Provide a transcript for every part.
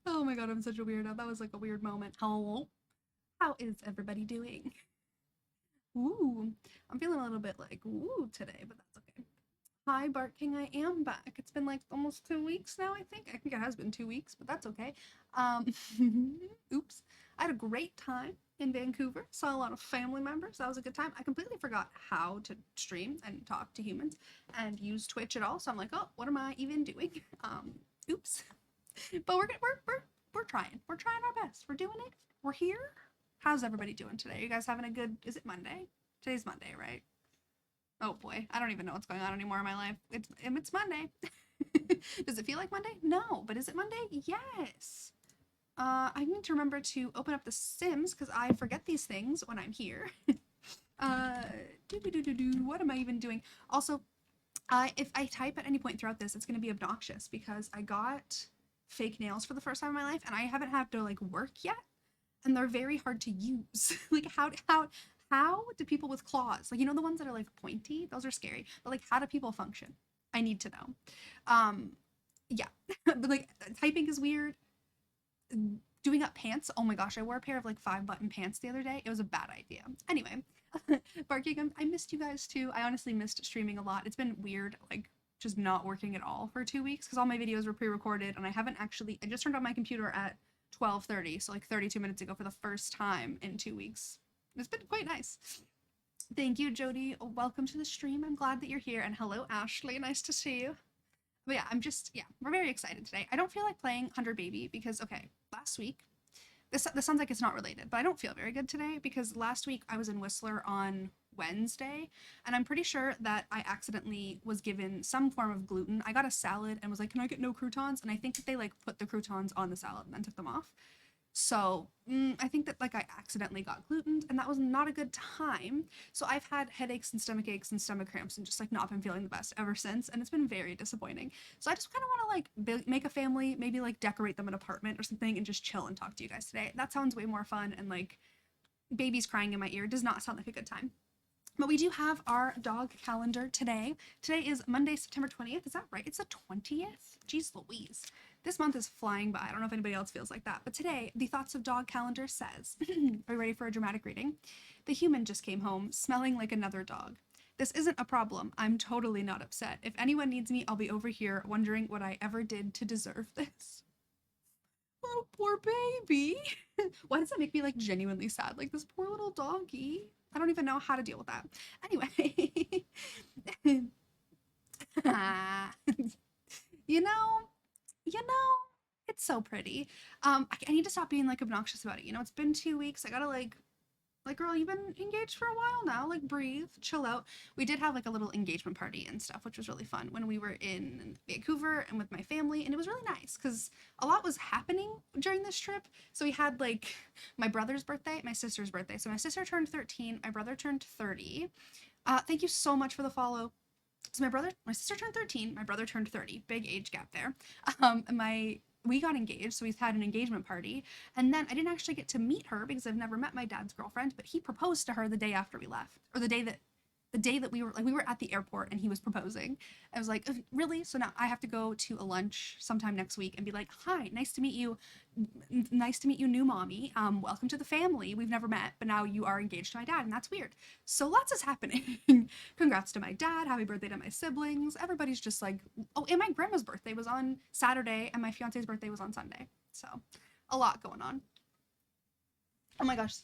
Oh my god, I'm such a weirdo. That was like a weird moment. Hello? How is everybody doing? Ooh, I'm feeling a little bit like ooh today, but that's okay. Hi, Bart King. I am back. It's been like almost 2 weeks now, I think. I think it has been 2 weeks, but that's okay. Um, oops. I had a great time in Vancouver. Saw a lot of family members. That was a good time. I completely forgot how to stream and talk to humans and use Twitch at all. So I'm like, oh, what am I even doing? Oops. But we're trying. We're trying our best. We're doing it. We're here. How's everybody doing today? You guys having a good? Is it Monday? Today's Monday, right? Oh boy, I don't even know what's going on anymore in my life. It's Monday. Does it feel like Monday? No, but is it Monday? Yes. I need to remember to open up the Sims because I forget these things when I'm here. uh, what am I even doing? Also, if I type at any point throughout this, it's going to be obnoxious because I got fake nails for the first time in my life and I haven't had to like work yet, and they're very hard to use. Like how do people with claws, like the ones that are like pointy, those are scary. But like how do people function? I need to know. Um, yeah, but like typing is weird. Doing up pants. Oh my gosh, I wore a pair of like 5-button pants the other day. It was a bad idea. Anyway, Barking, I missed you guys too. I honestly missed streaming a lot. It's been weird, like just not working at all for 2 weeks because all my videos were pre-recorded and I haven't actually. I just turned on my computer at 12:30, so like 32 minutes ago for the first time in 2 weeks. It's been quite nice. Thank you, Jody. Welcome to the stream. I'm glad that you're here. And hello, Ashley. Nice to see you. But yeah, yeah, we're very excited today. I don't feel like playing 100 Baby because, okay, last week, this sounds like it's not related, but I don't feel very good today because last week I was in Whistler on Wednesday, and I'm pretty sure that I accidentally was given some form of gluten. I got a salad and was like, "Can I get no croutons?" And I think that they like put the croutons on the salad and then took them off. So I think that like I accidentally got glutened, and that was not a good time. So I've had headaches and stomach aches and stomach cramps, and just like not been feeling the best ever since, and it's been very disappointing. So I just kind of want to like make a family, maybe like decorate them an apartment or something, and just chill and talk to you guys today. That sounds way more fun, and like babies crying in my ear does not sound like a good time. But we do have our dog calendar today. Today is Monday, September 20th. Is that right? It's the 20th? Jeez Louise. This month is flying by. I don't know if anybody else feels like that. But today, the Thoughts of Dog calendar says, are you ready for a dramatic reading? The human just came home, smelling like another dog. This isn't a problem. I'm totally not upset. If anyone needs me, I'll be over here wondering what I ever did to deserve this. Oh, poor baby. Why does that make me like genuinely sad? Like this poor little doggy. I don't even know how to deal with that. Anyway, you know, you know, it's so pretty. I need to stop being like obnoxious about it. It's been 2 weeks. I gotta like, girl, you've been engaged for a while now. Like, breathe, chill out. We did have like a little engagement party and stuff, which was really fun when we were in Vancouver and with my family. And it was really nice because a lot was happening during this trip. So we had like my brother's birthday, my sister's birthday. So my sister turned 13, my brother turned 30. Thank you so much for the follow. So my sister turned 13, my brother turned 30. Big age gap there. And we got engaged, so we had an engagement party. And then I didn't actually get to meet her because I've never met my dad's girlfriend, but he proposed to her the day after we left, or the day that we were at the airport and he was proposing. I was like, really? So now I have to go to a lunch sometime next week and be like, hi, nice to meet you. Nice to meet you, new mommy. Welcome to the family. We've never met, but now you are engaged to my dad, and that's weird. So lots is happening. Congrats to my dad. Happy birthday to my siblings. Everybody's just like, oh, and my grandma's birthday was on Saturday, and my fiance's birthday was on Sunday. So a lot going on. Oh my gosh,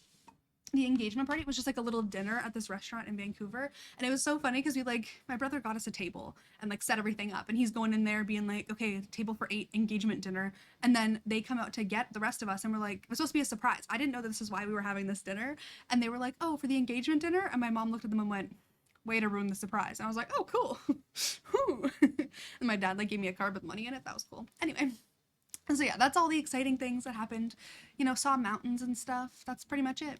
the engagement party was just like a little dinner at this restaurant in Vancouver. And it was so funny because my brother got us a table and like set everything up. And he's going in there being like, okay, table for 8, engagement dinner. And then they come out to get the rest of us. And we're like, it was supposed to be a surprise. I didn't know that this is why we were having this dinner. And they were like, oh, for the engagement dinner. And my mom looked at them and went, way to ruin the surprise. And I was like, oh, cool. And my dad like gave me a card with money in it. That was cool. Anyway. So yeah, that's all the exciting things that happened. Saw mountains and stuff. That's pretty much it.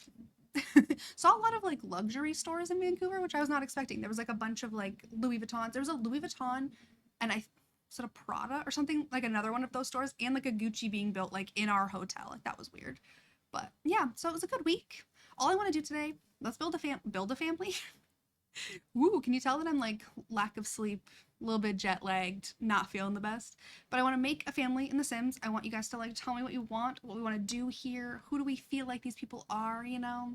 Saw a lot of like luxury stores in Vancouver, which I was not expecting. There was like a bunch of like Louis Vuittons. There was a Louis Vuitton and I said a Prada or something, like another one of those stores, and like a Gucci being built like in our hotel. Like that was weird. But yeah, so it was a good week. All I want to do today, let's build a family. Ooh, can you tell that I'm like lack of sleep, a little bit jet lagged, not feeling the best? But I want to make a family in The Sims. I want you guys to like tell me what you want, what we want to do here. Who do we feel like these people are, you know?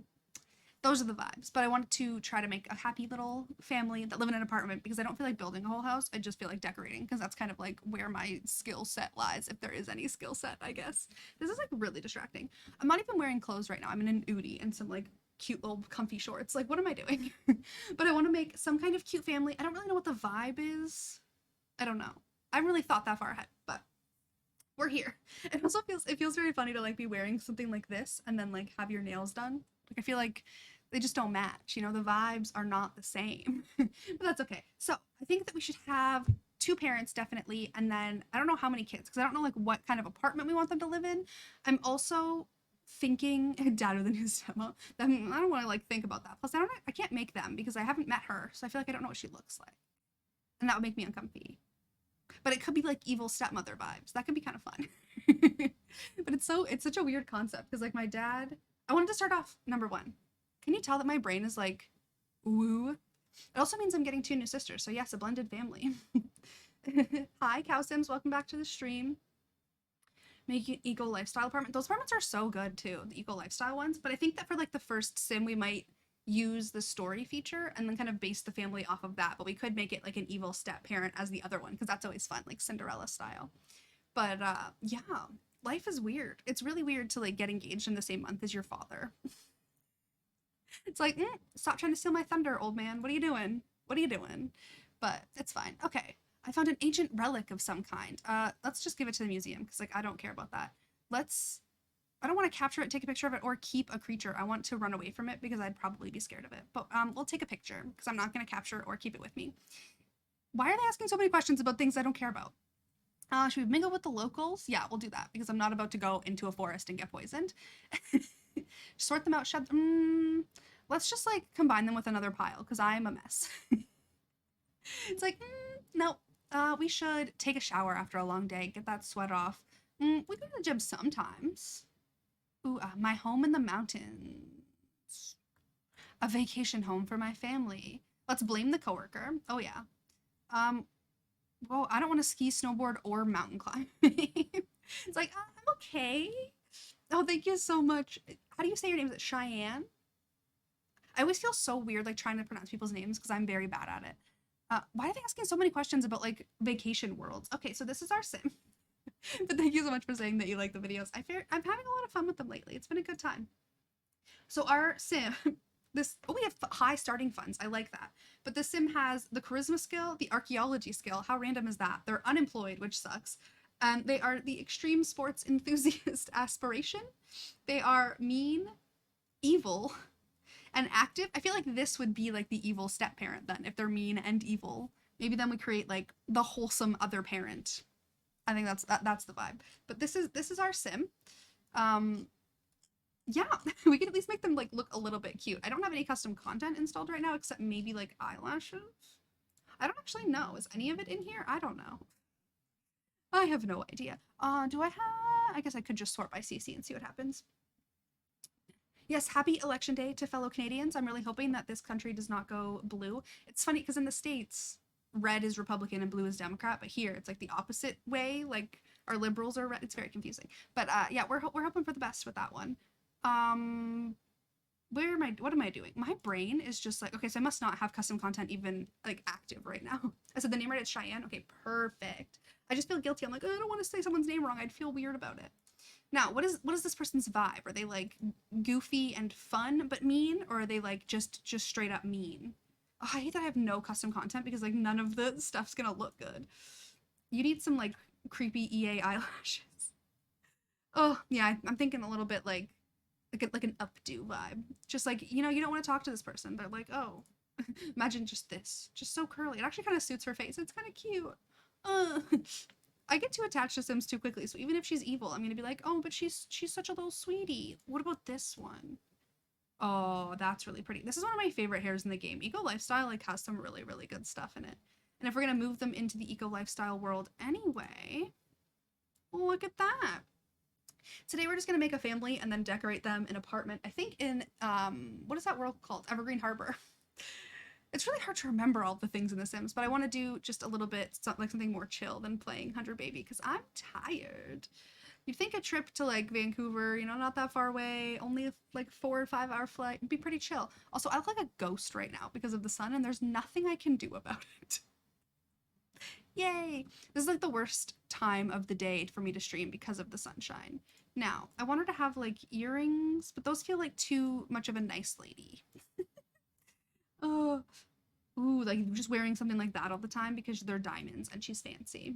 Those are the vibes. But I wanted to try to make a happy little family that live in an apartment because I don't feel like building a whole house. I just feel like decorating because that's kind of like where my skill set lies, if there is any skill set, I guess. This is like really distracting. I'm not even wearing clothes right now. I'm in an Oodie and some like cute little comfy shorts. Like, what am I doing? But I want to make some kind of cute family. I don't really know what the vibe is. I don't know. I haven't really thought that far ahead, but we're here. It feels very funny to like be wearing something like this and then like have your nails done. Like I feel like they just don't match, you know, the vibes are not the same. But that's okay. So I think that we should have two parents definitely, and then I don't know how many kids because I don't know like what kind of apartment we want them to live in. I'm also thinking dad with a new stepmom. I don't want to like think about that. Plus I can't make them because I haven't met her, so I feel like I don't know what she looks like. And that would make me uncomfy. But it could be like evil stepmother vibes. That could be kind of fun. But it's such a weird concept because like my dad, I wanted to start off number one. Can you tell that my brain is like woo? It also means I'm getting two new sisters. So yes, a blended family. Hi, Cow Sims. Welcome back to the stream. Making eco lifestyle apartment. Those apartments are so good too, the eco lifestyle ones. But I think that for like the first sim, we might use the story feature and then kind of base the family off of that. But we could make it like an evil step parent as the other one because that's always fun, like Cinderella style. But yeah, life is weird. It's really weird to like get engaged in the same month as your father. It's like, stop trying to steal my thunder, old man. What are you doing? What are you doing? But it's fine. Okay. I found an ancient relic of some kind. Let's just give it to the museum because like I don't care about that. Let's I don't want to capture it, take a picture of it, or keep a creature. I want to run away from it because I'd probably be scared of it. But we'll take a picture because I'm not going to capture it or keep it with me. Why are they asking so many questions about things I don't care about? Should we mingle with the locals? Yeah, we'll do that because I'm not about to go into a forest and get poisoned. Sort them out, shed them. Let's just like combine them with another pile because I'm a mess. It's like, no, we should take a shower after a long day, get that sweat off. We go to the gym sometimes. Ooh, my home in the mountains. A vacation home for my family. Let's blame the coworker. Oh yeah. Um, well, I don't want to ski, snowboard, or mountain climb. It's like, I'm okay. Oh, thank you so much. How do you say your name? Is it Cheyenne? I always feel so weird like trying to pronounce people's names because I'm very bad at it. Why are they asking so many questions about like vacation worlds? Okay, so this is our sim. But thank you so much for saying that you like the videos. I'm having a lot of fun with them lately. It's been a good time. So our sim, we have high starting funds. I like that. But the sim has the charisma skill, the archaeology skill. How random is that? They're unemployed, which sucks. They are the extreme sports enthusiast aspiration. They are mean, evil, and active. I feel like this would be like the evil step parent then, if they're mean and evil. Maybe then we create like the wholesome other parent. I think that's the vibe. But this is our sim. Um, yeah, we can at least make them like look a little bit cute. I don't have any custom content installed right now except maybe like eyelashes. I don't actually know. Is any of it in here? I don't know. I have no idea. Do I have? I guess I could just sort by CC and see what happens. Yes, happy election day to fellow Canadians. I'm really hoping that this country does not go blue. It's funny because in the States, red is Republican and blue is Democrat, but here it's like the opposite way. Like our liberals are red. It's very confusing. But yeah, we're hoping for the best with that one. Um, what am I doing? My brain is just like, okay, so I must not have custom content even like active right now. I said the name right, it's Cheyenne. Okay, perfect. I just feel guilty. I'm like, oh, I don't want to say someone's name wrong. I'd feel weird about it. Now, what is this person's vibe? Are they like goofy and fun but mean, or are they like just straight up mean? Oh, I hate that I have no custom content because like none of the stuff's gonna look good. You need some like creepy EA eyelashes. Oh yeah, I'm thinking a little bit like an updo vibe. Just like you know, you don't want to talk to this person, but like oh, imagine just this, just so curly. It actually kind of suits her face. It's kind of cute. Uh, I get too attached to Sims too quickly, so even if she's evil, I'm gonna be like, oh, but she's such a little sweetie. What about this one? Oh, that's really pretty. This is one of my favorite hairs in the game. Eco Lifestyle like has some really, really good stuff in it. And if we're gonna move them into the Eco Lifestyle world anyway, look at that. Today we're just gonna make a family and then decorate them an apartment. I think in what is that world called? Evergreen Harbor. It's really hard to remember all the things in The Sims, but I want to do just a little bit like something more chill than playing Hunter Baby because I'm tired. You'd think a trip to like Vancouver, you know, not that far away, only like 4 or 5 hour flight, would be pretty chill. Also, I look like a ghost right now because of the sun, and there's nothing I can do about it. Yay! This is like the worst time of the day for me to stream because of the sunshine. Now, I want her to have like earrings, but those feel like too much of a nice lady. Oh, ooh, like just wearing something like that all the time because they're diamonds and she's fancy.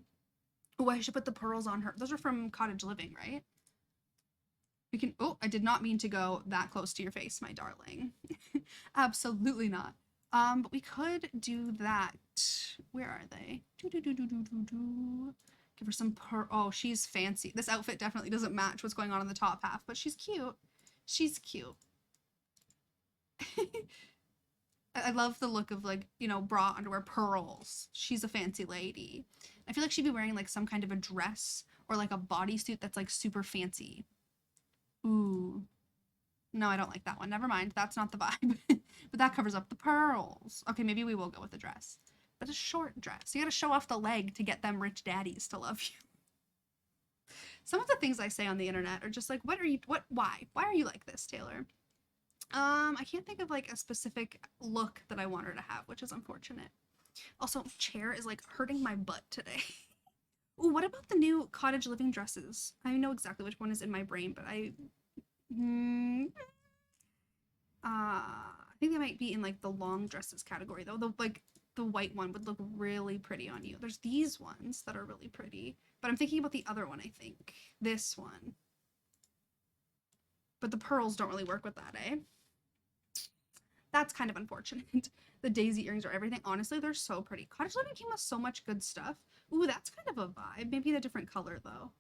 Oh, I should put the pearls on her. Those are from Cottage Living, right? We can, oh, I did not mean to go that close to your face, my darling. Absolutely not. But we could do that. Where are they? Give her some oh, she's fancy. This outfit definitely doesn't match what's going on in the top half, but she's cute. She's cute. I love the look of like, you know, bra, underwear, pearls. She's a fancy lady. I feel like she'd be wearing like some kind of a dress or like a bodysuit that's like super fancy. Ooh. No, I don't like that one. Never mind. That's not the vibe. But that covers up the pearls. Okay, maybe we will go with a dress. But a short dress. You gotta show off the leg to get them rich daddies to love you. Some of the things I say on the internet are just like, why? Why are you like this, Taylor? I can't think of like a specific look that I want her to have, which is unfortunate. Also, chair is like hurting my butt today. Ooh, what about the new Cottage Living dresses? I know exactly which one is in my brain, but I think they might be in like the long dresses category though. The white one would look really pretty on you. There's these ones that are really pretty, but I'm thinking about the other one, I think. This one. But the pearls don't really work with that, eh? That's kind of unfortunate. The daisy earrings are everything. Honestly, they're so pretty. Cottage Living came with so much good stuff. Ooh, that's kind of a vibe. Maybe in a different color, though.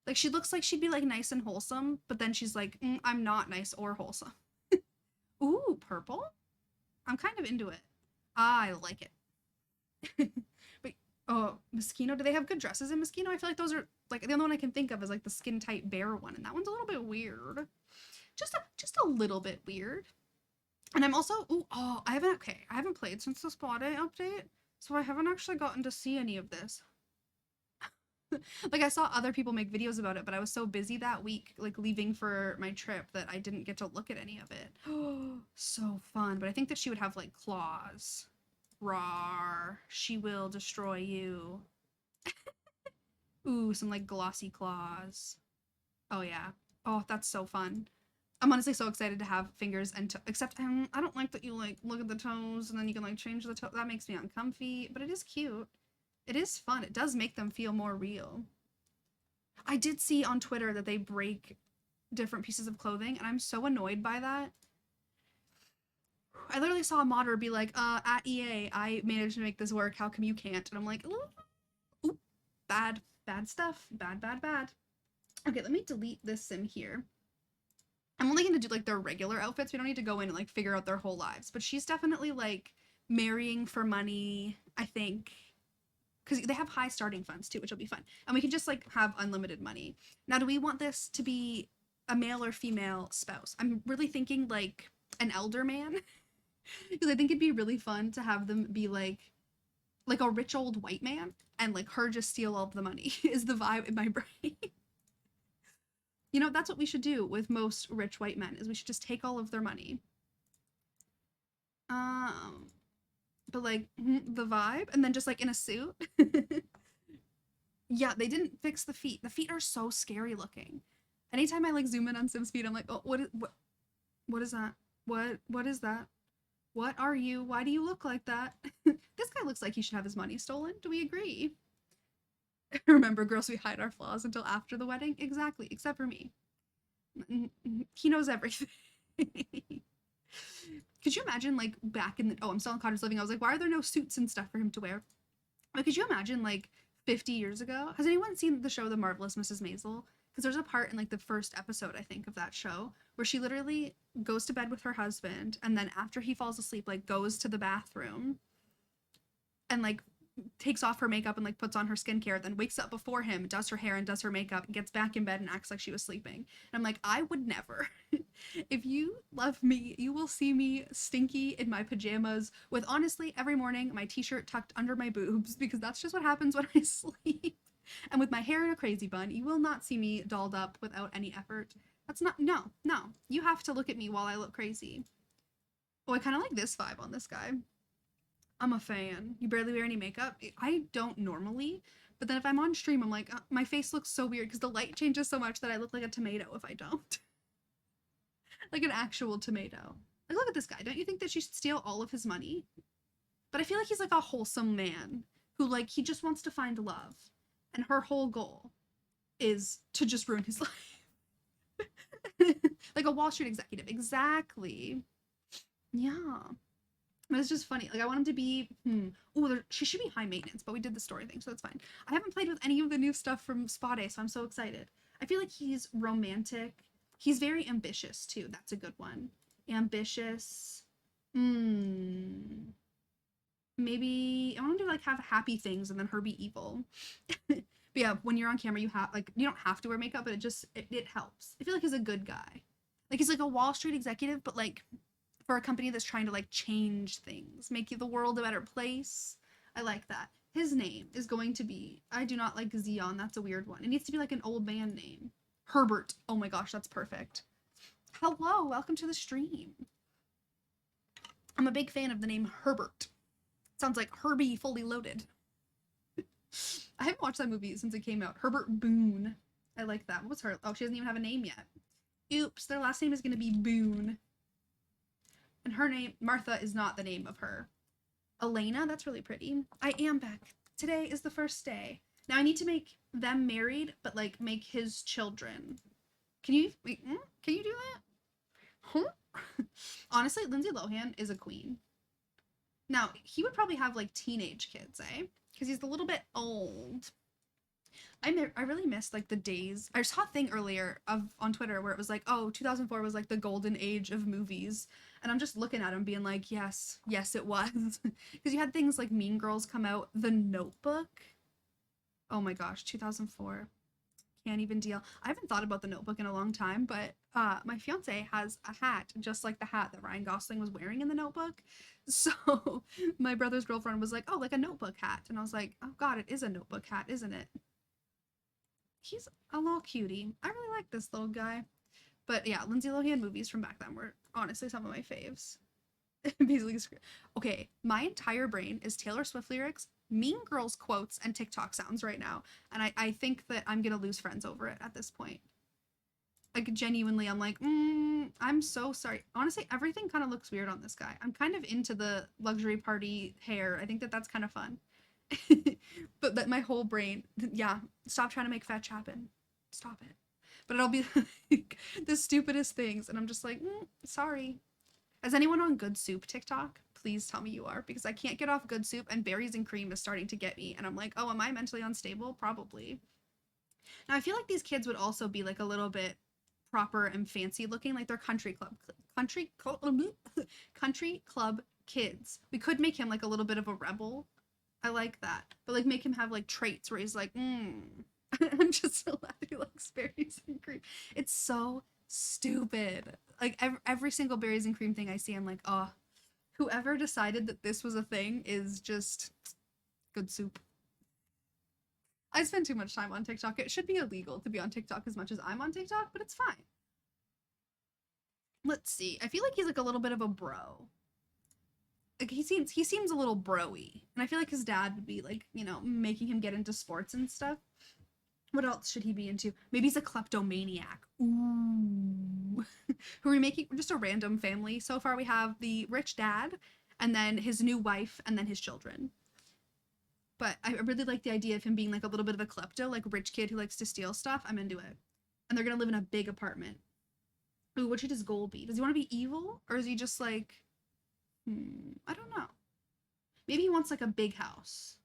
Like, she looks like she'd be, like, nice and wholesome, but then she's like, I'm not nice or wholesome. Ooh, purple? I'm kind of into it. I like it. But, oh, Moschino, do they have good dresses in Moschino? I feel like those are, like, the only one I can think of is, like, the skin-tight bear one, and that one's a little bit weird. Just a little bit weird. And I'm also, I haven't played since the spa day update, so I haven't actually gotten to see any of this. Like, I saw other people make videos about it, but I was so busy that week, like, leaving for my trip that I didn't get to look at any of it. So fun, but I think that she would have, like, claws. Rawr, she will destroy you. Ooh, some, like, glossy claws. Oh, yeah. Oh, that's so fun. I'm honestly so excited to have fingers and except I don't like that you like look at the toes and then you can like change the toe. That makes me uncomfy, but it is cute. It is fun. It does make them feel more real. I did see on Twitter that they break different pieces of clothing, and I'm so annoyed by that. I literally saw a modder be like, at EA, I managed to make this work. How come you can't? And I'm like, ooh, bad stuff. Bad. Okay, let me delete this sim here. I'm only going to do like their regular outfits. We don't need to go in and like figure out their whole lives. But she's definitely like marrying for money, I think. Because they have high starting funds too, which will be fun. And we can just like have unlimited money. Now, do we want this to be a male or female spouse? I'm really thinking like an elder man. Because I think it'd be really fun to have them be like a rich old white man and like her just steal all of the money is the vibe in my brain. You know, that's what we should do with most rich white men, is we should just take all of their money. But like, the vibe, and then just like in a suit. Yeah, they didn't fix the feet. The feet are so scary looking. Anytime I like zoom in on Sim's feet, I'm like, oh, what is that? What is that? What are you? Why do you look like that? This guy looks like he should have his money stolen. Do we agree? Remember, girls, we hide our flaws until after the wedding? Exactly, except for me. He knows everything. Could you imagine, like, back in the... Oh, I'm still in Cottage Living. I was like, why are there no suits and stuff for him to wear? But could you imagine, like, 50 years ago? Has anyone seen the show The Marvelous Mrs. Maisel? Because there's a part in, like, the first episode, I think, of that show where she literally goes to bed with her husband, and then after he falls asleep, like, goes to the bathroom and, like, takes off her makeup and like puts on her skincare, then wakes up before him, does her hair and does her makeup, and gets back in bed and acts like she was sleeping. And I'm like, I would never. If you love me, you will see me stinky in my pajamas with honestly every morning my t-shirt tucked under my boobs because that's just what happens when I sleep. And with my hair in a crazy bun, you will not see me dolled up without any effort. That's not, no, no. You have to look at me while I look crazy. Oh, I kind of like this vibe on this guy. I'm a fan. You barely wear any makeup. I don't normally, but then if I'm on stream, I'm like, my face looks so weird because the light changes so much that I look like a tomato if I don't. Like an actual tomato. Like, look at this guy. Don't you think that she should steal all of his money? But I feel like he's like a wholesome man who, like, he just wants to find love. And her whole goal is to just ruin his life. Like a Wall Street executive. Exactly. Yeah. But it's just funny. Like, I want him to be, she should be high maintenance, but we did the story thing, so that's fine. I haven't played with any of the new stuff from Spa Day, so I'm so excited. I feel like he's romantic. He's very ambitious, too. That's a good one. Ambitious. Maybe, I want him to, like, have happy things and then her be evil. But yeah, when you're on camera, you have, like, you don't have to wear makeup, but it helps. I feel like he's a good guy. Like, he's like a Wall Street executive, but, like, for a company that's trying to like change things, make the world a better place. I like that. His name is going to be, I do not like Xeon, that's a weird one. It needs to be like an old man name. Herbert. Oh my gosh, that's perfect. Hello, welcome to the stream. I'm a big fan of the name Herbert. Sounds like Herbie Fully Loaded. I haven't watched that movie since it came out. Herbert Boone. I like that. What was her? Oh, she doesn't even have a name yet. Oops, their last name is going to be Boone. And her name, Martha, is not the name of her. Elena, that's really pretty. I am back. Today is the first day. Now I need to make them married, but like make his children. Can you do that? Huh? Honestly, Lindsay Lohan is a queen. Now, he would probably have like teenage kids, eh? Because he's a little bit old. I really missed like the days. I saw a thing earlier on Twitter where it was like, oh, 2004 was like the golden age of movies. And I'm just looking at him being like, yes, it was. Because you had things like Mean Girls come out, The Notebook. Oh my gosh, 2004. Can't even deal. I haven't thought about The Notebook in a long time, but my fiance has a hat just like the hat that Ryan Gosling was wearing in The Notebook. So my brother's girlfriend was like, oh, like a notebook hat. And I was like, oh god, it is a notebook hat, isn't it? He's a little cutie. I really like this little guy. But yeah, Lindsay Lohan movies from back then were honestly some of my faves. Basically, okay, my entire brain is Taylor Swift lyrics, Mean Girls quotes, and TikTok sounds right now. And I think that I'm gonna lose friends over it at this point. Like, genuinely, I'm like, I'm so sorry. Honestly, everything kind of looks weird on this guy. I'm kind of into the luxury party hair. I think that that's kind of fun. But that my whole brain, yeah, stop trying to make fetch happen. Stop it. But it'll be like the stupidest things. And I'm just like, sorry. Is anyone on Good Soup TikTok? Please tell me you are, because I can't get off Good Soup and Berries and Cream is starting to get me. And I'm like, oh, am I mentally unstable? Probably. Now, I feel like these kids would also be like a little bit proper and fancy looking, like they're country club kids. We could make him like a little bit of a rebel. I like that. But like make him have like traits where he's like, I'm just so glad he likes berries and cream. It's so stupid. Like every single berries and cream thing I see, I'm like, oh, whoever decided that this was a thing is just Good Soup. I spend too much time on TikTok. It should be illegal to be on TikTok as much as I'm on TikTok, but it's fine. Let's see. I feel like he's like a little bit of a bro. Like he seems a little bro-y. And I feel like his dad would be like, you know, making him get into sports and stuff. What else should he be into? Maybe he's a kleptomaniac. Ooh. Who are we making? Just a random family. So far we have the rich dad, and then his new wife, and then his children. But I really like the idea of him being like a little bit of a klepto, like a rich kid who likes to steal stuff. I'm into it. And they're gonna live in a big apartment. Ooh, what should his goal be? Does he want to be evil? Or is he just like, I don't know. Maybe he wants like a big house.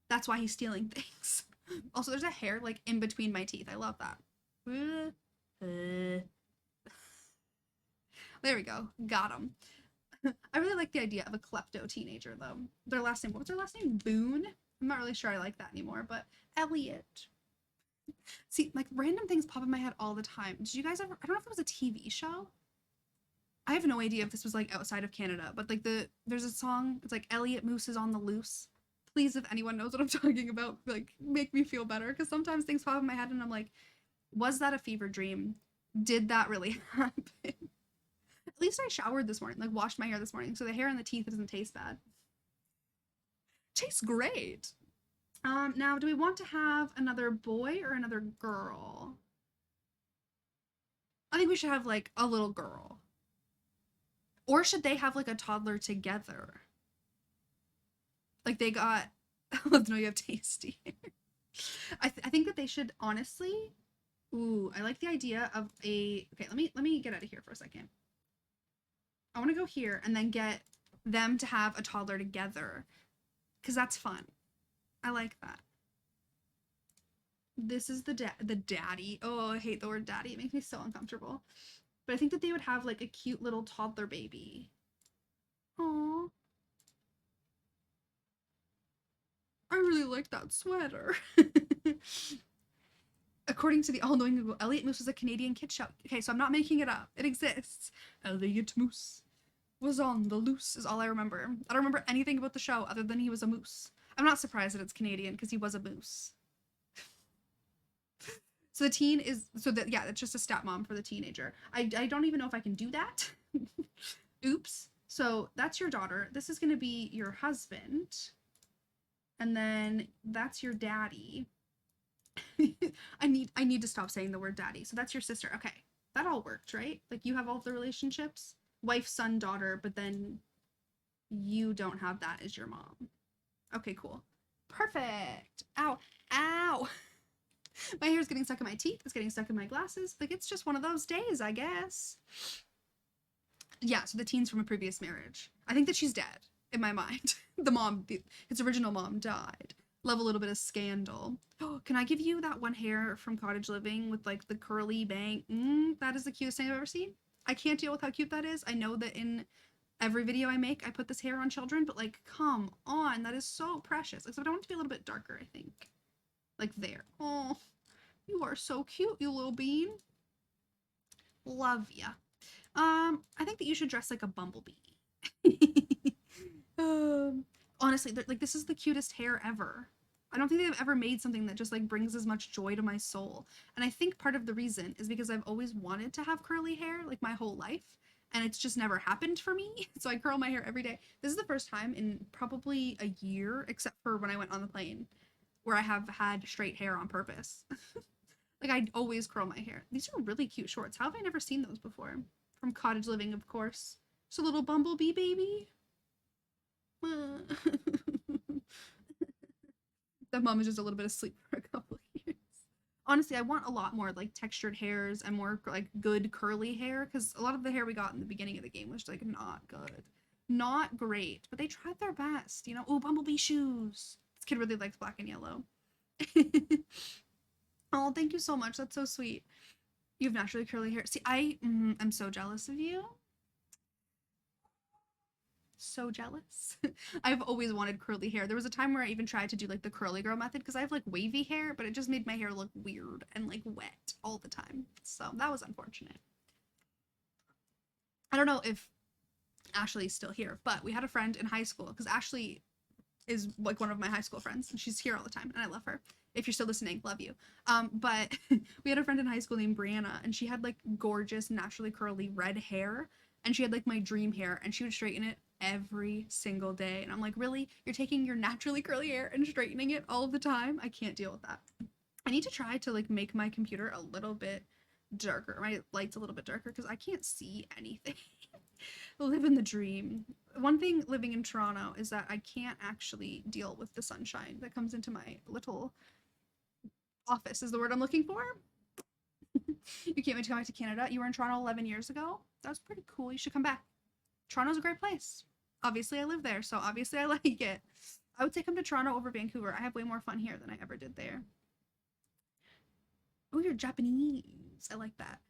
That's why he's stealing things. Also, there's a hair like in between my teeth. I love that. There we go. Got him. I really like the idea of a klepto teenager, though. Their last name, what was their last name? Boone? I'm not really sure I like that anymore, but Elliot. See, like, random things pop in my head all the time. Did you guys ever, I don't know if it was a TV show, I have no idea if this was like outside of Canada, but like there's a song, it's like Elliot Moose is on the loose. Please, if anyone knows what I'm talking about, like make me feel better, because sometimes things pop in my head and I'm like, was that a fever dream? Did that really happen? At least I showered this morning, like washed my hair this morning, so the hair and the teeth doesn't taste bad. Tastes great. Now, do we want to have another boy or another girl? I think we should have like a little girl. Or should they have like a toddler together? Like they got, oh no, you have tasty. I think that they should honestly. Ooh, I like the idea of a. Okay, let me get out of here for a second. I want to go here and then get them to have a toddler together, because that's fun. I like that. This is the daddy. Oh, I hate the word daddy. It makes me so uncomfortable. But I think that they would have like a cute little toddler baby. Aww. I really like that sweater. According to the all-knowing Google, Elliot Moose was a Canadian kid show. Okay, so I'm not making it up. It exists. Elliot Moose was on the loose is all I remember. I don't remember anything about the show other than he was a moose. I'm not surprised that it's Canadian because he was a moose. So the teen is, so that, yeah, it's just a stepmom for the teenager. I don't even know if I can do that. Oops. So that's your daughter. This is going to be your husband. And then that's your daddy. I need to stop saying the word daddy. So that's your sister. Okay. That all worked, right? Like you have all of the relationships, wife, son, daughter, but then you don't have that as your mom. Okay, cool. Perfect. Ow. Ow. My hair's getting stuck in my teeth. It's getting stuck in my glasses. Like, it's just one of those days, I guess. Yeah, so the teen's from a previous marriage. I think that she's dead, in my mind. The mom, his original mom died. Love a little bit of scandal. Oh, can I give you that one hair from Cottage Living with, like, the curly bang? That is the cutest thing I've ever seen. I can't deal with how cute that is. I know that in every video I make, I put this hair on children, but, like, come on. That is so precious. Except I want it to be a little bit darker, I think. Like there. Oh, you are so cute, you little bean. Love ya. I think that you should dress like a bumblebee. Honestly, like this is the cutest hair ever. I don't think they've ever made something that just like brings as much joy to my soul. And I think part of the reason is because I've always wanted to have curly hair like my whole life. And it's just never happened for me. So I curl my hair every day. This is the first time in probably a year, except for when I went on the plane, where I have had straight hair on purpose. Like I always curl my hair. These are really cute shorts. How have I never seen those before? From Cottage Living, of course. Just a little bumblebee baby. That mom is just a little bit asleep for a couple of years. Honestly, I want a lot more like textured hairs and more like good curly hair, because a lot of the hair we got in the beginning of the game was like not good. Not great, but they tried their best, you know? Oh, bumblebee shoes. This kid really likes black and yellow. Oh, thank you so much. That's so sweet. You have naturally curly hair. See, I'm so jealous of you. So jealous. I've always wanted curly hair. There was a time where I even tried to do like the curly girl method because I have like wavy hair, but it just made my hair look weird and like wet all the time. So that was unfortunate. I don't know if Ashley's still here, but we had a friend in high school because Ashley is like one of my high school friends and she's here all the time and I love her. If you're still listening, love you. But we had a friend in high school named Brianna and she had like gorgeous, naturally curly red hair and she had like my dream hair and she would straighten it every single day. And I'm like, really? You're taking your naturally curly hair and straightening it all the time? I can't deal with that. I need to try to like make my computer a little bit darker, my lights a little bit darker because I can't see anything. Living the dream. One thing living in Toronto is that I can't actually deal with the sunshine that comes into my little office is the word I'm looking for. You can't wait to come back to Canada. You were in Toronto 11 years ago. That was pretty cool. You should come back. Toronto's a great place. Obviously, I live there, so obviously I like it. I would say come to Toronto over Vancouver. I have way more fun here than I ever did there. Oh, you're Japanese. I like that.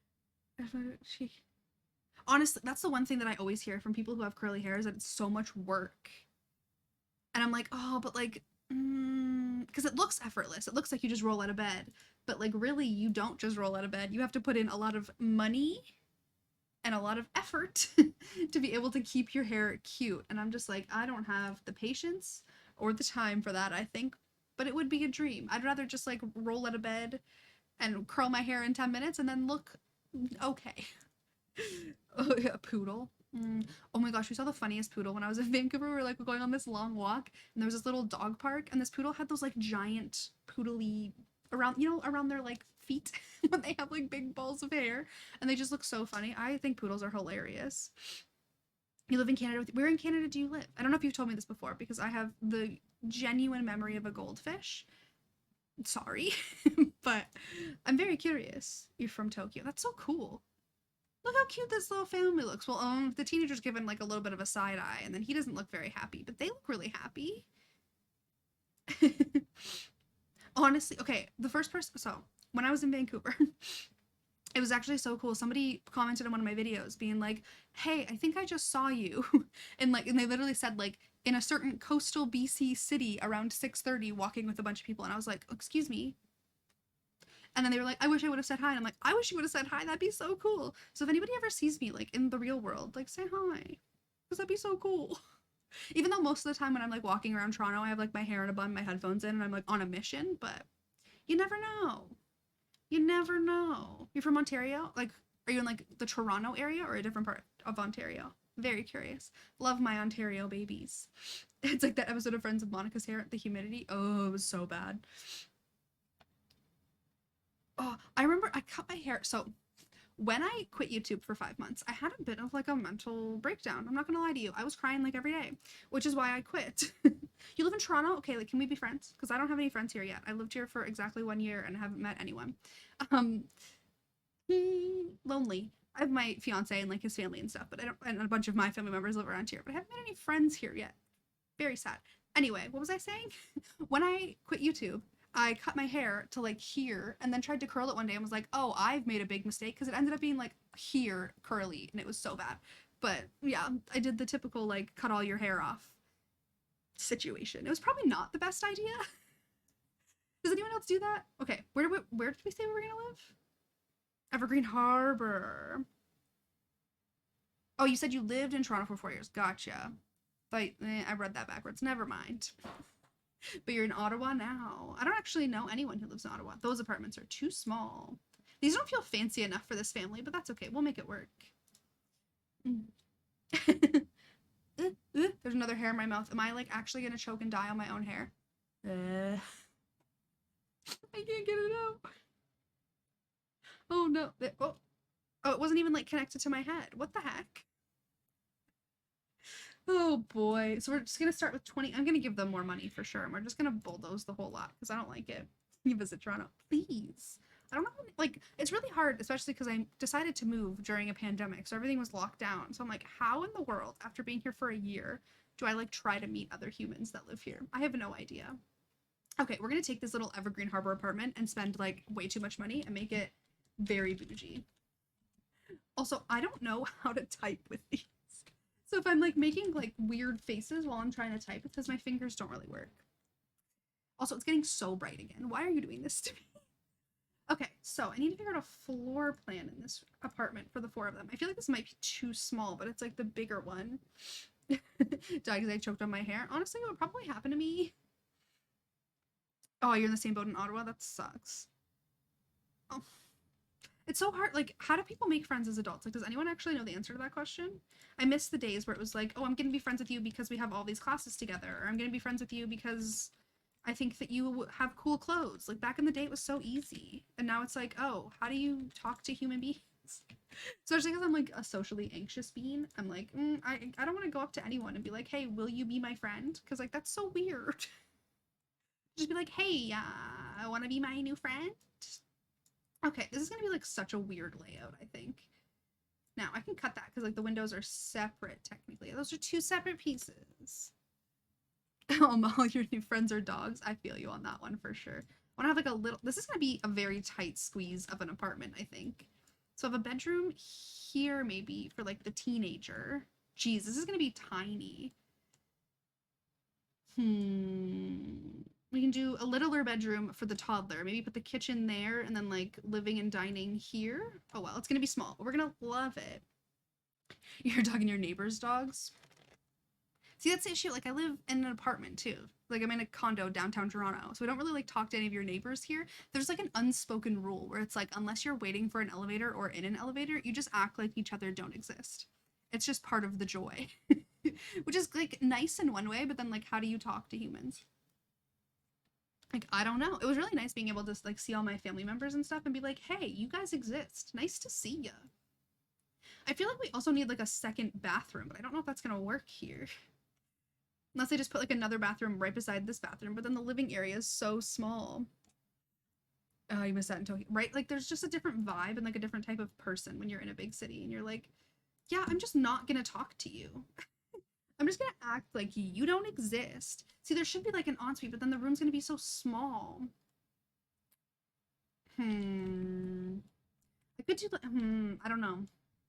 Honestly, that's the one thing that I always hear from people who have curly hair is that it's so much work. And I'm like, oh, but like, because it looks effortless. It looks like you just roll out of bed. But like, really, you don't just roll out of bed. You have to put in a lot of money and a lot of effort to be able to keep your hair cute. And I'm just like, I don't have the patience or the time for that, I think, but it would be a dream. I'd rather just like roll out of bed and curl my hair in 10 minutes and then look okay. Oh, yeah, poodle. Oh my gosh, we saw the funniest poodle when I was in Vancouver. We were like going on this long walk, and there was this little dog park, and this poodle had those like giant poodly around, around their like feet when they have like big balls of hair, and they just look so funny. I think poodles are hilarious. You live in Canada. Where in Canada do you live? I don't know if you've told me this before because I have the genuine memory of a goldfish. Sorry, but I'm very curious. You're from Tokyo. That's so cool. Look how cute this little family looks. Well, the teenager's given like a little bit of a side eye, and then he doesn't look very happy, but they look really happy. Honestly, okay, the first person, so when I was in Vancouver, it was actually so cool. Somebody commented on one of my videos being like, hey, I think I just saw you. And they literally said like in a certain coastal BC city around 6:30 walking with a bunch of people. And I was like, excuse me. And then they were like, I wish I would have said hi. And I'm like, I wish you would have said hi. That'd be so cool. So if anybody ever sees me like in the real world, like say hi. Because that'd be so cool. Even though most of the time when I'm like walking around Toronto, I have like my hair in a bun, my headphones in, and I'm like on a mission, but you never know. You never know. You're from Ontario? Like, are you in like the Toronto area or a different part of Ontario? Very curious. Love my Ontario babies. It's like that episode of Friends with Monica's hair, the humidity. Oh, it was so bad. Oh, I remember I cut my hair. So when I quit YouTube for 5 months, I had a bit of like a mental breakdown. I'm not gonna lie to you. I was crying like every day, which is why I quit. You live in Toronto? Okay, like can we be friends? Because I don't have any friends here yet. I lived here for exactly 1 year and haven't met anyone. Um, lonely. I have my fiance and like his family and stuff, but I don't, and a bunch of my family members live around here, but I haven't met any friends here yet. Very sad. Anyway, what was I saying? When I quit YouTube, I cut my hair to like here and then tried to curl it one day and was like, oh, I've made a big mistake because it ended up being like here curly and it was so bad. But yeah, I did the typical like cut all your hair off situation. It was probably not the best idea. Does anyone else do that? Okay, where did we say we were gonna live? Evergreen Harbor. Oh, you said you lived in Toronto for 4 years. Gotcha. But I read that backwards. Never mind. But you're in Ottawa now. I don't actually know anyone who lives in Ottawa. Those apartments are too small. These don't feel fancy enough for this family, but that's okay. We'll make it work. There's another hair in my mouth. Am I like actually gonna choke and die on my own hair? I can't get it out. Oh no. Oh, it wasn't even like connected to my head. What the heck? Oh boy. So we're just gonna start with 20. I'm gonna give them more money for sure. And we're just gonna bulldoze the whole lot because I don't like it. You visit Toronto, please. I don't know. Like, it's really hard, especially because I decided to move during a pandemic, so everything was locked down. So I'm like, how in the world, after being here for a year, do I like try to meet other humans that live here? I have no idea. Okay, we're gonna take this little Evergreen Harbor apartment and spend like way too much money and make it very bougie. Also, I don't know how to type with these. So if I'm like making like weird faces while I'm trying to type, it's because my fingers don't really work. Also, it's getting so bright again. Why are you doing this to me? Okay, so I need to figure out a floor plan in this apartment for the four of them. I feel like this might be too small, but it's like the bigger one. Died because I choked on my hair. Honestly, it would probably happen to me. Oh, you're in the same boat in Ottawa? That sucks. Oh. It's so hard. Like, how do people make friends as adults? Like, does anyone actually know the answer to that question? I miss the days where it was like, oh, I'm going to be friends with you because we have all these classes together. Or I'm going to be friends with you because I think that you have cool clothes. Like, back in the day, it was so easy. And now it's like, oh, how do you talk to human beings? Especially because I'm like a socially anxious being. I'm like, I don't want to go up to anyone and be like, hey, will you be my friend? Because, like, that's so weird. Just be like, hey, I want to be my new friend. Okay, this is gonna be like such a weird layout, I think. Now, I can cut that because like the windows are separate technically. Those are two separate pieces. All your new friends are dogs. I feel you on that one for sure. I want to have like a little, this is gonna be a very tight squeeze of an apartment, I think. So I have a bedroom here maybe for like the teenager. Geez, this is gonna be tiny. We can do a littler bedroom for the toddler. Maybe put the kitchen there and then like living and dining here. Oh well, it's gonna be small, but we're gonna love it. You're talking your neighbor's dogs? See, that's the issue. Like, I live in an apartment too. Like, I'm in a condo downtown Toronto, so we don't really like talk to any of your neighbors here. There's like an unspoken rule where it's like, unless you're waiting for an elevator or in an elevator, you just act like each other don't exist. It's just part of the joy, which is like nice in one way, but then like, how do you talk to humans? Like, I don't know. It was really nice being able to like see all my family members and stuff and be like, hey, you guys exist. Nice to see ya. I feel like we also need like a second bathroom, but I don't know if that's gonna work here. Unless they just put like another bathroom right beside this bathroom, but then the living area is so small. Oh, you missed that in Tokyo, right? Like there's just a different vibe and like a different type of person when you're in a big city and you're like, yeah, I'm just not gonna talk to you. I'm just gonna act like you don't exist. See, there should be like an ensuite, but then the room's gonna be so small. I could do I don't know.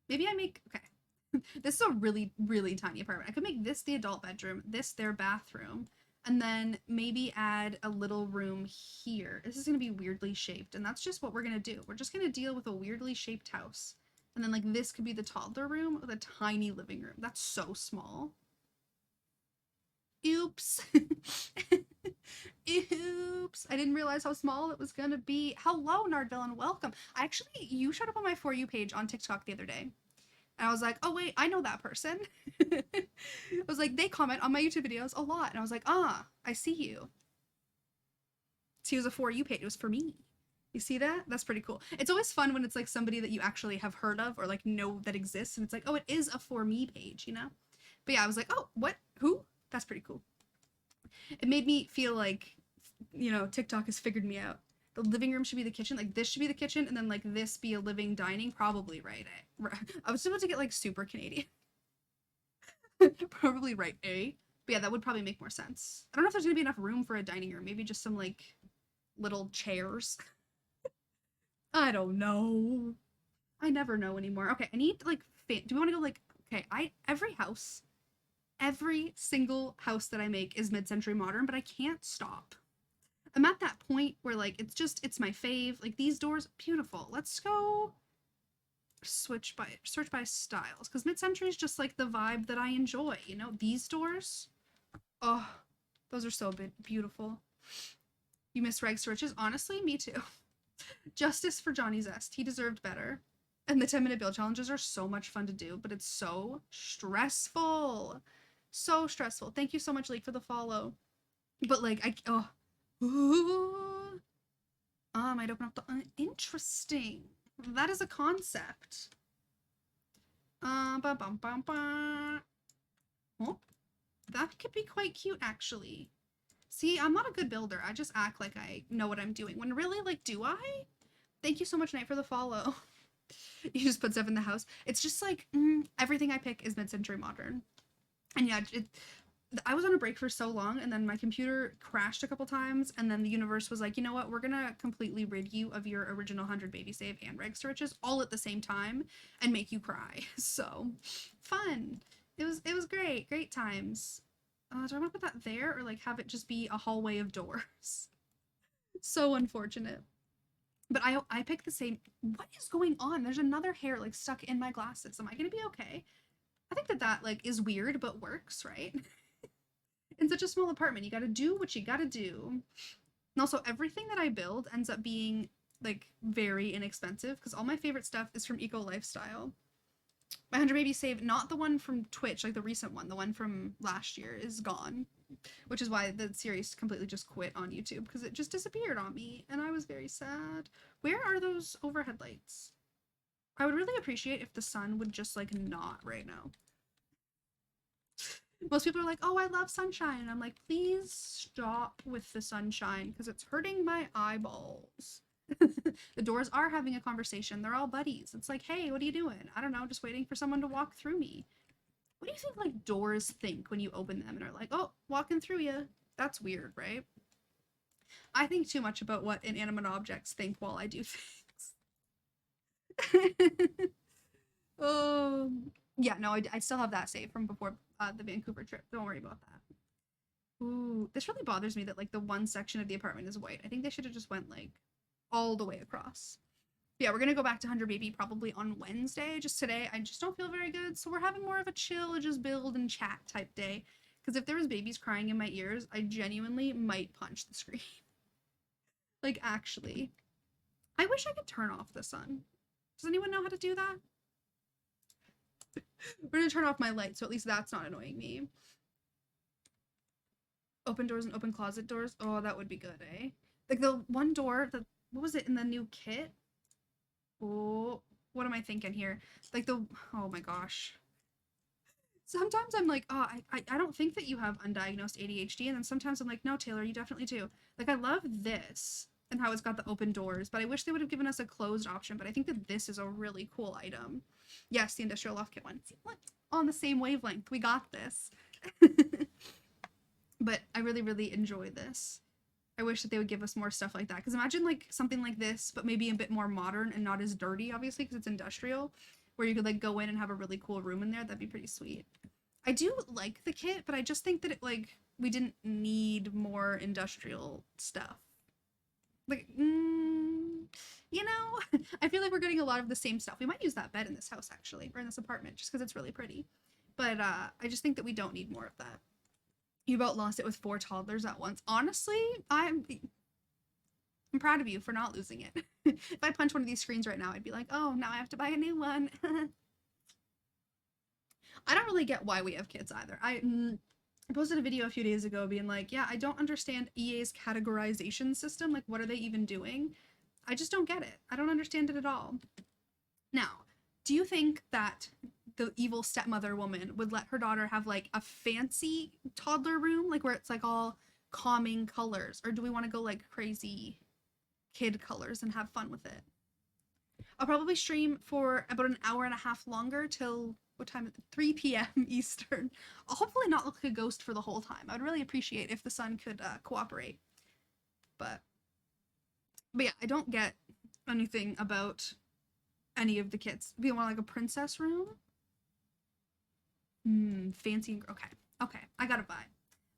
Maybe I make, okay. This is a really, really tiny apartment. I could make this the adult bedroom, this their bathroom, and then maybe add a little room here. This is going to be weirdly shaped, and that's just what we're going to do. We're just going to deal with a weirdly shaped house. And then, like, this could be the toddler room with a tiny living room. That's so small. Oops. Oops. I didn't realize how small it was going to be. Hello, Nardvillain. Welcome. You showed up on my For You page on TikTok the other day. And I was like, oh, wait, I know that person. I was like, they comment on my YouTube videos a lot. And I was like, ah, I see you. See, it was a For You page. It was for me. You see that? That's pretty cool. It's always fun when it's like somebody that you actually have heard of or like know that exists. And it's like, oh, it is a For Me page, you know? But yeah, I was like, oh, what? Who? That's pretty cool. It made me feel like, you know, TikTok has figured me out. The living room should be the kitchen. Like this should be the kitchen, and then like this be a living dining. Probably right. I was supposed to get like super Canadian. Probably right A. But yeah, that would probably make more sense. I don't know if there's gonna be enough room for a dining room. Maybe just some like little chairs. I don't know. I never know anymore. Okay, I need like do we want to go like okay? Every single house that I make is mid-century modern, but I can't stop. I'm at that point where like it's my fave. Like these doors, beautiful. Let's go search by styles because mid-century is just like the vibe that I enjoy. You know, these doors, oh, those are so beautiful. You miss rags to riches? Honestly, me too. Justice for Johnny Zest. He deserved better. And the 10-minute build challenges are so much fun to do, but it's so stressful. So stressful. Thank you so much, Leek, for the follow. But like Ooh. I might open up the interesting. That is a concept. Oh, that could be quite cute actually. See, I'm not a good builder. I just act like I know what I'm doing. When really, like, do I? Thank you so much, Knight, for the follow. You just put stuff in the house. It's just like everything I pick is mid-century modern. And yeah, I was on a break for so long, and then my computer crashed a couple times, and then the universe was like, you know what, we're gonna completely rid you of your original 100 baby save and rags to riches all at the same time and make you cry. So fun. It was great times. Do I want to put that there or like have it just be a hallway of doors? So unfortunate. But I picked the same. What is going on? There's another hair like stuck in my glasses. Am I gonna be okay? I think that like is weird but works, right? In such a small apartment, you gotta do what you gotta do. And also, everything that I build ends up being like very inexpensive because all my favorite stuff is from Eco Lifestyle. My 100 baby save, not the one from Twitch, like the recent one, the one from last year is gone, which is why the series completely just quit on YouTube because it just disappeared on me and I was very sad. Where are those overhead lights? I would really appreciate if the sun would just like not right now. Most people are like, oh, I love sunshine. And I'm like, please stop with the sunshine because it's hurting my eyeballs. The doors are having a conversation. They're all buddies. It's like, hey, what are you doing? I don't know, just waiting for someone to walk through me. What do you think like doors think when you open them and are like, oh, walking through you? That's weird, right? I think too much about what inanimate objects think while I do things. Oh, yeah, no, I still have that saved from before the Vancouver trip. Don't worry about that. Ooh, this really bothers me that like the one section of the apartment is white. I think they should have just went like all the way across. Yeah, we're gonna go back to 100 Baby probably on Wednesday. Just today, I just don't feel very good, so we're having more of a chill, just build and chat type day. Because if there was babies crying in my ears, I genuinely might punch the screen. Like, actually. I wish I could turn off the sun. Does anyone know how to do that? We're gonna turn off my light, so at least that's not annoying me. Open doors and open closet doors. Oh, that would be good, eh? Like the one door, what was it in the new kit? Oh, what am I thinking here? Like oh my gosh. Sometimes I'm like, oh, I don't think that you have undiagnosed ADHD. And then sometimes I'm like, no, Taylor, you definitely do. Like, I love this and how it's got the open doors, but I wish they would have given us a closed option. But I think that this is a really cool item. Yes, the industrial loft kit one. See, what? On the same wavelength. We got this. But I really, really enjoy this. I wish that they would give us more stuff like that. Because imagine like something like this, but maybe a bit more modern and not as dirty, obviously, because it's industrial, where you could like go in and have a really cool room in there. That'd be pretty sweet. I do like the kit, but I just think that we didn't need more industrial stuff. Like, you know, I feel like we're getting a lot of the same stuff. We might use that bed in this house actually, or in this apartment, just because it's really pretty. But I just think that we don't need more of that. You about lost it with 4 toddlers at once. Honestly, I'm proud of you for not losing it. If I punch one of these screens right now, I'd be like, oh, now I have to buy a new one. I don't really get why we have kids either. I posted a video a few days ago being like, yeah, I don't understand EA's categorization system. Like, what are they even doing? I just don't get it. I don't understand it at all. Now, do you think that the evil stepmother woman would let her daughter have like a fancy toddler room, like where it's like all calming colors, or do we want to go like crazy kid colors and have fun with it? I'll probably stream for about an hour and a half longer till what time is it? 3 p.m. Eastern. I'll hopefully not look like a ghost for the whole time. I would really appreciate if the sun could cooperate. But yeah, I don't get anything about any of the kits. Do you want like a princess room? Fancy. Okay, I gotta buy.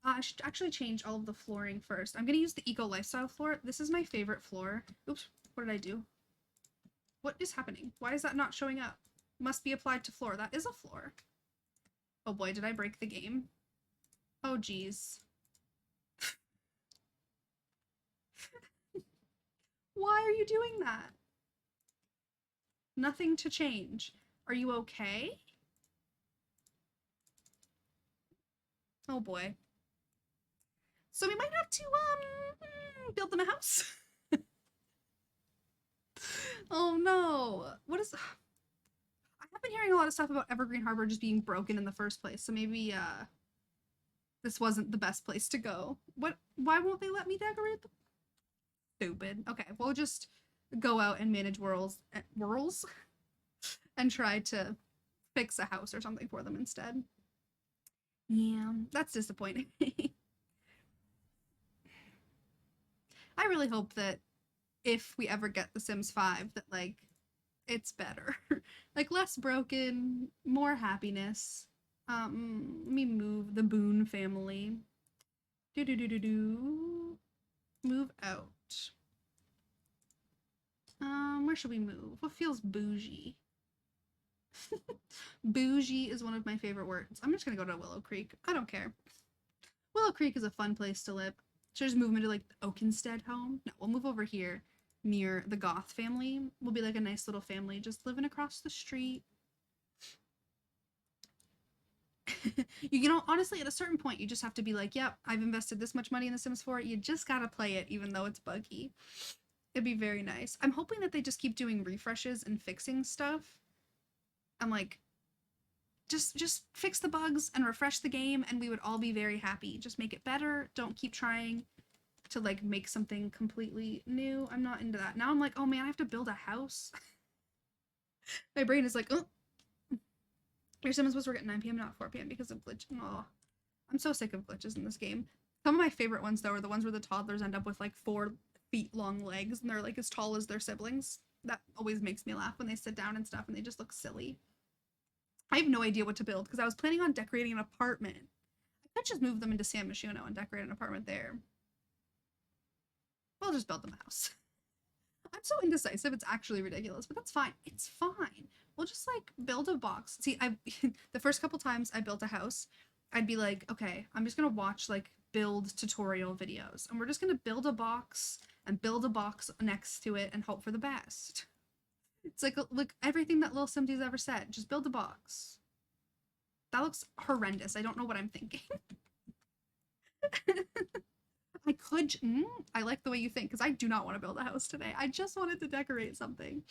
I should actually change all of the flooring first. I'm gonna use the Eco Lifestyle floor. This is my favorite floor. Oops, what did I do? What is happening? Why is that not showing up? Must be applied to floor. That is a floor. Oh boy, did I break the game? Oh geez. Why are you doing that? Nothing to change. Are you okay? Oh boy. So we might have to build them a house. Oh no. What is I've been hearing a lot of stuff about Evergreen Harbor just being broken in the first place. So maybe this wasn't the best place to go. Why won't they let me decorate them? Stupid. Okay, we'll just go out and manage whirls and try to fix a house or something for them instead. Yeah, that's disappointing. I really hope that if we ever get The Sims 5 that like it's better. Like less broken, more happiness. Let me move the Boone family. Do. Move out. Where should we move? What feels bougie? Bougie is one of my favorite words. I'm just gonna go to Willow Creek. I don't care. Willow Creek is a fun place to live. Should I just move into like the Oakenstead home? No, we'll move over here near the Goth family. We'll be like a nice little family just living across the street. You know, honestly, at a certain point, you just have to be like, yep, I've invested this much money in The Sims 4. You just gotta play it, even though it's buggy. It'd be very nice. I'm hoping that they just keep doing refreshes and fixing stuff. I'm like, just fix the bugs and refresh the game, and we would all be very happy. Just make it better. Don't keep trying to like make something completely new. I'm not into that. Now I'm like, oh man, I have to build a house. My brain is like, oh. Your Sims supposed to work at 9 p.m. not 4 p.m. because of glitch. Oh, I'm so sick of glitches in this game. Some of my favorite ones though are the ones where the toddlers end up with like 4 feet long legs and they're like as tall as their siblings. That always makes me laugh when they sit down and stuff and they just look silly. I have no idea what to build because I was planning on decorating an apartment. I could just move them into San Myshuno and decorate an apartment there. We'll just build them a house. I'm so indecisive. It's actually ridiculous, but that's fine. It's fine. We'll just like build a box. See, I the first couple times I built a house, I'd be like, okay, I'm just gonna watch like build tutorial videos, and we're just gonna build a box and build a box next to it and hope for the best. It's like everything that Lil Simti's ever said. Just build a box. That looks horrendous. I don't know what I'm thinking. I could. I like the way you think because I do not want to build a house today. I just wanted to decorate something.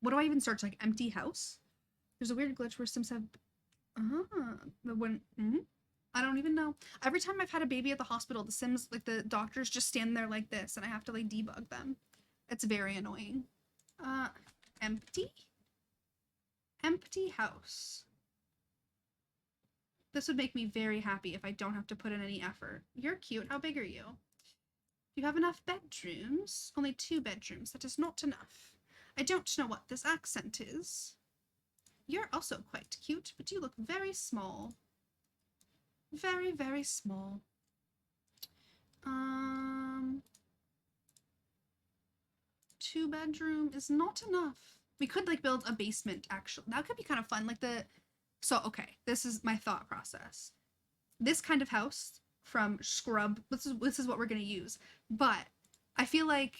What do I even search? Like empty house? There's a weird glitch where Sims have. When. I don't even know. Every time I've had a baby at the hospital, the Sims, like the doctors just stand there like this and I have to like debug them. It's very annoying. Empty? Empty house. This would make me very happy if I don't have to put in any effort. You're cute. How big are you? Do you have enough bedrooms? Only 2 bedrooms. That is not enough. I don't know what this accent is. You're also quite cute, but you look very small. Very, very small. 2 bedroom is not enough. We could like build a basement actually. That could be kind of fun. Like okay, this is my thought process. This kind of house from Scrub, this is what we're gonna use. But I feel like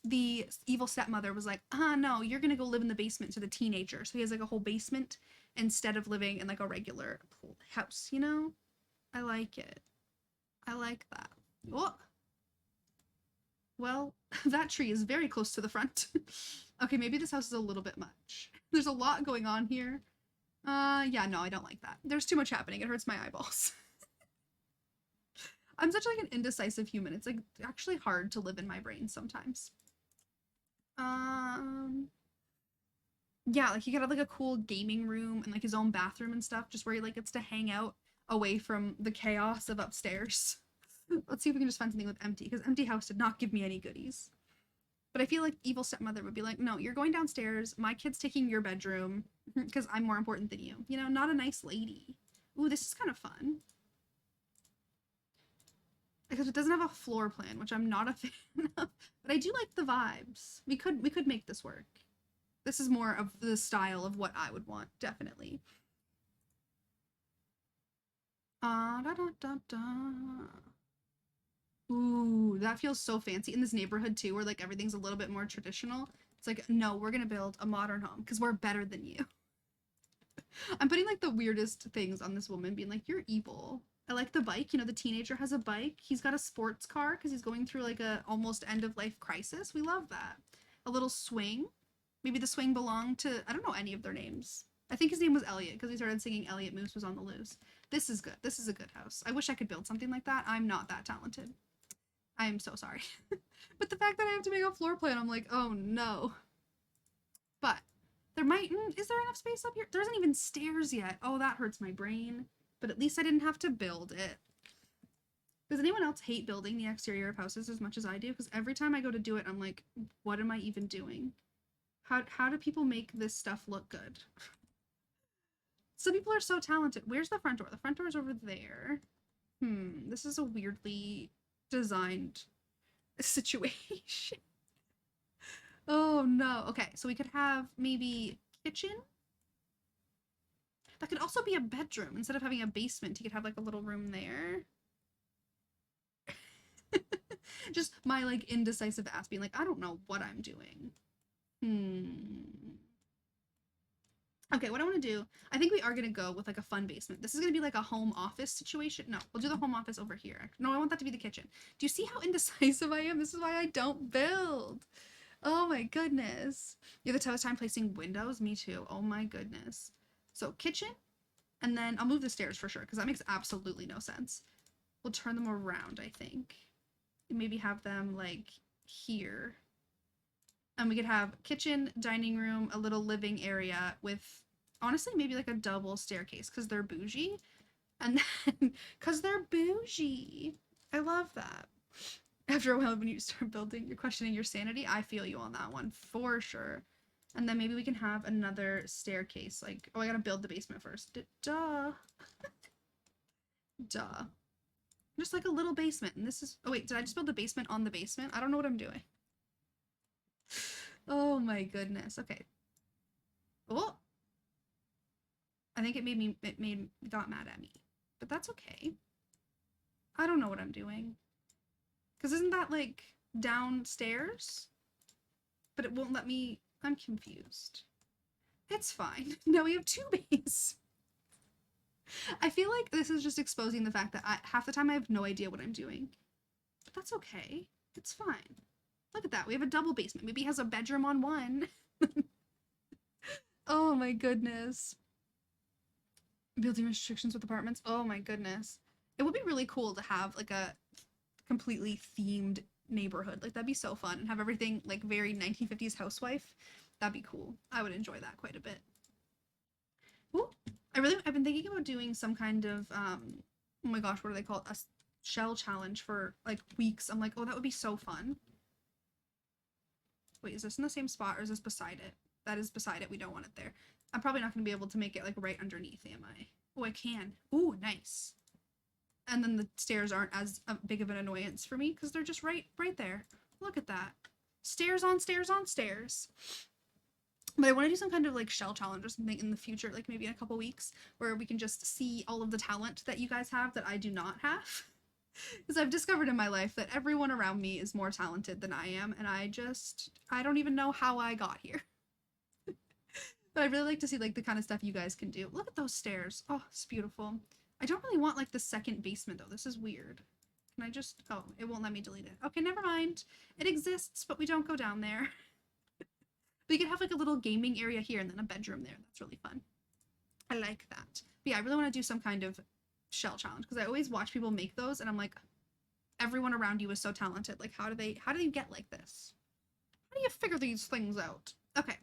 the evil stepmother was like, no, you're gonna go live in the basement to the teenager. So he has like a whole basement instead of living in like a regular house, you know? I like it. I like that. Oh. Well, that tree is very close to the front. Okay, maybe this house is a little bit much. There's a lot going on here. Yeah, no, I don't like that. There's too much happening. It hurts my eyeballs. I'm such like an indecisive human. It's like actually hard to live in my brain sometimes. Yeah, like he could have like a cool gaming room and like his own bathroom and stuff, just where he like gets to hang out away from the chaos of upstairs. Let's see if we can just find something with empty, because empty house did not give me any goodies. But I feel like evil stepmother would be like, no, you're going downstairs. My kid's taking your bedroom because I'm more important than you. You know, not a nice lady. Ooh, this is kind of fun. Because it doesn't have a floor plan, which I'm not a fan of. But I do like the vibes. We could make this work. This is more of the style of what I would want, definitely. Da, da, da, da. Ooh, that feels so fancy in this neighborhood too, where like everything's a little bit more traditional. It's like, no, we're gonna build a modern home because we're better than you. I'm putting like the weirdest things on this woman, being like, you're evil. I like the bike. You know, the teenager has a bike. He's got a sports car because he's going through like a almost end of life crisis. We love that. A little swing. Maybe the swing belonged to, I don't know any of their names. I think his name was Elliot because he started singing Elliot Moose was on the loose. This is good. This is a good house. I wish I could build something like that. I'm not that talented. I am so sorry. But the fact that I have to make a floor plan, I'm like, oh no. But there might, is there enough space up here? There isn't even stairs yet. Oh, that hurts my brain. But at least I didn't have to build it. Does anyone else hate building the exterior of houses as much as I do? Because every time I go to do it, I'm like, what am I even doing? How do people make this stuff look good? Some people are so talented. Where's the front door? The front door is over there. This is a weirdly designed situation. Oh no. Okay, so we could have maybe kitchen. That could also be a bedroom. Instead of having a basement, you could have like a little room there. Just my like indecisive ass being like, I don't know what I'm doing. Okay, what I want to do, I think we are going to go with like a fun basement. This is going to be like a home office situation. No, we'll do the home office over here. No, I want that to be the kitchen. Do you see how indecisive I am? This is why I don't build. Oh my goodness. You have the toughest time placing windows? Me too. Oh my goodness. So kitchen, and then I'll move the stairs for sure because that makes absolutely no sense. We'll turn them around, I think. Maybe have them like here. And we could have kitchen, dining room, a little living area with, honestly, maybe like a double staircase because they're bougie. And then, because they're bougie. I love that. After a while, when you start building, you're questioning your sanity. I feel you on that one, for sure. And then maybe we can have another staircase. Like, oh, I gotta build the basement first. Duh. Duh. Just like a little basement. And this is, oh wait, did I just build the basement on the basement? I don't know what I'm doing. Oh my goodness. Okay. Oh, I think got mad at me, but that's okay. I don't know what I'm doing. Cause isn't that like downstairs? But it won't let me. I'm confused. It's fine. Now we have two bays. I feel like this is just exposing the fact that half the time I have no idea what I'm doing. But that's okay. It's fine. Look at that. We have a double basement. Maybe he has a bedroom on one. Oh my goodness. Building restrictions with apartments. Oh my goodness. It would be really cool to have like a completely themed neighborhood. Like that'd be so fun and have everything like very 1950s housewife. That'd be cool. I would enjoy that quite a bit. Ooh, I've been thinking about doing some kind of oh my gosh, what do they call it? A shell challenge for like weeks. I'm like, oh, that would be so fun. Wait, is this in the same spot or is this beside it? That is beside it. We don't want it there. I'm probably not going to be able to make it like right underneath, am I? Oh, I can. Ooh, nice. And then the stairs aren't as big of an annoyance for me because they're just right there. Look at that. Stairs on stairs on stairs. But I want to do some kind of like shell challenge or something in the future, like maybe in a couple weeks, where we can just see all of the talent that you guys have that I do not have. Because I've discovered in my life that everyone around me is more talented than I am, and I don't even know how I got here. But I'd really like to see like the kind of stuff you guys can do. Look at those stairs. Oh, it's beautiful. I don't really want like the second basement though. This is weird. Can I just, oh, it won't let me delete it. Okay, never mind. It exists, but we don't go down there. But you could have like a little gaming area here and then a bedroom there. That's really fun. I like that. But yeah, I really want to do some kind of shell challenge because I always watch people make those and I'm like, everyone around you is so talented. Like, how do you get like this? How do you figure these things out? Okay,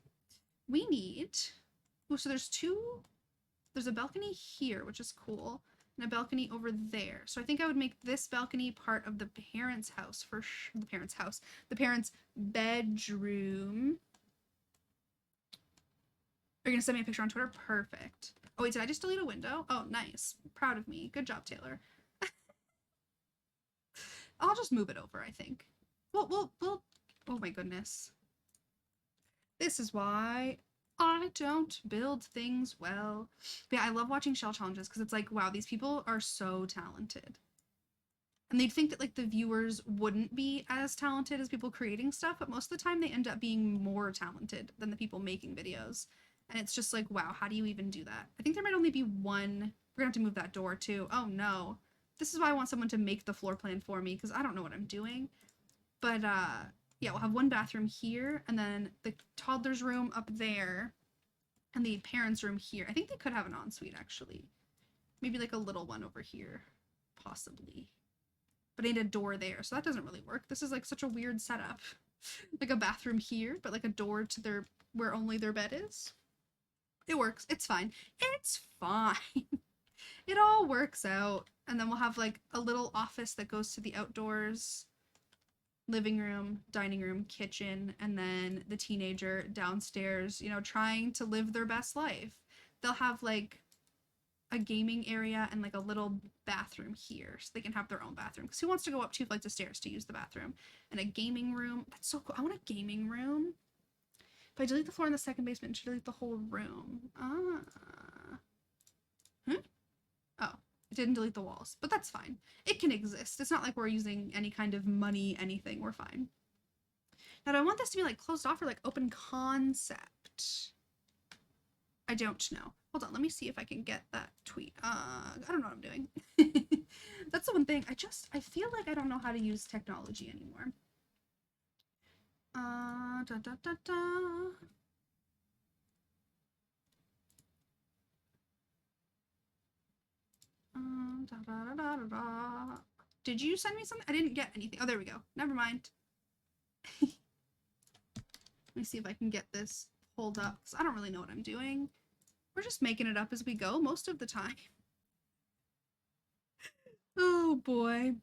we need, oh, so there's a balcony here, which is cool, and a balcony over there. So I think I would make this balcony part of the parents' house the parents' bedroom. Are you gonna send me a picture on Twitter? Perfect. Oh wait, did I just delete a window? Oh, nice. Proud of me. Good job, Taylor. I'll just move it over, I think. We'll, oh my goodness. This is why I don't build things well. But yeah, I love watching shell challenges because it's like, wow, these people are so talented. And they'd think that like the viewers wouldn't be as talented as people creating stuff, but most of the time they end up being more talented than the people making videos. And it's just like, wow, how do you even do that? I think there might only be one. We're gonna have to move that door too. Oh no. This is why I want someone to make the floor plan for me because I don't know what I'm doing. But yeah, we'll have one bathroom here and then the toddler's room up there and the parents' room here. I think they could have an ensuite actually. Maybe like a little one over here, possibly. But I need a door there, so that doesn't really work. This is like such a weird setup. Like a bathroom here, but like a door to where only their bed is. It works. It's fine. It's fine. It all works out. And then we'll have like a little office that goes to the outdoors, living room, dining room, kitchen, and then the teenager downstairs, you know, trying to live their best life. They'll have like a gaming area and like a little bathroom here so they can have their own bathroom because who wants to go up 2 flights of stairs to use the bathroom? And a gaming room. That's so cool. I want a gaming room. If I delete the floor in the second basement, it should delete the whole room. Oh, it didn't delete the walls, but that's fine. It can exist. It's not like we're using any kind of money anything. We're fine. Now, do I want this to be like closed off or like open concept? I don't know. Hold on, let me see if I can get that tweet. I don't know what I'm doing. That's the one thing. I feel like I don't know how to use technology anymore. Did you send me something? I didn't get anything. Oh, there we go. Never mind. Let me see if I can get this pulled up because I don't really know what I'm doing. We're just making it up as we go most of the time. Oh boy.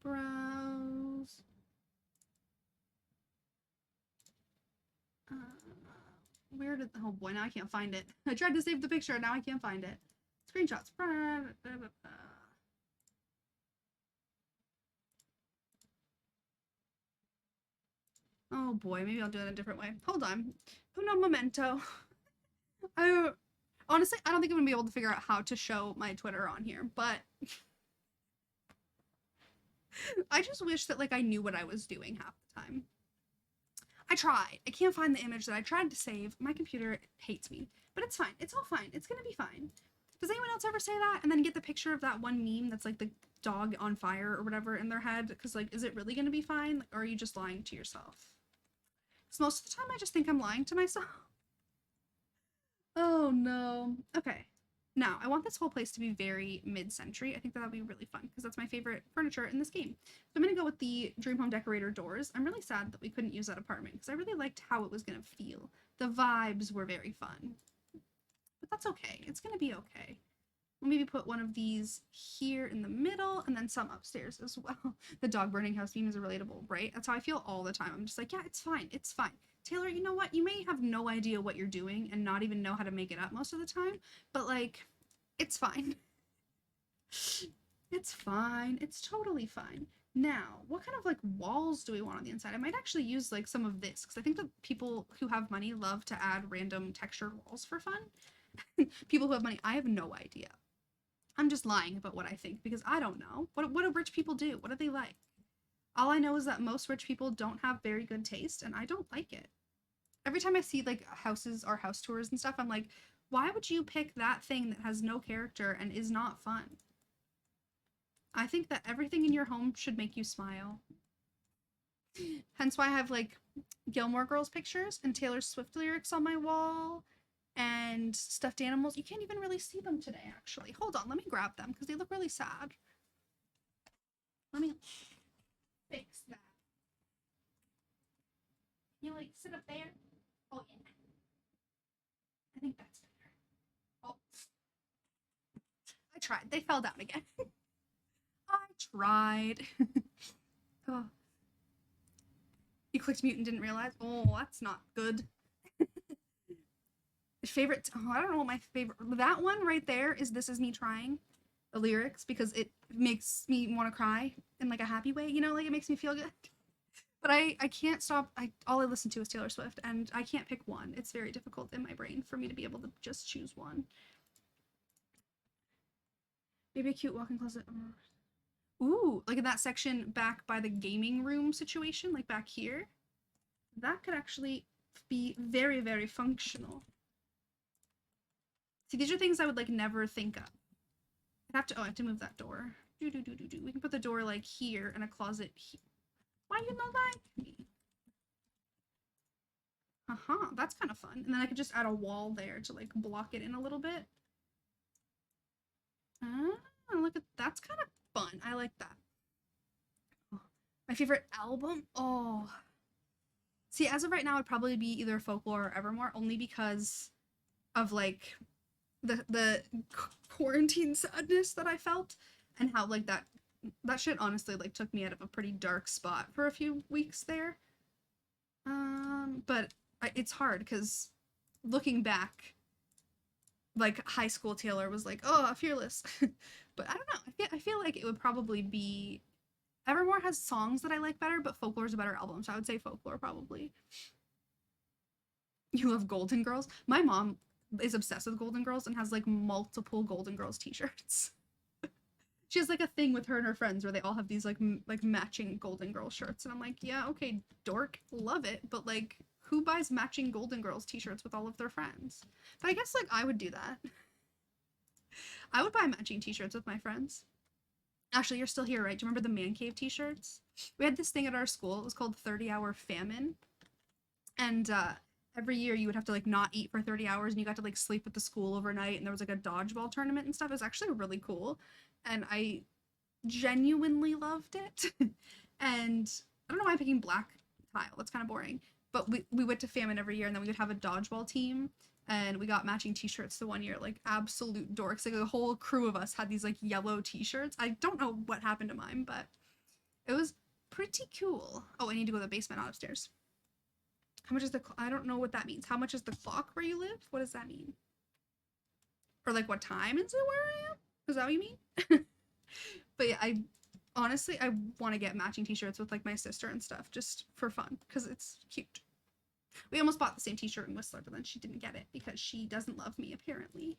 Browse. Where did, oh boy, now I can't find it. I tried to save the picture, now I can't find it. Screenshots. Oh boy, maybe I'll do it a different way. Hold on. Uno momento. I honestly, I don't think I'm gonna be able to figure out how to show my Twitter on here, but I just wish that like I knew what I was doing half the time. I tried. I can't find the image that I tried to save. My computer hates me, but it's fine. It's all fine. It's gonna be fine. Does anyone else ever say that and then get the picture of that one meme that's like the dog on fire or whatever in their head? Because like, is it really gonna be fine, or are you just lying to yourself? Because most of the time, I just think I'm lying to myself. Oh no. Okay. Now, I want this whole place to be very mid-century. I think that'll be really fun because that's my favorite furniture in this game. So I'm going to go with the Dream Home Decorator doors. I'm really sad that we couldn't use that apartment because I really liked how it was going to feel. The vibes were very fun. But that's okay. It's going to be okay. We'll maybe put one of these here in the middle and then some upstairs as well. The dog burning house meme is relatable, right? That's how I feel all the time. I'm just like, yeah, it's fine. It's fine. Taylor, you know what? You may have no idea what you're doing and not even know how to make it up most of the time, but like, it's fine. It's fine. It's totally fine. Now, what kind of like walls do we want on the inside? I might actually use like some of this because I think that people who have money love to add random textured walls for fun. People who have money, I have no idea. I'm just lying about what I think because I don't know. What do rich people do? What do they like? All I know is that most rich people don't have very good taste, and I don't like it. Every time I see like houses or house tours and stuff, I'm like, why would you pick that thing that has no character and is not fun? I think that everything in your home should make you smile. Hence why I have like Gilmore Girls pictures and Taylor Swift lyrics on my wall and stuffed animals. You can't even really see them today, actually. Hold on, let me grab them because they look really sad. Let me fix that. You like sit up there? Oh yeah. I think that's better. Oh. I tried. They fell down again. I tried. Oh. You clicked mute and didn't realize? Oh, that's not good. Favorite, oh, I don't know what my favorite, that one right there is This Is Me Trying, the lyrics, because it makes me want to cry in like a happy way, you know, like it makes me feel good. But I can't stop, all I listen to is Taylor Swift, and I can't pick one. It's very difficult in my brain for me to be able to just choose one. Maybe a cute walk-in closet. Ooh, like in that section back by the gaming room situation, like back here. That could actually be very, very functional. See, these are things I would like never think of. I have to move that door. We can put the door like here and a closet here. Why you not like me? That's kind of fun. And then I could just add a wall there to like block it in a little bit. Look at that's kind of fun. I like that. Oh, my favorite album? Oh. See, as of right now, it'd probably be either Folklore or Evermore, only because of like the quarantine sadness that I felt and how like that shit honestly like took me out of a pretty dark spot for a few weeks there. But it's hard because looking back, like high school Taylor was like, oh, fearless. But I don't know. I feel like it would probably be Evermore has songs that I like better, but Folklore's a better album, so I would say Folklore probably. You love Golden Girls? My mom is obsessed with Golden Girls and has like multiple Golden Girls t-shirts. She has like a thing with her and her friends where they all have these like matching Golden Girls shirts, and I'm like, yeah, okay, dork, love it, but like, who buys matching Golden Girls t-shirts with all of their friends? But I guess like I would do that. I would buy matching t-shirts with my friends. Actually, you're still here, right? Do you remember the Man Cave t-shirts? We had this thing at our school. It was called 30-hour famine, and every year you would have to like not eat for 30 hours and you got to like sleep at the school overnight, and there was like a dodgeball tournament and stuff. It was actually really cool, and I genuinely loved it. And I don't know why I'm picking black tile. That's kind of boring. But we went to famine every year, and then we would have a dodgeball team, and we got matching t-shirts the one year, like absolute dorks. Like a whole crew of us had these like yellow t-shirts. I don't know what happened to mine, but it was pretty cool. Oh, I need to go to the basement, not upstairs. How much is I don't know what that means. How much is the clock where you live? What does that mean? Or like what time is it where I am? Is that what you mean? But yeah, Honestly, I want to get matching t-shirts with like my sister and stuff just for fun because it's cute. We almost bought the same t-shirt in Whistler, but then she didn't get it because she doesn't love me apparently.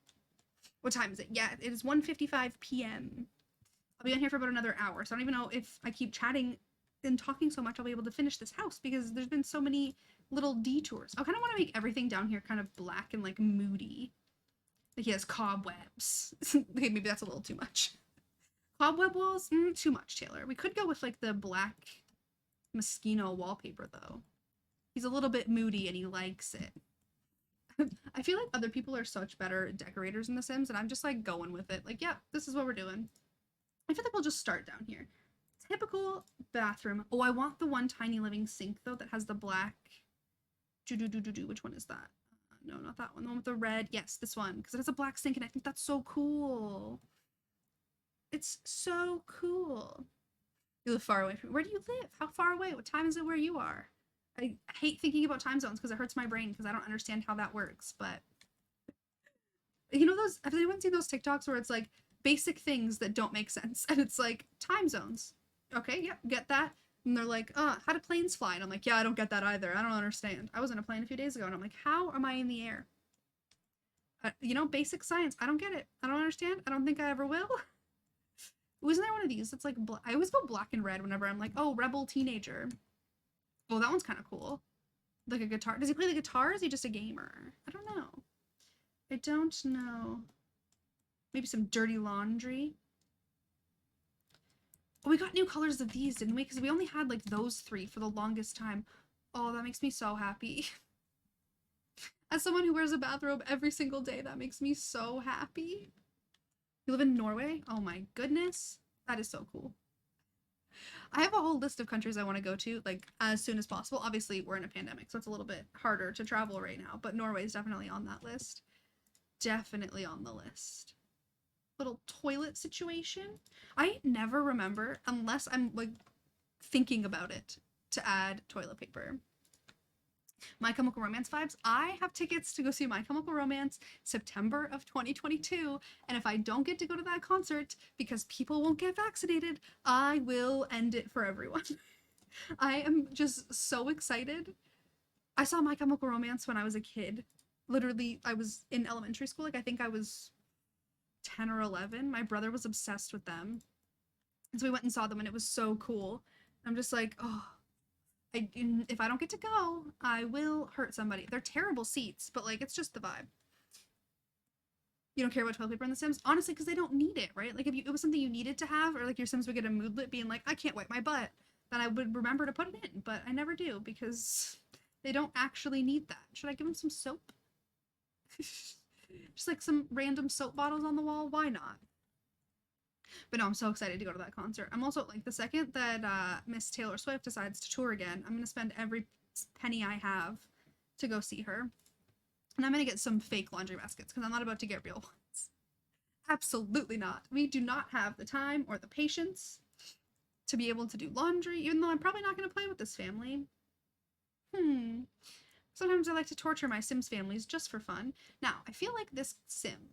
What time is it? Yeah, it is 1:55 p.m. I'll be on here for about another hour, so I don't even know if I keep chatting and talking so much I'll be able to finish this house because there's been so many little detours. I kind of want to make everything down here kind of black and like moody. Like he has cobwebs. Okay, maybe that's a little too much. Cobweb walls? Too much, Taylor. We could go with like the black Moschino wallpaper though. He's a little bit moody and he likes it. I feel like other people are such better decorators in The Sims, and I'm just like going with it. Like, yeah, this is what we're doing. I feel like we'll just start down here. Typical bathroom. Oh, I want the one tiny living sink though that has the black. Which one is that? No, not that one. The one with the red. Yes, this one, because it has a black sink, and I think that's so cool. It's so cool. You live far away from me. Where do you live? How far away? What time is it where you are? I hate thinking about time zones because it hurts my brain because I don't understand how that works. But you know those? Have anyone seen those TikToks where it's like basic things that don't make sense, and it's like time zones? Okay, yep, get that. And they're like, how do planes fly? And I'm like, yeah, I don't get that either. I don't understand. I was in a plane a few days ago, and I'm like, how am I in the air? You know, basic science. I don't get it. I don't understand. I don't think I ever will. Wasn't there one of these? It's like, I always go black and red whenever I'm like, oh, rebel teenager. Oh, that one's kind of cool. Like a guitar. Does he play the guitar or is he just a gamer? I don't know. I don't know. Maybe some dirty laundry. Oh, we got new colors of these, didn't we? Because we only had like those three for the longest time. Oh, that makes me so happy. As someone who wears a bathrobe every single day, that makes me so happy. You live in Norway? Oh my goodness. That is so cool. I have a whole list of countries I want to go to, like, as soon as possible. Obviously, we're in a pandemic, so it's a little bit harder to travel right now, but Norway is definitely on that list. Definitely on the list. Little toilet situation. I never remember, unless I'm, like, thinking about it, to add toilet paper. My Chemical Romance vibes. I have tickets to go see My Chemical Romance September of 2022, and if I don't get to go to that concert because people won't get vaccinated, I will end it for everyone. I am just so excited. I saw My Chemical Romance when I was a kid. Literally, I was in elementary school. Like, I think I was 10 or 11. My brother was obsessed with them. And so we went and saw them, and it was so cool. I'm just like, oh, if I don't get to go, I will hurt somebody. They're terrible seats, but like it's just the vibe. You don't care about toilet paper in The Sims, honestly, because they don't need it, right? Like if it was something you needed to have, or like your Sims would get a moodlet being like, I can't wipe my butt, then I would remember to put it in. But I never do because they don't actually need that. Should I give them some soap? Just like some random soap bottles on the wall. Why not? But no, I'm so excited to go to that concert. I'm also like the second that Miss Taylor Swift decides to tour again, I'm gonna spend every penny I have to go see her. And I'm gonna get some fake laundry baskets because I'm not about to get real ones. Absolutely not. We do not have the time or the patience to be able to do laundry, even though I'm probably not gonna play with this family. Sometimes I like to torture my Sims families just for fun. Now, I feel like this Sim,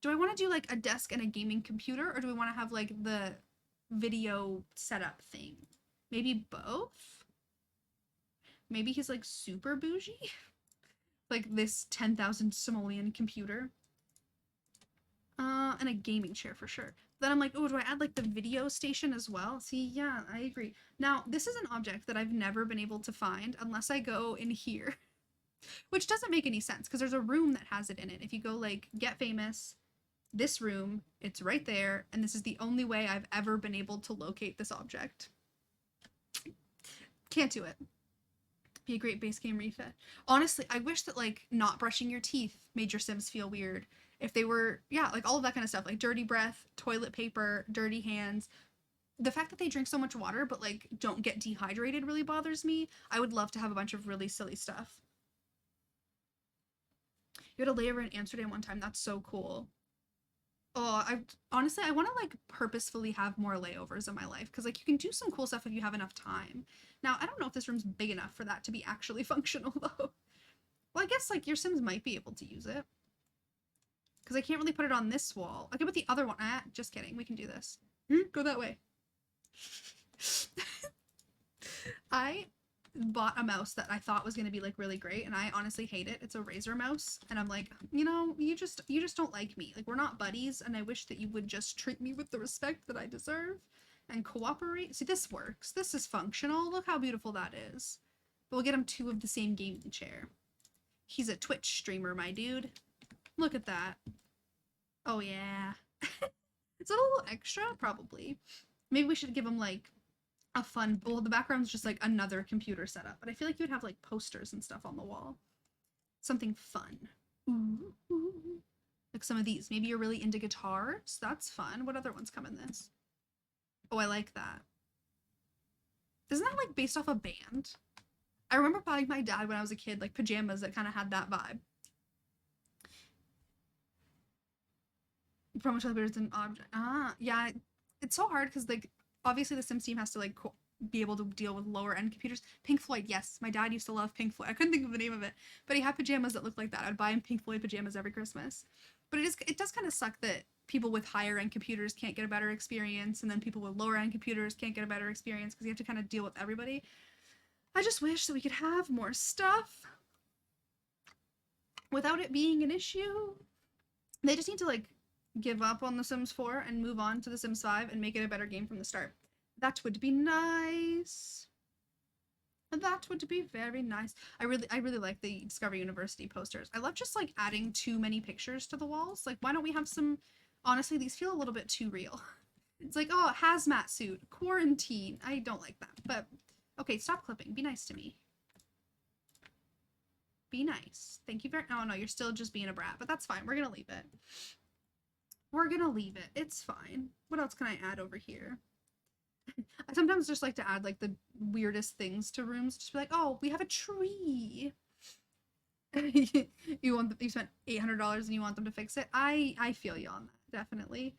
do I want to do like a desk and a gaming computer, or do we want to have like the video setup thing? Maybe both? Maybe he's like super bougie? Like this 10,000 simoleon computer. And a gaming chair for sure. Then I'm like, oh, do I add like the video station as well? See, yeah, I agree. Now, this is an object that I've never been able to find unless I go in here. Which doesn't make any sense because there's a room that has it in it. If you go like Get Famous, this room, it's right there, and this is the only way I've ever been able to locate this object. Can't do it. Be a great base game refit. Honestly, I wish that like not brushing your teeth made your Sims feel weird. If they were, yeah, like all of that kind of stuff, like dirty breath, toilet paper, dirty hands. The fact that they drink so much water but like don't get dehydrated really bothers me. I would love to have a bunch of really silly stuff. You had a layover in Amsterdam one time. That's so cool. Oh, I honestly I want to like purposefully have more layovers in my life because like you can do some cool stuff if you have enough time. Now, I don't know if this room's big enough for that to be actually functional though. Well, I guess like your Sims might be able to use it. Because I can't really put it on this wall. I can put the other one. Just kidding. We can do this. Go that way. I bought a mouse that I thought was going to be like really great, and I honestly hate it. It's a Razer mouse, and I'm like, you just don't like me. Like, we're not buddies, and I wish that you would just treat me with the respect that I deserve and cooperate. See, this works. This is functional. Look how beautiful that is. But we'll get him 2 of the same gaming chair. He's a Twitch streamer, my dude. Look at that. Oh yeah. Is it a little extra? Probably. Maybe we should give him like a fun, well, the background's just like another computer setup, but I feel like you would have like posters and stuff on the wall. Something fun. Ooh, ooh. Like some of these. Maybe you're really into guitars. That's fun. What other ones come in this? Oh, I like that. Isn't that like based off a band? I remember buying my dad when I was a kid like pajamas that kind of had that vibe. Promo Trailers and object. Ah, yeah. It's so hard because like obviously the Sims team has to like be able to deal with lower end computers. Pink Floyd, yes, my dad used to love Pink Floyd. I couldn't think of the name of it, but he had pajamas that looked like that. I'd buy him Pink Floyd pajamas every Christmas. But it does kind of suck that people with higher end computers can't get a better experience, and then people with lower end computers can't get a better experience because you have to kind of deal with everybody. I just wish that we could have more stuff without it being an issue. They just need to like give up on The Sims 4 and move on to The Sims 5 and make it a better game from the start. That would be nice. That would be very nice. I really like the Discover University posters. I love just like adding too many pictures to the walls. Like, why don't we have some, honestly, these feel a little bit too real. It's like, oh, hazmat suit, quarantine. I don't like that, but okay, stop clipping. Be nice to me. Be nice. Thank you very, oh no, you're still just being a brat, but that's fine. We're gonna leave it. We're gonna leave it. It's fine. What else can I add over here? I sometimes just like to add like the weirdest things to rooms. Just be like, oh, we have a tree. You spent $800 and you want them to fix it. I feel you on that, definitely.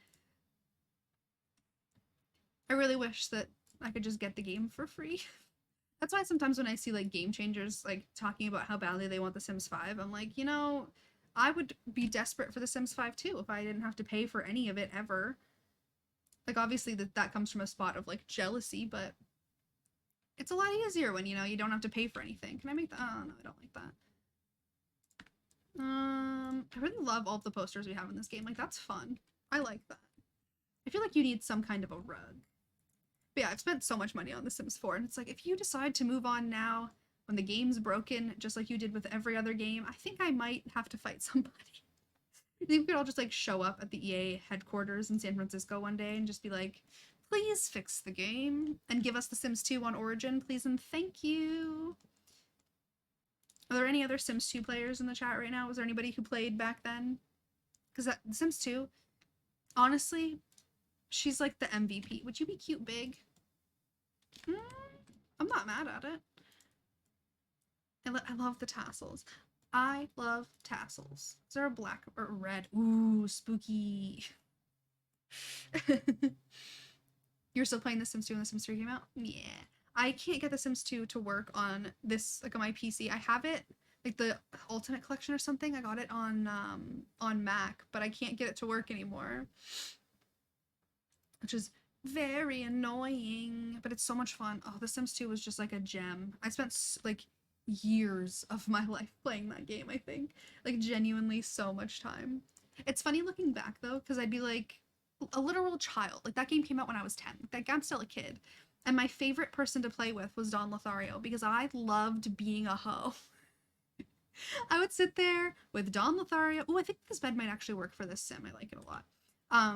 I really wish that I could just get the game for free. That's why sometimes when I see like game changers like talking about how badly they want The Sims 5, I'm like, I would be desperate for The Sims 5 too if I didn't have to pay for any of it ever. Like, obviously that comes from a spot of like jealousy, but it's a lot easier when you don't have to pay for anything. Can I make that? Oh no, I don't like that. I really love all of the posters we have in this game. Like, that's fun. I like that. I feel like you need some kind of a rug. But yeah, I've spent so much money on The Sims 4, and it's like, if you decide to move on now, when the game's broken, just like you did with every other game, I think I might have to fight somebody. I think we could all just like show up at the EA headquarters in San Francisco one day and just be like, please fix the game and give us The Sims 2 on Origin, please and thank you. Are there any other Sims 2 players in the chat right now? Was there anybody who played back then? Because The Sims 2, honestly, she's like the MVP. Would you be cute big? I'm not mad at it. I love the tassels. I love tassels. Is there a black or a red? Ooh, spooky. You're still playing The Sims 2 when The Sims 3 came out? Yeah. I can't get The Sims 2 to work on this, like on my PC. I have it, like the Ultimate Collection or something. I got it on Mac, but I can't get it to work anymore. Which is very annoying, but it's so much fun. Oh, The Sims 2 was just like a gem. I spent like years of my life playing that game, I think. Like, genuinely so much time. It's funny looking back though, because I'd be like a literal child. Like, that game came out when I was 10. Like, I'm still a kid. And my favorite person to play with was Don Lothario because I loved being a hoe. I would sit there with Don Lothario. Oh, I think this bed might actually work for this sim. I like it a lot.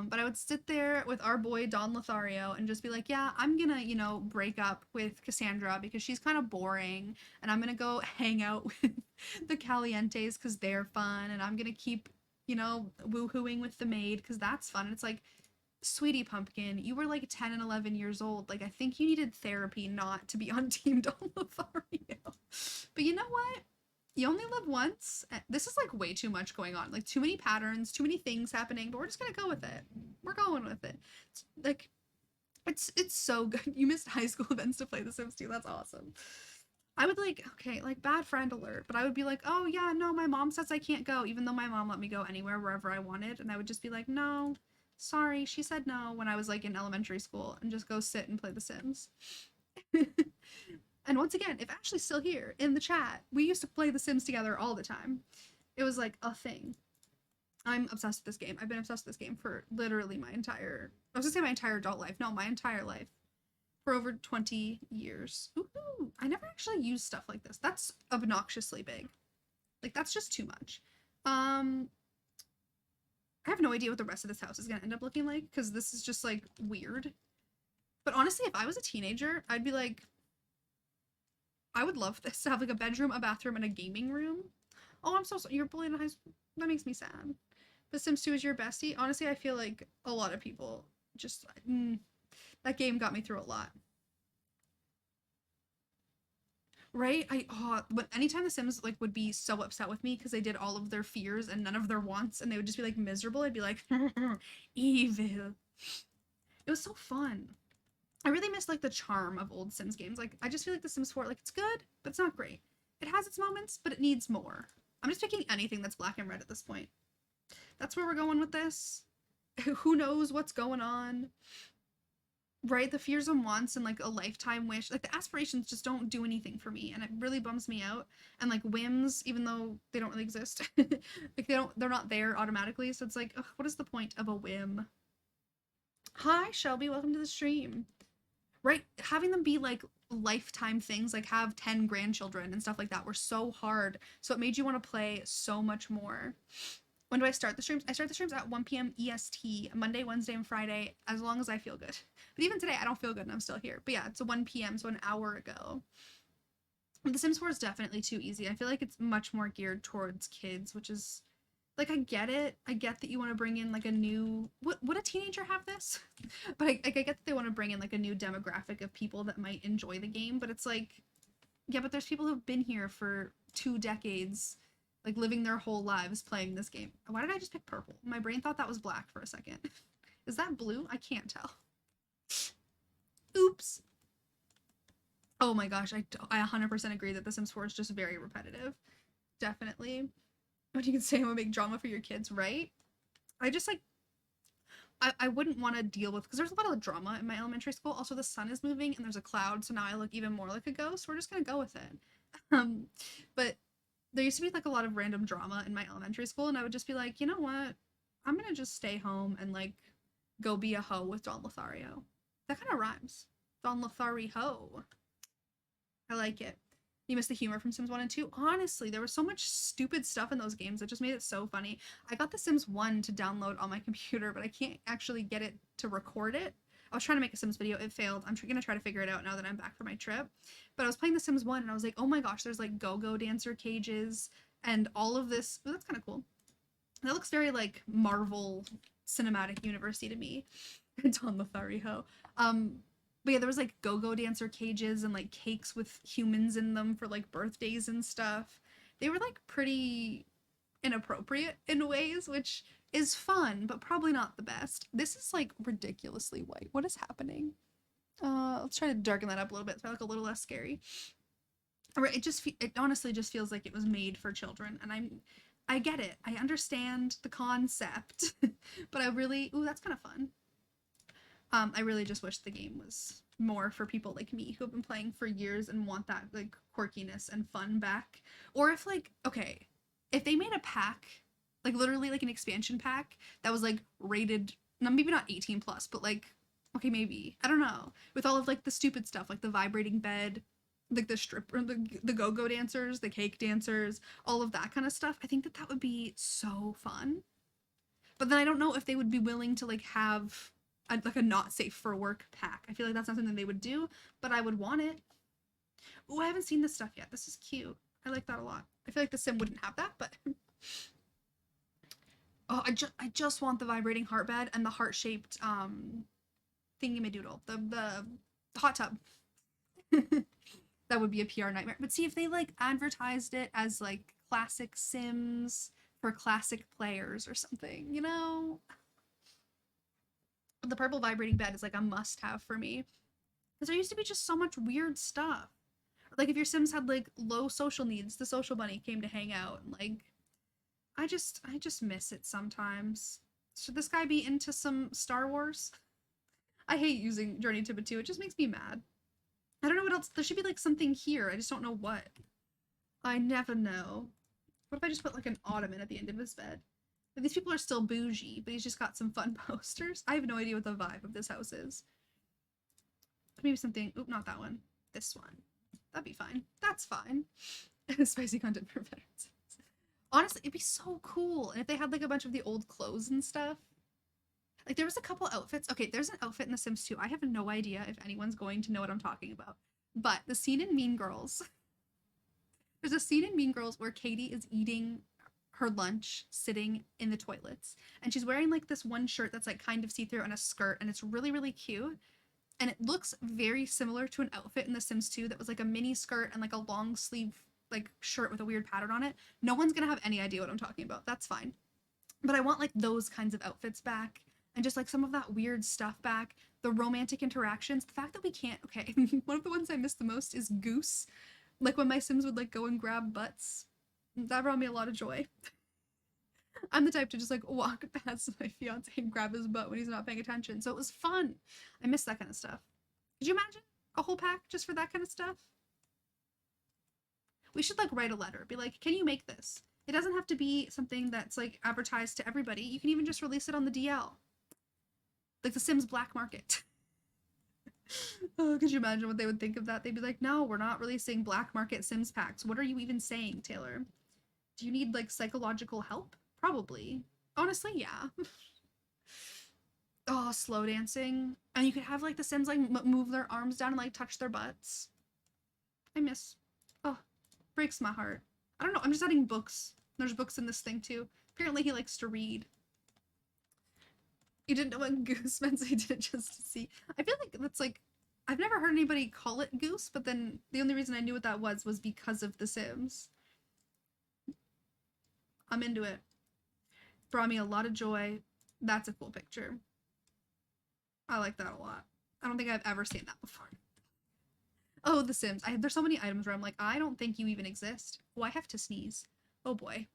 But I would sit there with our boy Don Lothario and just be like, yeah, I'm gonna, break up with Cassandra because she's kind of boring, and I'm gonna go hang out with the Calientes because they're fun, and I'm gonna keep, woohooing with the maid because that's fun. And it's like, sweetie pumpkin, you were like 10 and 11 years old. Like, I think you needed therapy not to be on Team Don Lothario. But you know what? You only live once. This is like way too much going on. Like, too many patterns, too many things happening, but we're just gonna go with it. We're going with it. It's so good. You missed high school events to play The Sims 2. That's awesome. I would like bad friend alert, but I would be like, oh yeah, no, my mom says I can't go, even though my mom let me go anywhere, wherever I wanted. And I would just be like, no, Sorry, she said no when I was like in elementary school and just go sit and play The Sims. And once again, if Ashley's still here in the chat, we used to play The Sims together all the time. It was like a thing. I'm obsessed with this game. I've been obsessed with this game for literally my entire, I was gonna say my entire adult life. No, my entire life. For over 20 years. Ooh, I never actually used stuff like this. That's obnoxiously big. Like, that's just too much. I have no idea what the rest of this house is gonna end up looking like, because this is just, like, weird. But honestly, if I was a teenager, I'd be like, I would love this, to have, like, a bedroom, a bathroom, and a gaming room. Oh, I'm so sorry. You're bullied in high school. That makes me sad. But Sims 2 is your bestie? Honestly, I feel like a lot of people just, that game got me through a lot. Right? But anytime the Sims like would be so upset with me because they did all of their fears and none of their wants, and they would just be like miserable, I'd be like, evil. It was so fun. I really miss like the charm of old Sims games. Like I just feel like the Sims 4, like it's good, but it's not great. It has its moments, but it needs more. I'm just picking anything that's black and red at this point. That's where we're going with this. Who knows what's going on? Right, the fears and wants and like a lifetime wish, like the aspirations just don't do anything for me, and it really bums me out. And like whims, even though they don't really exist, like they're not there automatically, so it's like, ugh, what is the point of a whim? Hi Shelby, welcome to the stream. Right, having them be like lifetime things, like have 10 grandchildren and stuff like that, were so hard, so it made you want to play so much more. When do I start the streams? I start the streams at 1 p.m. EST, Monday, Wednesday, and Friday, as long as I feel good. But even today, I don't feel good and I'm still here. But yeah, it's a 1 p.m., so an hour ago. The Sims 4 is definitely too easy. I feel like it's much more geared towards kids, which is, like, I get it. I get that you want to bring in, like, a new... Would a teenager have this? But I get that they want to bring in, like, a new demographic of people that might enjoy the game, but it's like, yeah, but there's people who've been here for 2 decades, like living their whole lives playing this game. Why did I just pick purple? My brain thought that was black for a second. Is that blue? I can't tell. Oops. Oh my gosh, I 100% agree that The Sims 4 is just very repetitive. Definitely. What you can say, I'm a big drama for your kids, right? I just like, I wouldn't want to deal with, because there's a lot of drama in my elementary school. Also, the sun is moving and there's a cloud, so now I look even more like a ghost. We're just gonna go with it. But there used to be like a lot of random drama in my elementary school, and I would just be like, you know what? I'm gonna just stay home and like go be a hoe with Don Lothario. That kind of rhymes. Don Lothario. I like it. You missed the humor from Sims 1 and 2? Honestly, there was so much stupid stuff in those games that just made it so funny. I got the Sims 1 to download on my computer, but I can't actually get it to record it. I was trying to make a Sims video, it failed. I'm gonna try to figure it out now that I'm back from my trip. But I was playing The Sims 1 and I was like, oh my gosh, there's like go-go dancer cages and all of this. Oh, that's kind of cool. That looks very like Marvel Cinematic Universe to me. Don Lothario. But yeah, there was like go-go dancer cages and like cakes with humans in them for like birthdays and stuff. They were like pretty inappropriate in ways, which is fun, but probably not the best. This is like ridiculously white. What is happening? Let's try to darken that up a little bit so I look a little less scary. It honestly just feels like it was made for children, and I get it. I understand the concept, but I really, ooh, that's kind of fun. I really just wish the game was more for people like me who have been playing for years and want that like quirkiness and fun back. Or if like, okay, if they made a pack, like literally like an expansion pack that was like rated, no, maybe not 18 plus, but like, okay, maybe, I don't know, with all of like the stupid stuff, like the vibrating bed, like the stripper, the go-go dancers, the cake dancers, all of that kind of stuff. I think that that would be so fun. But then I don't know if they would be willing to like have like a not safe for work pack. I feel like that's not something they would do, but I would want it. Oh, I haven't seen this stuff yet. This is cute. I like that a lot. I feel like the Sim wouldn't have that, but oh, I just want the vibrating heart bed and the heart-shaped thingy-madoodle, the hot tub. That would be a PR nightmare. But see, if they like advertised it as like classic Sims for classic players or something, you know? The purple vibrating bed is like a must-have for me. Because there used to be just so much weird stuff. Like if your Sims had like low social needs, the social bunny came to hang out, and like I just miss it sometimes. Should this guy be into some Star Wars? I hate using Journey to Batuu. It just makes me mad. I don't know what else. There should be like something here. I just don't know what. I never know. What if I just put like an ottoman at the end of his bed? Like, these people are still bougie, but he's just got some fun posters. I have no idea what the vibe of this house is. Maybe something. Oop, not that one. This one. That'd be fine. That's fine. Spicy content for veterans. Honestly, it'd be so cool. And if they had like a bunch of the old clothes and stuff. Like there was a couple outfits. Okay, there's an outfit in The Sims 2. I have no idea if anyone's going to know what I'm talking about. But the scene in Mean Girls. There's a scene in Mean Girls where Katie is eating her lunch sitting in the toilets. And she's wearing like this one shirt that's like kind of see-through and a skirt. And it's really, really cute. And it looks very similar to an outfit in The Sims 2 that was like a mini skirt and like a long sleeve like shirt with a weird pattern on it. No one's gonna have any idea what I'm talking about. That's fine. But I want like those kinds of outfits back and just like some of that weird stuff back. The romantic interactions. The fact that we can't. Okay, one of the ones I miss the most is Goose. Like when my Sims would like go and grab butts. That brought me a lot of joy. I'm the type to just like walk past my fiance and grab his butt when he's not paying attention. So it was fun. I miss that kind of stuff. Could you imagine a whole pack just for that kind of stuff? We should like write a letter. Be like, can you make this? It doesn't have to be something that's like advertised to everybody. You can even just release it on the DL. Like the Sims black market. Oh, could you imagine what they would think of that? They'd be like, no, we're not releasing black market Sims packs. What are you even saying, Taylor? Do you need like psychological help? Probably. Honestly, yeah. Oh, slow dancing. And you could have like the Sims like move their arms down and like touch their butts. I miss. Oh, breaks my heart. I don't know. I'm just adding books. There's books in this thing too. Apparently he likes to read. You didn't know what Goose meant, so you did it just to see. I feel like that's like, I've never heard anybody call it Goose, but then the only reason I knew what that was because of The Sims. I'm into it. Brought me a lot of joy. That's a cool picture. I like that a lot. I don't think I've ever seen that before. Oh, The Sims. There's so many items where I'm like, I don't think you even exist. Oh, I have to sneeze. Oh boy.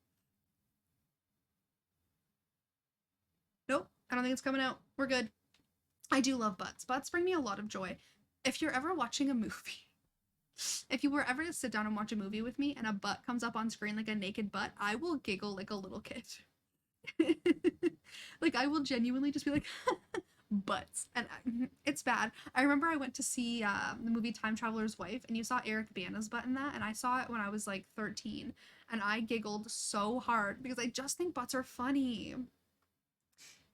Nope. I don't think it's coming out. We're good. I do love butts. Butts bring me a lot of joy. If you're ever watching a movie, if you were ever to sit down and watch a movie with me and a butt comes up on screen like a naked butt, I will giggle like a little kid. Like I will genuinely just be like butts, and it's bad. I remember I went to see the movie Time Traveler's Wife, and you saw Eric Bana's butt in that, and I saw it when I was like 13, and I giggled so hard because I just think butts are funny.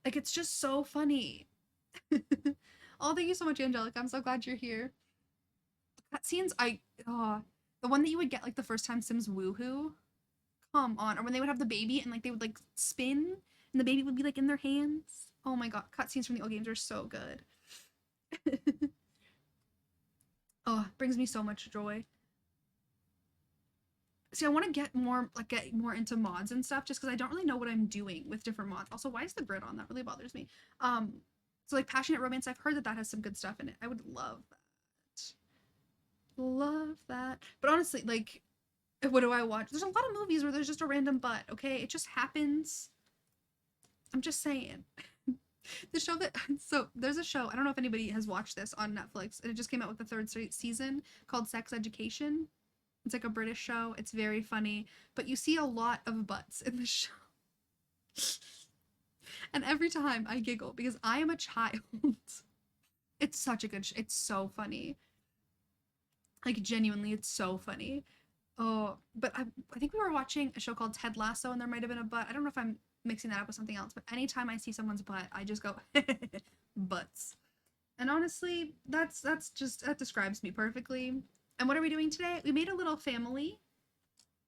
Like it's just so funny. Oh, thank you so much, Angelica. I'm so glad you're here. Cutscenes, the one that you would get like the first time Sims Woohoo. Come on, or when they would have the baby and like they would like spin and the baby would be like in their hands. Oh my god, cutscenes from the old games are so good. Oh, it brings me so much joy. See, I want to get more into mods and stuff just because I don't really know what I'm doing with different mods. Also, why is the grid on? That really bothers me. So like Passionate Romance, I've heard that has some good stuff in it. I would love that. Love that. But honestly, like, what do I watch? There's a lot of movies where there's just a random butt, okay? It just happens. I'm just saying. The show that, so there's a show, I don't know if anybody has watched this on Netflix, and it just came out with the third season called Sex Education. It's like a British show. It's very funny, but you see a lot of butts in the show. And every time I giggle because I am a child. It's such a good it's so funny. Like genuinely, it's so funny. Oh, but I think we were watching a show called Ted Lasso, and there might have been a butt. I don't know if I'm mixing that up with something else, but anytime I see someone's butt, I just go butts. And honestly, that describes me perfectly. And what are we doing today? We made a little family,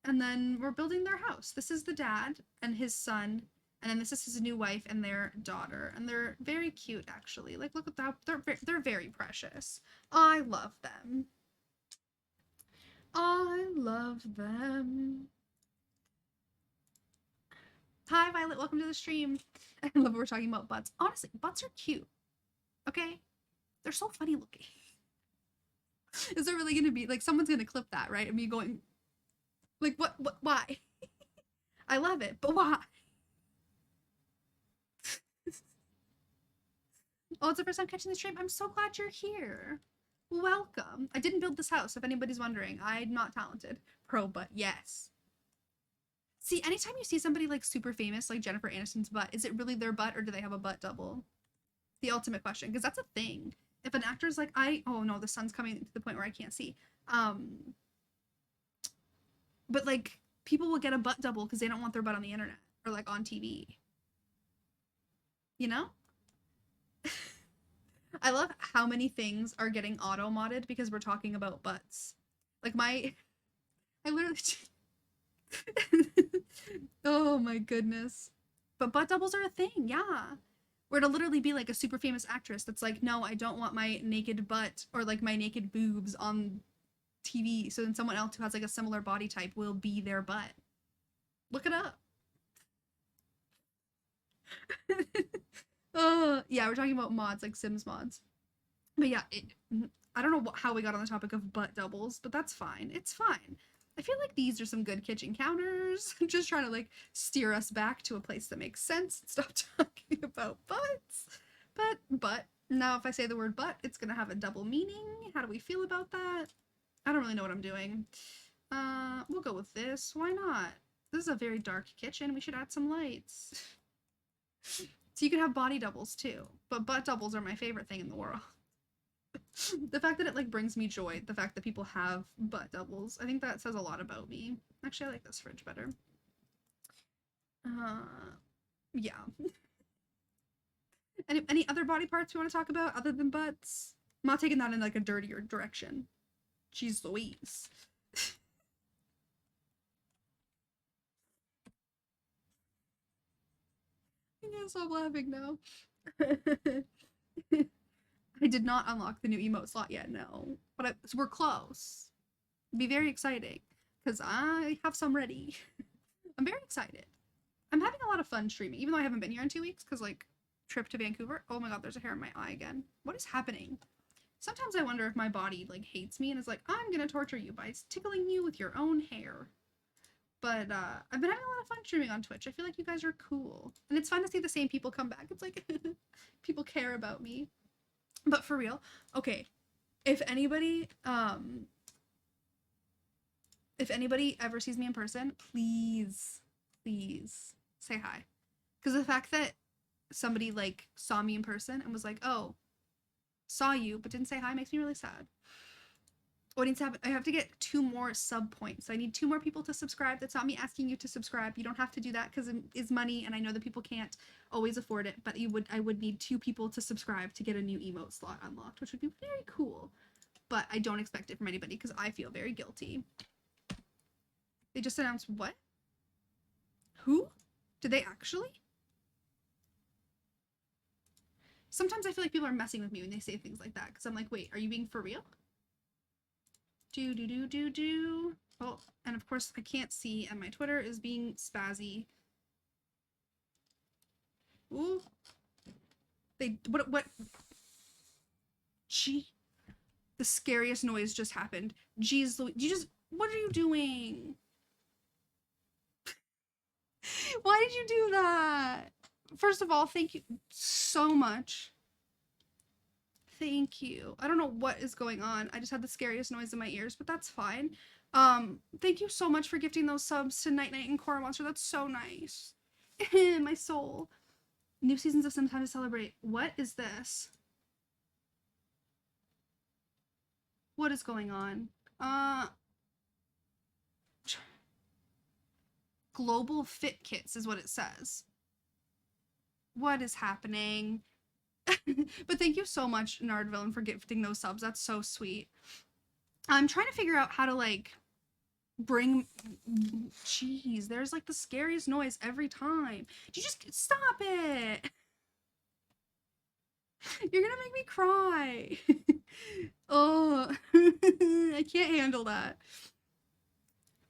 and then we're building their house. This is the dad and his son, and then this is his new wife and their daughter, and they're very cute actually. Like look at that, they're very precious. I love them. I love them. Hi Violet, welcome to the stream. I love what we're talking about butts. Honestly, butts are cute. Okay? They're so funny looking. Is there really gonna be like someone's gonna clip that, right? And me going like what why? I love it, but why? Oh, it's the first time catching the stream. I'm so glad you're here. Welcome. I didn't build this house, if anybody's wondering. I'm not talented. Pro, but yes. See, anytime you see somebody like super famous, like Jennifer Aniston's butt, is it really their butt or do they have a butt double? The ultimate question, because that's a thing. If an actor's like, oh no, the sun's coming to the point where I can't see. But like people will get a butt double because they don't want their butt on the internet or like on TV. You know? I love how many things are getting auto modded because we're talking about butts. Like I literally oh my goodness. But butt doubles are a thing, yeah. Where it'll literally be like a super famous actress that's like, no, I don't want my naked butt or like my naked boobs on TV. So then someone else who has like a similar body type will be their butt. Look it up. Yeah, we're talking about mods, like Sims mods. But yeah, I don't know how we got on the topic of butt doubles, but that's fine. It's fine. I feel like these are some good kitchen counters. I'm just trying to like steer us back to a place that makes sense. Stop talking about butts. But now if I say the word butt, it's gonna have a double meaning. How do we feel about that? I don't really know what I'm doing. We'll go with this. Why not? This is a very dark kitchen. We should add some lights. So you can have body doubles too, but butt doubles are my favorite thing in the world. The fact that it like brings me joy, the fact that people have butt doubles, I think that says a lot about me. Actually, I like this fridge better. Yeah. Any other body parts you want to talk about other than butts? I'm not taking that in like a dirtier direction. Jeez Louise. I can't stop laughing now. I did not unlock the new emote slot yet, no. But so we're close. It'd be very exciting because I have some ready. I'm very excited. I'm having a lot of fun streaming, even though I haven't been here in 2 weeks because like trip to Vancouver. Oh my god, there's a hair in my eye again. What is happening? Sometimes I wonder if my body like hates me and is like, I'm gonna torture you by tickling you with your own hair. But I've been having a lot of fun streaming on Twitch. I feel like you guys are cool. And it's fun to see the same people come back. It's like people care about me. But for real, okay, if anybody ever sees me in person, please say hi. Because the fact that somebody like saw me in person and was like, oh, saw you but didn't say hi makes me really sad. What needs to happen? I have to get 2 more sub points. I need 2 more people to subscribe. That's not me asking you to subscribe. You don't have to do that because it is money, and I know that people can't always afford it. But I would need 2 people to subscribe to get a new emote slot unlocked, which would be very cool. But I don't expect it from anybody because I feel very guilty. They just announced what? Who? Did they actually? Sometimes I feel like people are messing with me when they say things like that because I'm like, wait, are you being for real? Oh, and of course I can't see and my Twitter is being spazzy. Ooh. What? Gee. The scariest noise just happened. Jeez, what are you doing? Why did you do that? First of all, thank you so much. Thank you. I don't know what is going on. I just had the scariest noise in my ears, but that's fine. Thank you so much for gifting those subs to Night Night and Core Monster. That's so nice. My soul. New seasons of Some Time to Celebrate. What is this? What is going on? Global Fit Kits is what it says. What is happening? But thank you so much, Nardvillain, for gifting those subs. That's so sweet. I'm trying to figure out how to like bring. Jeez, there's like the scariest noise every time. You just stop it. You're gonna make me cry. Oh, I can't handle that.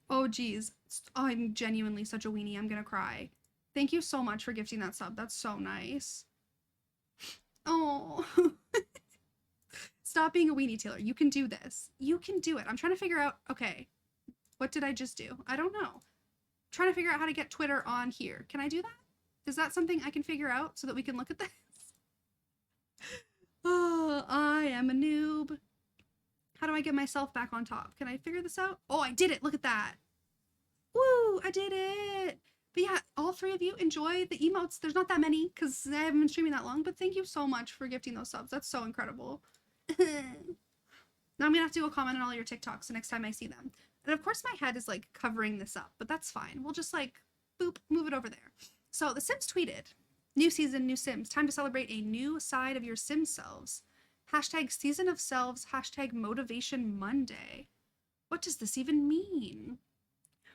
Oh, geez. Oh, I'm genuinely such a weenie. I'm gonna cry. Thank you so much for gifting that sub. That's so nice. Oh. Stop being a weenie, Taylor. You can do this. You can do it. I'm trying to figure out, okay, what did I just do? I don't know. I'm trying to figure out how to get Twitter on here. Can I do that? Is that something I can figure out so that we can look at this? Oh, I am a noob. How do I get myself back on top? Can I figure this out? Oh, I did it. Look at that. Woo, I did it. But yeah, all three of you enjoy the emotes. There's not that many because I haven't been streaming that long, but thank you so much for gifting those subs. That's so incredible. Now I'm gonna have to go comment on all your TikToks the next time I see them. And of course my head is like covering this up, but that's fine. We'll just like, boop, move it over there. So The Sims tweeted, new season, new Sims. Time to celebrate a new side of your Sim selves. Hashtag season of selves, hashtag motivation Monday. What does this even mean?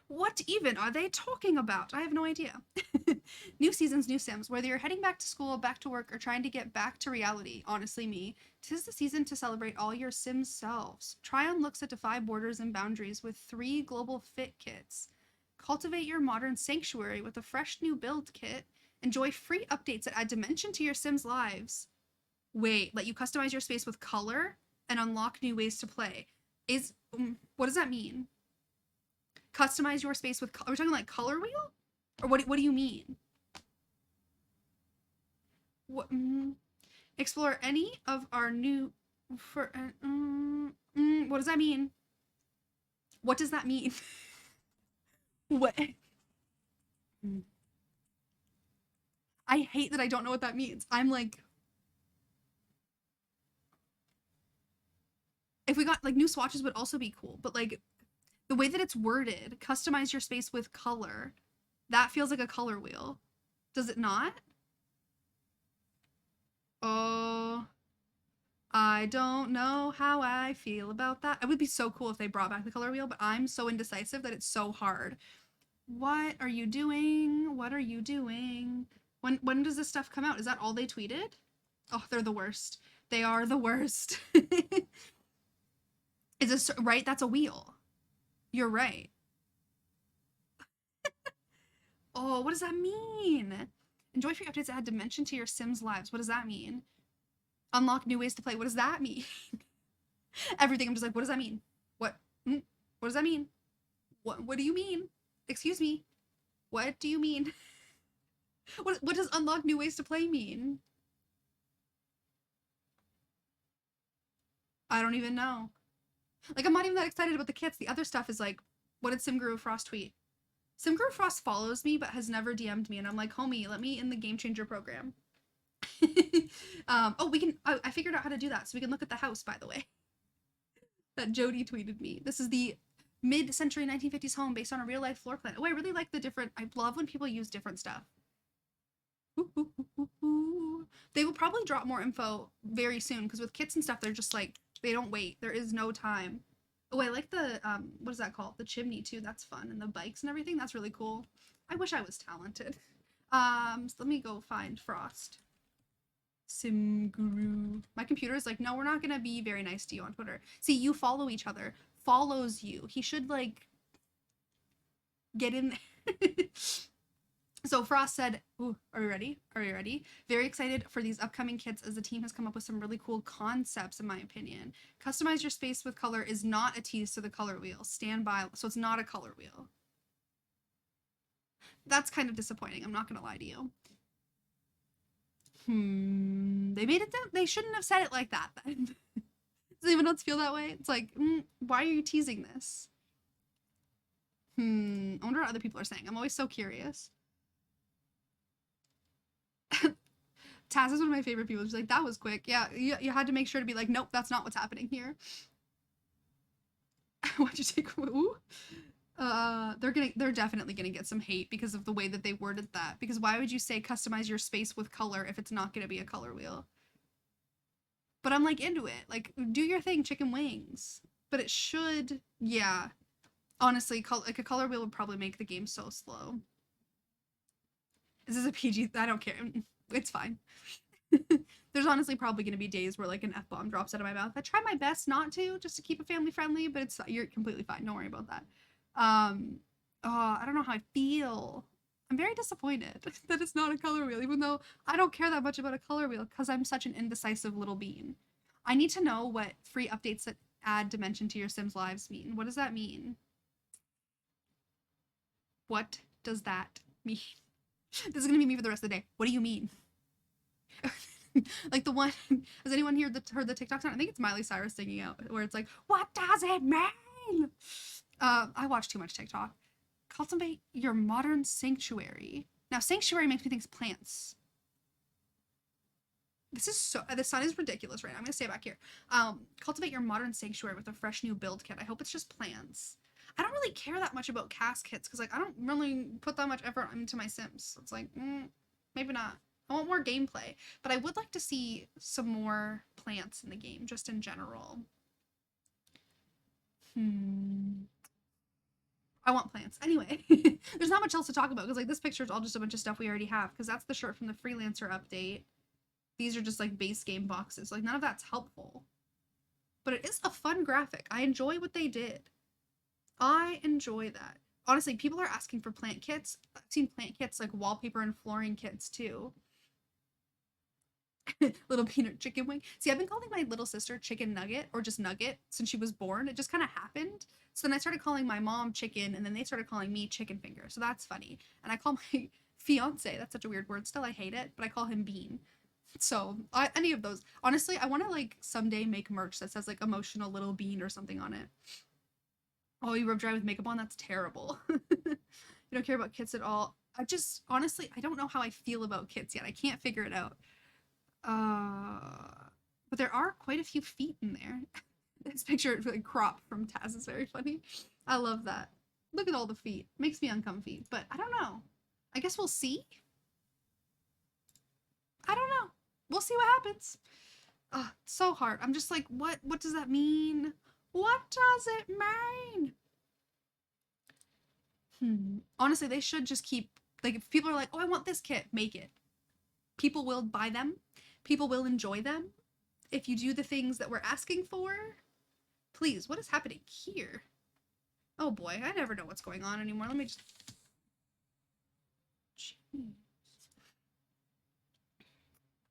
What even are they talking about? I have no idea. New seasons, new Sims. Whether you're heading back to school, back to work, or trying to get back to reality, honestly, me, 'tis the season to celebrate all your Sims selves. Try on looks that defy borders and boundaries with 3 global fit kits. Cultivate your modern sanctuary with a fresh new build kit. Enjoy free updates that add dimension to your Sims' lives. Wait, let you customize your space with color and unlock new ways to play. What does that mean? Customize your space with are we talking like color wheel, or what do you mean? What explore any of our new what does that mean? What does that mean? What? I hate that I don't know what that means. I'm like, if we got like new swatches would also be cool, but like the way that it's worded, customize your space with color, that feels like a color wheel. Does it not? Oh, I don't know how I feel about that. It would be so cool if they brought back the color wheel, but I'm so indecisive that it's so hard. What are you doing? What are you doing? When does this stuff come out? Is that all they tweeted? Oh, they're the worst. They are the worst. Is this right? That's a wheel. You're right. Oh, what does that mean? Enjoy free updates that add dimension to your Sims lives. What does that mean? Unlock new ways to play. What does that mean? Everything. I'm just like, what does that mean? What? What does that mean? What do you mean? Excuse me. What do you mean? What does unlock new ways to play mean? I don't even know. Like, I'm not even that excited about the kits. The other stuff is like, what did SimGuru Frost tweet? SimGuru Frost follows me but has never DM'd me, and I'm like, homie, let me in the Game Changer program. Oh, we can. I figured out how to do that, so we can look at the house. By the way, that Jody tweeted me. This is the mid-century 1950s home based on a real-life floor plan. Oh, I really like the different. I love when people use different stuff. They will probably drop more info very soon because with kits and stuff, they're just like they don't wait. There is no time. Oh, I like the what is that called? The chimney too. That's fun, and the bikes and everything. That's really cool. I wish I was talented. So let me go find Frost. SimGuru. My computer is like, no, we're not gonna be very nice to you on Twitter. See, you follow each other. Follows you. He should like get in. So Frost said, ooh, are we ready? Are we ready? Very excited for these upcoming kits as the team has come up with some really cool concepts, in my opinion. Customize your space with color is not a tease to the color wheel. Stand by. So it's not a color wheel. That's kind of disappointing. I'm not going to lie to you. They made it. They shouldn't have said it like that then. Does anyone else feel that way? It's like, why are you teasing this? I wonder what other people are saying. I'm always so curious. Taz is one of my favorite people. She's like, that was quick. Yeah, you had to make sure to be like, nope, that's not what's happening here. Why'd you take ooh? They're definitely gonna get some hate because of the way that they worded that. Because why would you say customize your space with color if it's not gonna be a color wheel? But I'm like into it. Like, do your thing, chicken wings. But it should, yeah. Honestly, like a color wheel would probably make the game so slow. Is this a PG? I don't care. It's fine. There's honestly probably going to be days where like an F-bomb drops out of my mouth. I try my best not to, just to keep it family friendly, but you're completely fine. Don't worry about that. I don't know how I feel. I'm very disappointed that it's not a color wheel, even though I don't care that much about a color wheel because I'm such an indecisive little bean. I need to know what free updates that add dimension to your Sims lives mean. What does that mean? What does that mean? This is gonna be me for the rest of the day. What do you mean? Like the one, has anyone heard the TikTok song? I think it's Miley Cyrus singing out, where it's like, what does it mean? I watch too much TikTok. Cultivate your modern sanctuary. Now, sanctuary makes me think plants. This sun is ridiculous right now. I'm gonna stay back here. Cultivate your modern sanctuary with a fresh new build kit. I hope it's just plants. I don't really care that much about cast kits because like I don't really put that much effort into my Sims. It's like, maybe not. I want more gameplay, but I would like to see some more plants in the game, just in general. I want plants. Anyway, there's not much else to talk about because like this picture is all just a bunch of stuff we already have because that's the shirt from the Freelancer update. These are just like base game boxes. Like none of that's helpful. But it is a fun graphic. I enjoy what they did. I enjoy that. Honestly, people are asking for plant kits. I've seen plant kits like wallpaper and flooring kits too. Little peanut chicken wing. See, I've been calling my little sister Chicken Nugget or just Nugget since she was born. It just kind of happened. So then I started calling my mom Chicken and then they started calling me Chicken Finger. So that's funny. And I call my fiance, that's such a weird word still, I hate it, but I call him Bean. So any of those. Honestly, I want to like someday make merch that says like emotional little bean or something on it. Oh, you rub dry with makeup on? That's terrible. You don't care about kits at all. Honestly, I don't know how I feel about kits yet. I can't figure it out. But there are quite a few feet in there. This picture like cropped from Taz is very funny. I love that. Look at all the feet. Makes me uncomfy, but I don't know. I guess we'll see. I don't know. We'll see what happens. So hard. I'm just like, what does that mean? What does it mean? Honestly, they should just keep, like, if people are like, oh, I want this kit, make it. People will buy them. People will enjoy them. If you do the things that we're asking for, please, what is happening here? Oh boy, I never know what's going on anymore. Let me just... Jeez.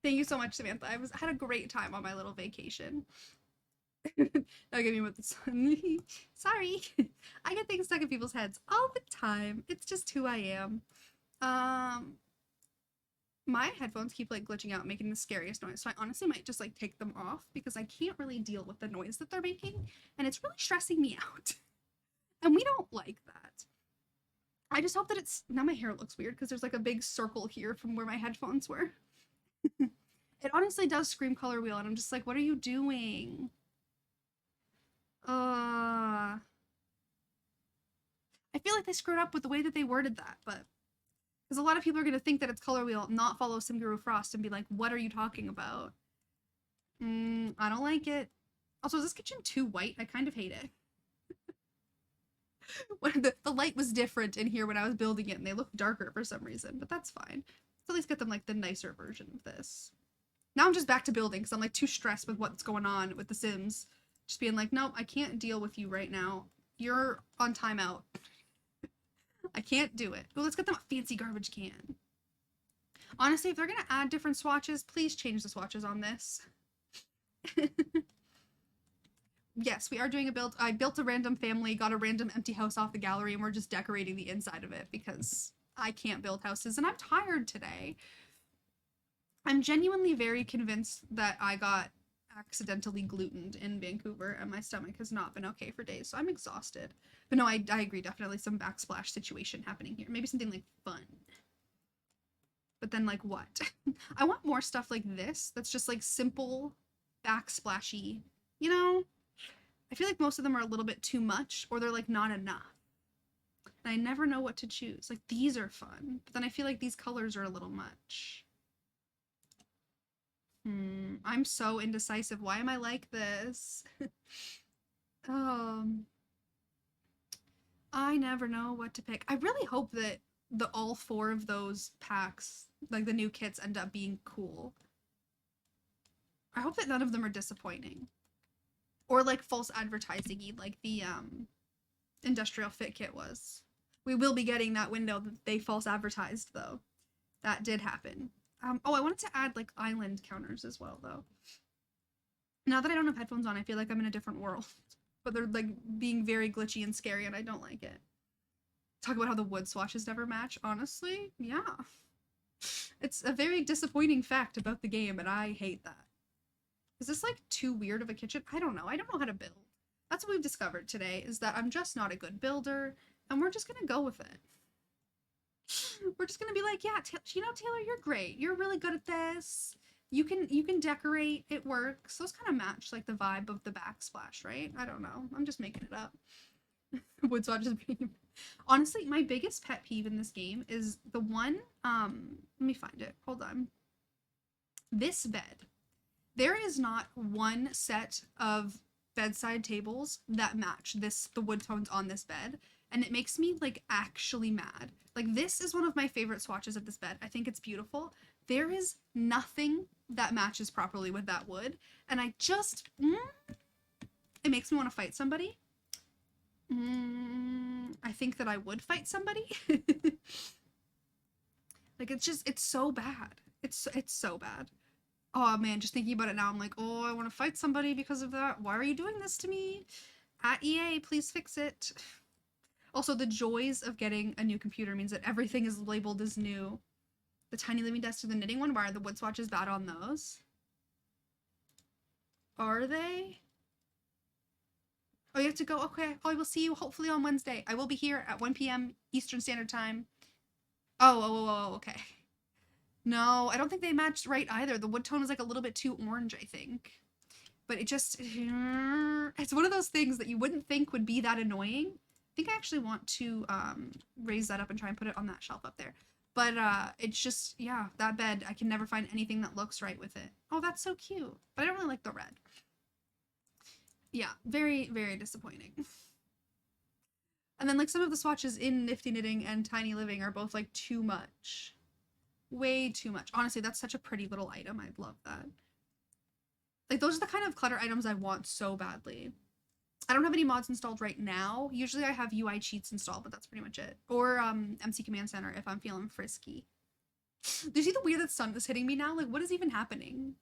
Thank you so much, Samantha. I had a great time on my little vacation. Don't get me with the sun. Sorry. I get things stuck in people's heads all the time. It's just who I am. My headphones keep like glitching out, making the scariest noise. So I honestly might just like take them off because I can't really deal with the noise that they're making. And it's really stressing me out. And we don't like that. I just hope that it's... Now my hair looks weird because there's like a big circle here from where my headphones were. It honestly does scream Color Wheel, and I'm just like, what are you doing? I feel like they screwed up with the way that they worded that, but... Because a lot of people are going to think that it's Color Wheel, not follow SimGuru Frost, and be like, what are you talking about? I don't like it. Also, is this kitchen too white? I kind of hate it. The light was different in here when I was building it, and they look darker for some reason, but that's fine. Let's at least get them, like, the nicer version of this. Now I'm just back to building, because I'm, like, too stressed with what's going on with the Sims. Just being like, nope, I can't deal with you right now. You're on timeout. I can't do it. Oh, let's get them a fancy garbage can. Honestly, if they're going to add different swatches, please change the swatches on this. Yes, we are doing a build. I built a random family, got a random empty house off the gallery, and we're just decorating the inside of it because I can't build houses and I'm tired today. I'm genuinely very convinced that I got accidentally glutened in Vancouver and my stomach has not been okay for days, so I'm exhausted. But no, I agree, definitely some backsplash situation happening here. Maybe something like fun. But then like what? I want more stuff like this that's just like simple, backsplashy, you know? I feel like most of them are a little bit too much or they're like not enough. And I never know what to choose. Like these are fun, but then I feel like these colors are a little much. I'm so indecisive. Why am I like this? I never know what to pick. I really hope that all 4 of those packs, like the new kits, end up being cool. I hope that none of them are disappointing. Or like false advertising-y, like the industrial fit kit was. We will be getting that window that they false advertised though. That did happen. Oh, I wanted to add like island counters as well though. Now that I don't have headphones on, I feel like I'm in a different world. But they're like being very glitchy and scary and I don't like it. Talk about how the wood swatches never match. Honestly, yeah. It's a very disappointing fact about the game, and I hate that. Is this like too weird of a kitchen? I don't know. I don't know how to build. That's what we've discovered today, is that I'm just not a good builder, and we're just gonna go with it. We're just gonna be like, yeah, Taylor, you're great. You're really good at this. You can decorate. It works. Those kind of match like the vibe of the backsplash, right? I don't know. I'm just making it up. Wood swatch is being... Honestly, my biggest pet peeve in this game is the one, let me find it. Hold on. This bed. There is not one set of bedside tables that match the wood tones on this bed, and it makes me like actually mad. Like, this is one of my favorite swatches of this bed. I think it's beautiful. There is nothing that matches properly with that wood, and I just it makes me want to fight somebody. I think that I would fight somebody. Like, it's so bad. It's so bad. Oh man, just thinking about it now, I'm like, oh, I want to fight somebody because of that. Why are you doing this to me? At EA, please fix it. Also, the joys of getting a new computer means that everything is labeled as new. The tiny living desk or the knitting one, why are the wood swatches bad on those? Are they? Oh, you have to go? Okay. Oh, I will see you hopefully on Wednesday. I will be here at 1 p.m. Eastern Standard Time. Oh, okay. No, I don't think they matched right either. The wood tone is like a little bit too orange, I think. But it just... It's one of those things that you wouldn't think would be that annoying. I think I actually want to raise that up and try and put it on that shelf up there. But it's just, yeah, that bed, I can never find anything that looks right with it. Oh, that's so cute. But I don't really like the red. Yeah, very, very disappointing. And then like some of the swatches in Nifty Knitting and Tiny Living are both like too much. Way too much. Honestly, that's such a pretty little item. I'd love that. Like, those are the kind of clutter items I want so badly. I don't have any mods installed right now. Usually I have UI cheats installed, but that's pretty much it. Or MC Command Center if I'm feeling frisky. Do you see the weird that sun is hitting me now? Like, what is even happening?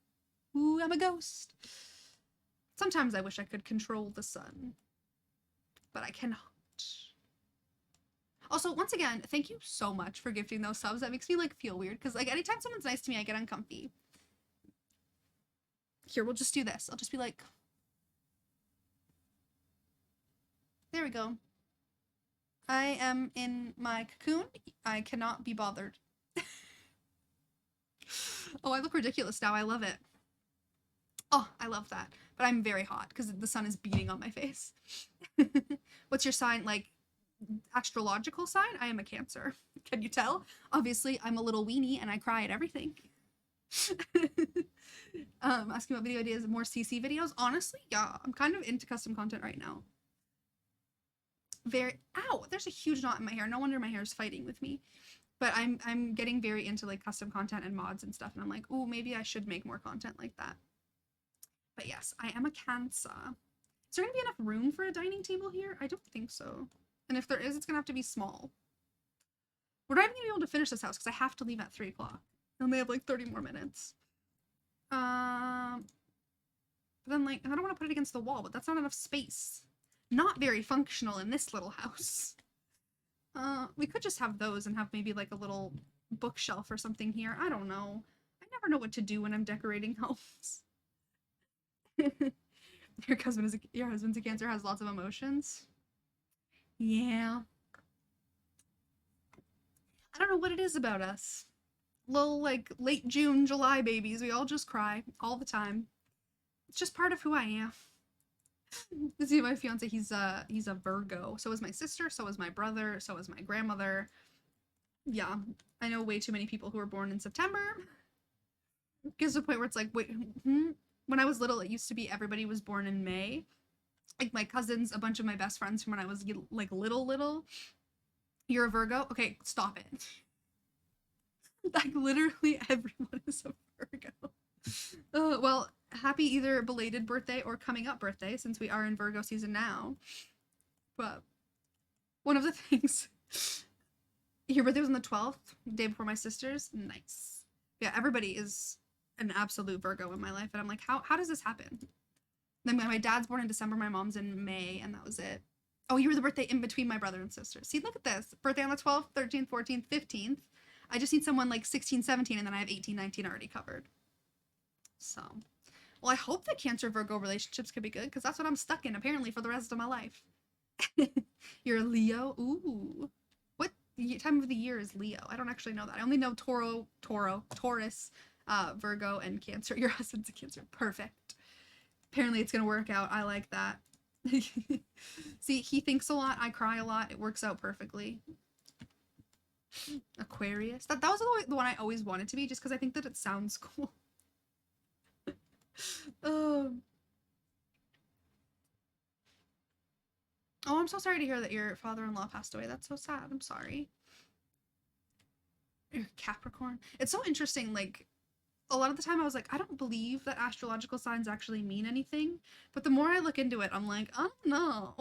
Ooh, I'm a ghost. Sometimes I wish I could control the sun, but I cannot. Also, once again, thank you so much for gifting those subs. That makes me like feel weird, because like anytime someone's nice to me, I get uncomfy. Here, we'll just do this. I'll just be like, there we go. I am in my cocoon. I cannot be bothered. Oh, I look ridiculous now. I love it. Oh, I love that. But I'm very hot because the sun is beating on my face. What's your sign? Like, astrological sign? I am a Cancer. Can you tell? Obviously, I'm a little weenie and I cry at everything. Asking about video ideas, more CC videos. Honestly, yeah, I'm kind of into custom content right now. Ow, there's a huge knot in my hair. No wonder my hair is fighting with me. But I'm getting very into like custom content and mods and stuff, and I'm like, oh, maybe I should make more content like that. But yes, I am a Cancer. Is there gonna be enough room for a dining table here? I don't think so. And if there is, it's gonna have to be small. We're not even gonna be able to finish this house because I have to leave at 3 o'clock. I only have like 30 more minutes. But then like, I don't want to put it against the wall, but that's not enough space. Not very functional in this little house. We could just have those and have maybe like a little bookshelf or something here. I don't know. I never know what to do when I'm decorating homes. Your husband's a Cancer, has lots of emotions. Yeah. I don't know what it is about us. Little like late June, July babies. We all just cry all the time. It's just part of who I am. See, my fiance, he's a Virgo. So is my sister, so is my brother, so is my grandmother. Yeah, I know way too many people who were born in September. It gets to a point where it's like, wait, when I was little, it used to be everybody was born in May. Like my cousins, a bunch of my best friends from when I was like little. You're a Virgo? Okay, stop it. Like literally everyone is a Virgo. Well, happy either belated birthday or coming up birthday, since we are in Virgo season now. But one of the things, your birthday was on the 12th, day before my sister's. Nice. Yeah, everybody is an absolute Virgo in my life, and I'm like, how does this happen? Then my dad's born in December, my mom's in May, and that was it. Oh, you were the birthday in between my brother and sister. See, look at this. Birthday on the 12th, 13th, 14th, 15th. I just need someone like 16, 17, and then I have 18, 19 already covered. So, well, I hope that Cancer Virgo relationships could be good because that's what I'm stuck in apparently for the rest of my life. You're a Leo? Ooh. What time of the year is Leo? I don't actually know that. I only know Taurus, Virgo, and Cancer. Your husband's a Cancer. Perfect. Apparently it's gonna work out. I like that. See, he thinks a lot. I cry a lot. It works out perfectly. Aquarius. That was the one I always wanted to be just because I think that it sounds cool. Oh, I'm so sorry to hear that your father-in-law passed away. That's so sad. I'm sorry. You're Capricorn. It's so interesting, like, a lot of the time I was like, I don't believe that astrological signs actually mean anything. But the more I look into it, I'm like, I don't know.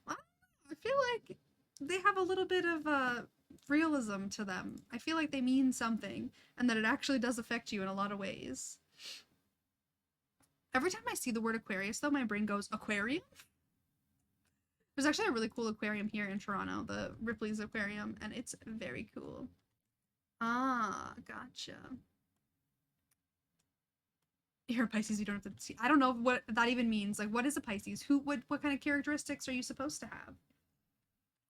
I feel like they have a little bit of realism to them. I feel like they mean something and that it actually does affect you in a lot of ways. Every time I see the word Aquarius, though, my brain goes, aquarium? There's actually a really cool aquarium here in Toronto, the Ripley's Aquarium, and it's very cool. Ah, gotcha. You're a Pisces, you don't have to see. I don't know what that even means. Like, what is a Pisces? What kind of characteristics are you supposed to have?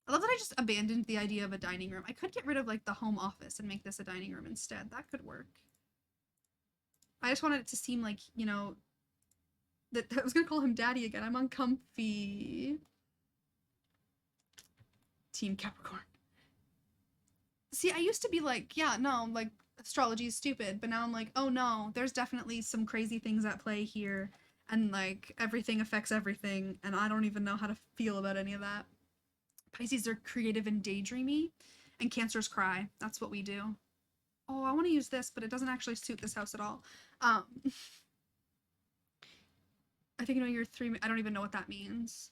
I love that I just abandoned the idea of a dining room. I could get rid of, like, the home office and make this a dining room instead. That could work. I just wanted it to seem like, you know, that I was gonna call him daddy again. I'm uncomfy. Team Capricorn. See, I used to be like, yeah, no, like, astrology is stupid, but now I'm like, oh no, there's definitely some crazy things at play here, and like, everything affects everything, and I don't even know how to feel about any of that. Pisces are creative and daydreamy, and Cancers cry. That's what we do. Oh, I want to use this, but it doesn't actually suit this house at all. I think, you know, you're 3, I don't even know what that means.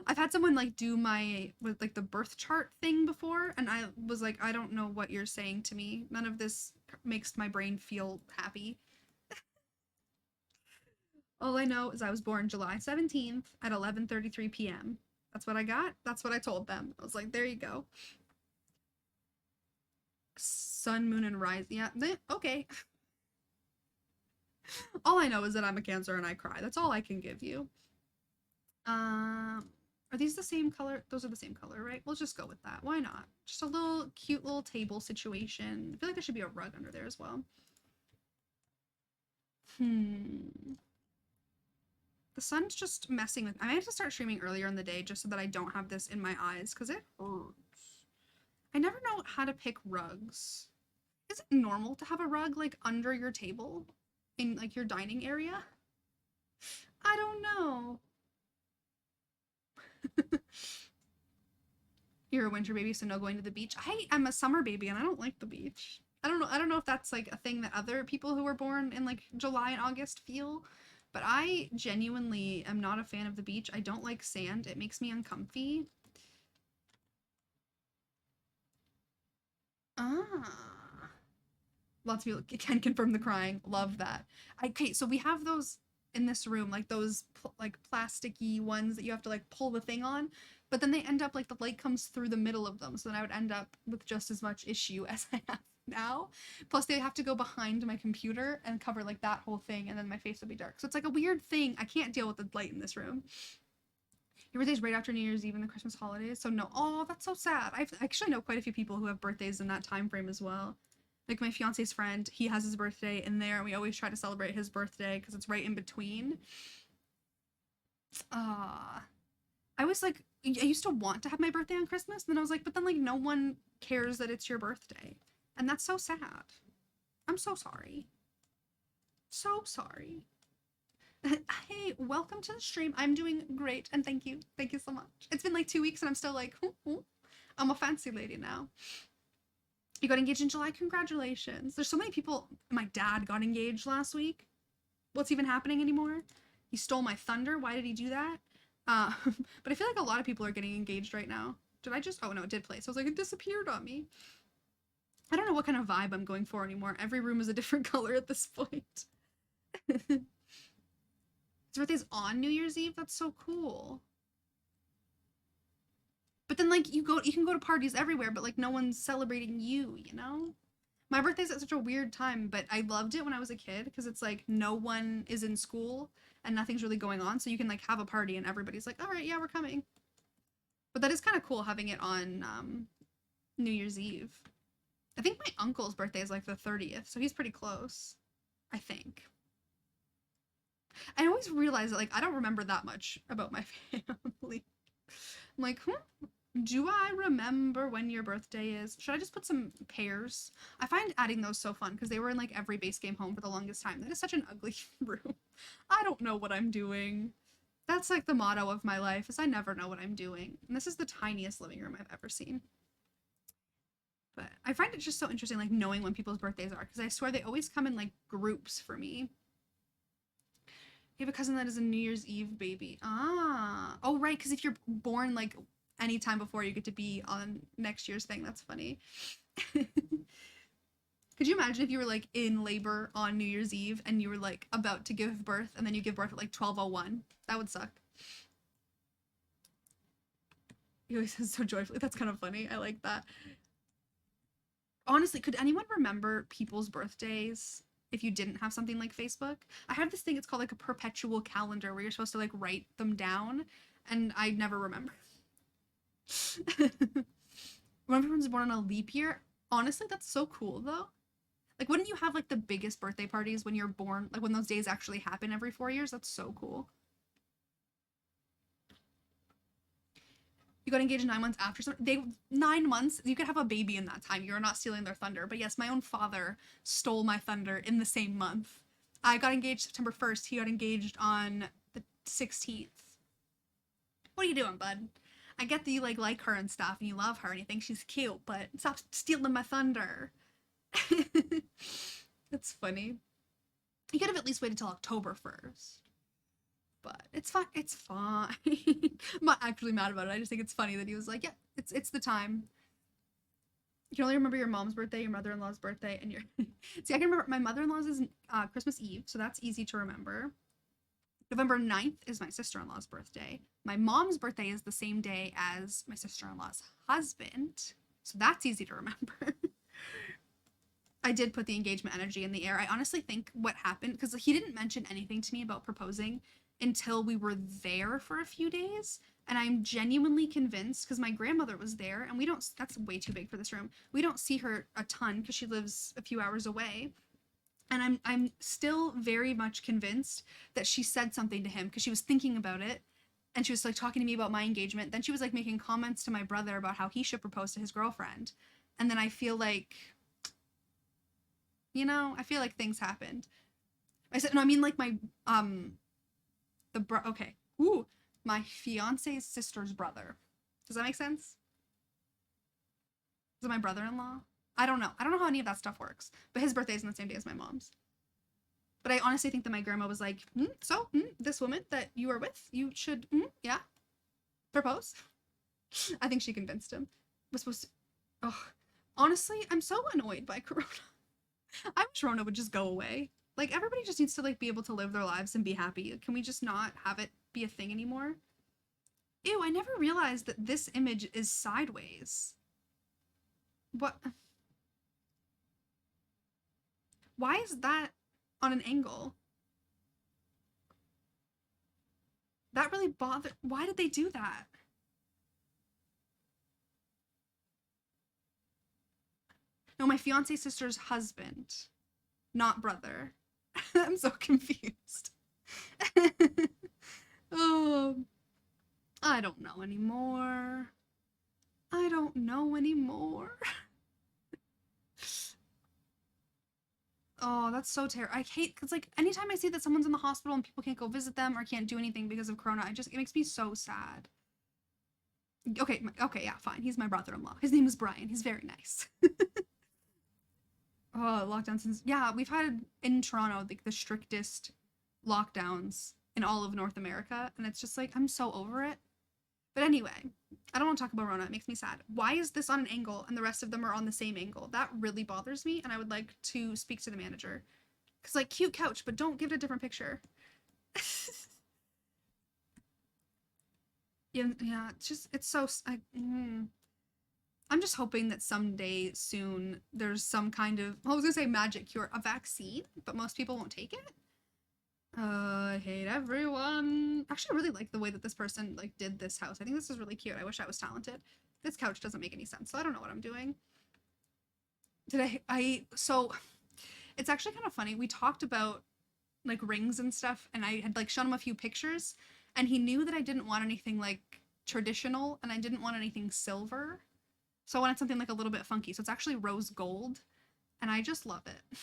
I've had someone like do my with like the birth chart thing before, and I was like, I don't know what you're saying to me. None of this makes my brain feel happy. All I know is I was born July 17th at 11:33 p.m. That's what I got. That's what I told them. I was like, there you go. Sun, moon, and rise. Yeah, okay. All I know is that I'm a Cancer and I cry. That's all I can give you. Are these the same color? Those are the same color, right? We'll just go with that. Why not? Just a little cute little table situation. I feel like there should be a rug under there as well. The sun's just messing with me. I might have to start streaming earlier in the day just so that I don't have this in my eyes because it hurts. I never know how to pick rugs. Is it normal to have a rug like under your table in like your dining area? I don't know. You're a winter baby, so no going to the beach. I am a summer baby and I don't like the beach. I don't know if that's like a thing that other people who were born in like July and August feel, but I genuinely am not a fan of the beach. I don't like sand. It makes me uncomfy. Ah. Lots of people can confirm the crying. Love that. Okay, so we have those in this room, like those like plasticky ones that you have to like pull the thing on, but then they end up like the light comes through the middle of them, so then I would end up with just as much issue as I have now. Plus they have to go behind my computer and cover like that whole thing, and then my face would be dark. So it's like a weird thing. I can't deal with the light in this room. Your birthday's right after New Year's Eve and the Christmas holidays, so no. Oh, that's so sad. I actually know quite a few people who have birthdays in that time frame as well. Like my fiance's friend, he has his birthday in there, and we always try to celebrate his birthday because it's right in between. I was like, I used to want to have my birthday on Christmas, and then I was like, but then like no one cares that it's your birthday, and that's so sad. I'm so sorry. So sorry. Hey, welcome to the stream. I'm doing great, and thank you. Thank you so much. It's been like 2 weeks, and I'm still like, I'm a fancy lady now. You got engaged in July? Congratulations. There's so many people. My dad got engaged last week. What's even happening anymore? He stole my thunder. Why did he do that? But I feel like a lot of people are getting engaged right now. Did I just? Oh no, it did play. So I was like, it disappeared on me. I don't know what kind of vibe I'm going for anymore. Every room is a different color at this point. His birthday's on New Year's Eve? That's so cool. But then like you can go to parties everywhere, but like no one's celebrating you, you know? My birthday's at such a weird time, but I loved it when I was a kid because it's like no one is in school and nothing's really going on, so you can like have a party and everybody's like, all right, yeah, we're coming. But that is kind of cool having it on New Year's Eve. I think my uncle's birthday is like the 30th, so he's pretty close. I think. I always realize that like I don't remember that much about my family. I'm like, do I remember when your birthday is? Should I just put some pears? I find adding those so fun because they were in like every base game home for the longest time. That is such an ugly room. I don't know what I'm doing. That's like the motto of my life is I never know what I'm doing. And this is the tiniest living room I've ever seen. But I find it just so interesting like knowing when people's birthdays are because I swear they always come in like groups for me. You have a cousin that is a New Year's Eve baby. Ah. Oh, right, because if you're born like any time before, you get to be on next year's thing. That's funny. Could you imagine if you were like in labor on New Year's Eve and you were like about to give birth and then you give birth at like 12:01? That would suck. He always says so joyfully. That's kind of funny. I like that. Honestly, could anyone remember people's birthdays if you didn't have something like Facebook? I have this thing, it's called like a perpetual calendar where you're supposed to like write them down, and I never remember. When everyone's born on a leap year, honestly, that's so cool though. Like, wouldn't you have like the biggest birthday parties when you're born, like when those days actually happen every 4 years? That's so cool. You got engaged 9 months after they 9 months. You could have a baby in that time. You're not stealing their thunder. But yes, my own father stole my thunder in the same month. I got engaged September 1st. He got engaged on the 16th. What are you doing, bud? I get that you like her and stuff, and you love her, and you think she's cute, but stop stealing my thunder. It's funny. You could have at least waited till October 1st. But it's fine. It's fine. I'm not actually mad about it. I just think it's funny that he was like, yeah, it's the time. You can only remember your mom's birthday, your mother-in-law's birthday, and your see, I can remember my mother-in-law's is Christmas Eve, so that's easy to remember. November 9th is my sister-in-law's birthday. My mom's birthday is the same day as my sister-in-law's husband, so that's easy to remember. I did put the engagement energy in the air. I honestly think what happened, because he didn't mention anything to me about proposing until we were there for a few days. And I'm genuinely convinced, because my grandmother was there, and we don't, that's way too big for this room. We don't see her a ton because she lives a few hours away. And I'm still very much convinced that she said something to him because she was thinking about it. And she was like talking to me about my engagement. Then she was like making comments to my brother about how he should propose to his girlfriend. And then I feel like, you know, I feel like things happened. I said, no, I mean like my, okay. Ooh, my fiance's sister's brother. Does that make sense? Is it my brother-in-law? I don't know. I don't know how any of that stuff works. But his birthday is on the same day as my mom's. But I honestly think that my grandma was like, this woman that you are with, you should, yeah, propose. I think she convinced him. Was supposed to. Oh, honestly, I'm so annoyed by Corona. I wish Rona would just go away. Like, everybody just needs to like be able to live their lives and be happy. Can we just not have it be a thing anymore? Ew, I never realized that this image is sideways. What? Why is that on an angle? That really bothered. Why did they do that? No, my fiance's sister's husband, not brother. I'm so confused. Oh, I don't know anymore. I don't know anymore. Oh, that's so terrible. I hate, because like anytime I see that someone's in the hospital and people can't go visit them or can't do anything because of Corona, it makes me so sad. Okay, okay, yeah, fine. He's my brother-in-law. His name is Brian. He's very nice. Oh, lockdown since, yeah, we've had in Toronto like the strictest lockdowns in all of North America, and it's just like I'm so over it. But anyway, I don't want to talk about Rona. It makes me sad. Why is this on an angle and the rest of them are on the same angle? That really bothers me, and I would like to speak to the manager. Because, like, cute couch, but don't give it a different picture. Yeah, yeah, it's just it's so I'm just hoping that someday soon there's some kind of, I was gonna say magic cure, a vaccine, but most people won't take it. I hate everyone. Actually, I really like the way that this person like did this house. I think this is really cute. I wish I was talented. This couch doesn't make any sense, so I don't know what I'm doing. So it's actually kind of funny. We talked about like rings and stuff, and I had like shown him a few pictures, and he knew that I didn't want anything like traditional, and I didn't want anything silver. So I wanted something like a little bit funky. So it's actually rose gold, and I just love it.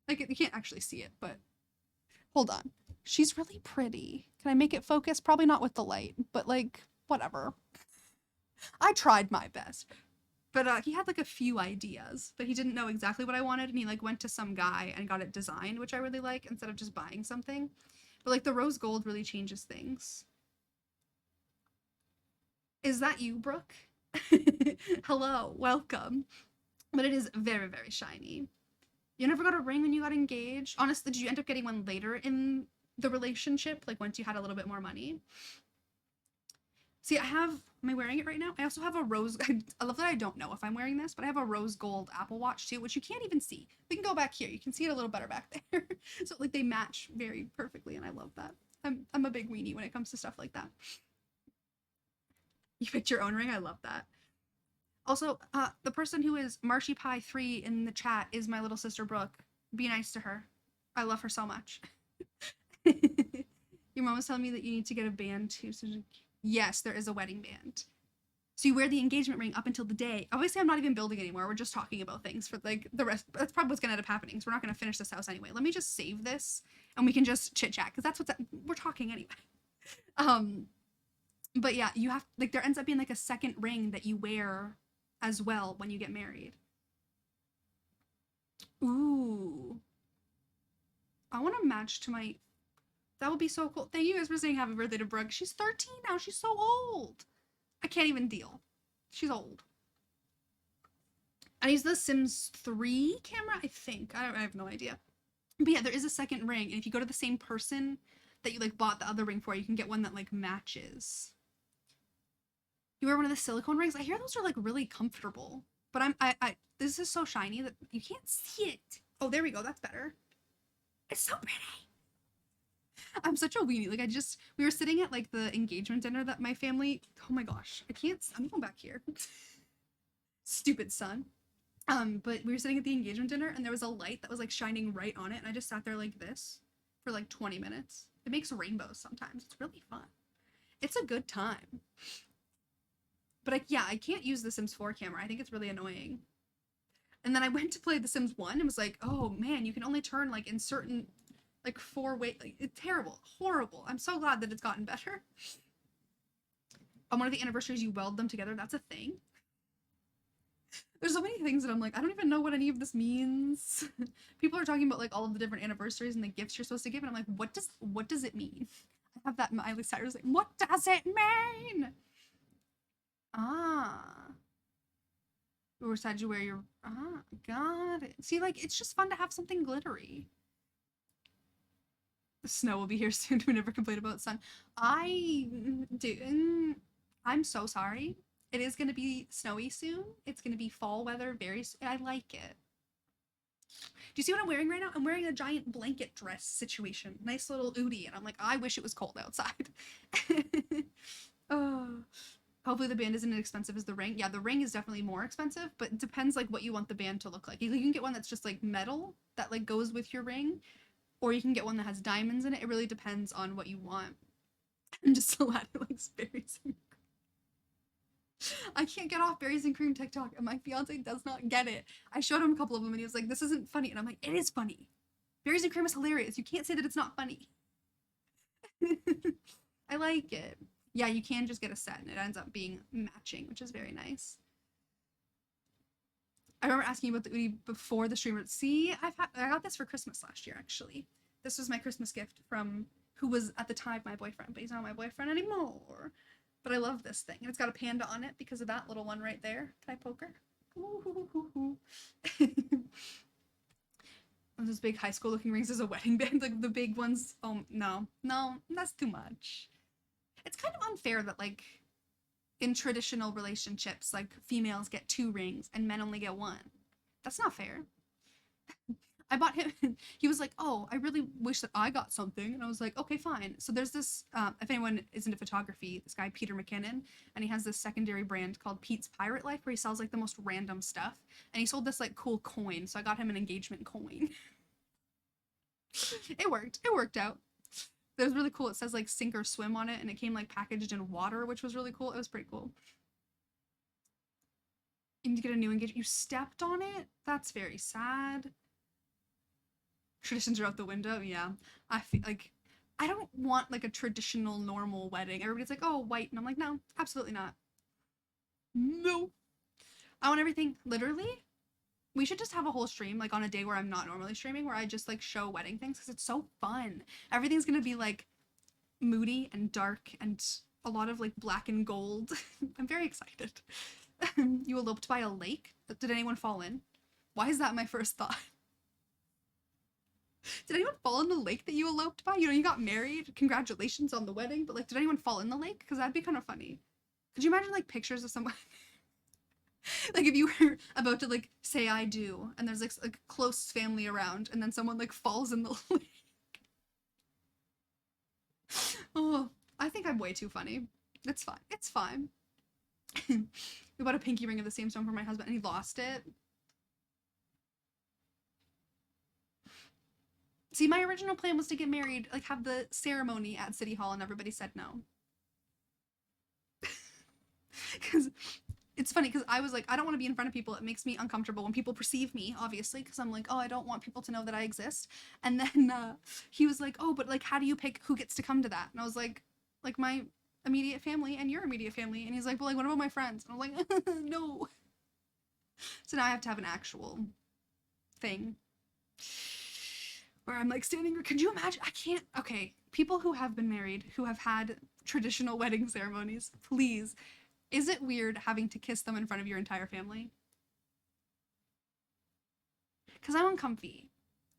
Like you can't actually see it, but hold on. She's really pretty. Can I make it focus? Probably not with the light, but like whatever. I tried my best. But he had like a few ideas, but he didn't know exactly what I wanted, and he like went to some guy and got it designed, which I really like instead of just buying something. But like the rose gold really changes things. Is that you, Brooke? Hello, welcome. But it is very, very shiny. You never got a ring when you got engaged? Honestly, did you end up getting one later in the relationship, like once you had a little bit more money? See, I have, am I wearing it right now? I also have a rose, I love that I don't know if I'm wearing this, but I have a rose gold Apple Watch too, which you can't even see. We can go back here. You can see it a little better back there. So like they match very perfectly, and I love that. I'm a big weenie when it comes to stuff like that. You picked your own ring? I love that. Also, the person who is Marshy Pie 3 in the chat is my little sister Brooke. Be nice to her. I love her so much. Your mom was telling me that you need to get a band too. So yes, there is a wedding band. So you wear the engagement ring up until the day. Obviously, I'm not even building anymore. We're just talking about things for like the rest. That's probably what's gonna end up happening. So we're not gonna finish this house anyway. Let me just save this and we can just chit chat because that's we're talking anyway. Um, but yeah, you have like there ends up being like a second ring that you wear as well when you get married. Ooh, I want to match to my. That would be so cool. Thank you guys for saying happy birthday to Brooke. She's 13 now. She's so old. I can't even deal. She's old. I use the Sims 3 camera, I think. I have no idea. But yeah, there is a second ring, and if you go to the same person that you like bought the other ring for, you can get one that like matches. You wear one of the silicone rings. I hear those are like really comfortable. But I this is so shiny that you can't see it. Oh, there we go. That's better. It's so pretty. I'm such a weenie. Like we were sitting at like the engagement dinner that my family. Oh my gosh, I'm going back here. Stupid son. But we were sitting at the engagement dinner and there was a light that was like shining right on it, and I just sat there like this for like 20 minutes. It makes rainbows sometimes. It's really fun. It's a good time. But I can't use the Sims 4 camera. I think it's really annoying. And then I went to play The Sims 1 and was like, oh man, you can only turn like in certain like 4 ways. Like, it's terrible, horrible. I'm so glad that it's gotten better. On one of the anniversaries, you weld them together. That's a thing. There's so many things that I'm like, I don't even know what any of this means. People are talking about like all of the different anniversaries and the gifts you're supposed to give, and I'm like, what does it mean? I have that Miley Cyrus like, what does it mean? Ah. Or said you wear your got it. See, like it's just fun to have something glittery. The snow will be here soon. We never complain about sun. I'm so sorry. It is gonna be snowy soon. It's gonna be fall weather very soon. I like it. Do you see what I'm wearing right now? I'm wearing a giant blanket dress situation. Nice little oodie, and I'm like, I wish it was cold outside. Oh. Hopefully the band isn't as expensive as the ring. Yeah, the ring is definitely more expensive, but it depends like what you want the band to look like. You can get one that's just like metal that like goes with your ring, or you can get one that has diamonds in it. It really depends on what you want. I'm just so glad it likes berries and I can't get off berries and cream TikTok, and my fiance does not get it. I showed him a couple of them and he was like, this isn't funny. And I'm like, it is funny. Berries and cream is hilarious. You can't say that it's not funny. I like it. Yeah, you can just get a set and it ends up being matching, which is very nice. I remember asking you about the Udi before the streamer. See, I got this for Christmas last year, actually. This was my Christmas gift from who was at the time my boyfriend, but he's not my boyfriend anymore. But I love this thing. And it's got a panda on it because of that little one right there. Can I poke her? Those big high school looking rings as a wedding band, like the big ones. Oh, no, that's too much. It's kind of unfair that like in traditional relationships, like females get 2 rings and men only get 1. That's not fair. I bought him. He was like, "Oh, I really wish that I got something," and I was like, "Okay, fine." So there's this. If anyone is into photography, this guy Peter McKinnon, and he has this secondary brand called Pete's Pirate Life, where he sells like the most random stuff. And he sold this like cool coin, so I got him an engagement coin. It worked. It worked out. It was really cool. It says like sink or swim on it, and it came like packaged in water, which was really cool. It was pretty cool. You need to get a new engagement. You stepped on it? That's very sad. Traditions are out the window. Yeah. I feel like I don't want like a traditional normal wedding. Everybody's like, oh, white. And I'm like, no, absolutely not. No. I want everything literally. We should just have a whole stream like on a day where I'm not normally streaming where I just like show wedding things because it's so fun. Everything's gonna be like moody and dark and a lot of like black and gold. I'm very excited. You eloped by a lake? Did anyone fall in? Why is that my first thought? Did anyone fall in the lake that you eloped by? You know, you got married. Congratulations on the wedding. But like, did anyone fall in the lake? Because that'd be kind of funny. Could you imagine like pictures of someone? Like if you were about to like say I do, and there's like a close family around, and then someone like falls in the lake. Oh, I think I'm way too funny. It's fine. It's fine. We bought a pinky ring of the same stone for my husband, and he lost it. See, my original plan was to get married, like have the ceremony at City Hall, and everybody said no. Because it's funny, because I was like, I don't want to be in front of people. It makes me uncomfortable when people perceive me, obviously, because I'm like, oh, I don't want people to know that I exist. And then he was like, oh, but like, how do you pick who gets to come to that? And I was like my immediate family and your immediate family. And he's like, well, like, what about my friends? And I was like, no. So now I have to have an actual thing where I'm like standing. Could you imagine? I can't. Okay, people who have been married, who have had traditional wedding ceremonies, please. Is it weird having to kiss them in front of your entire family? Because I'm uncomfy.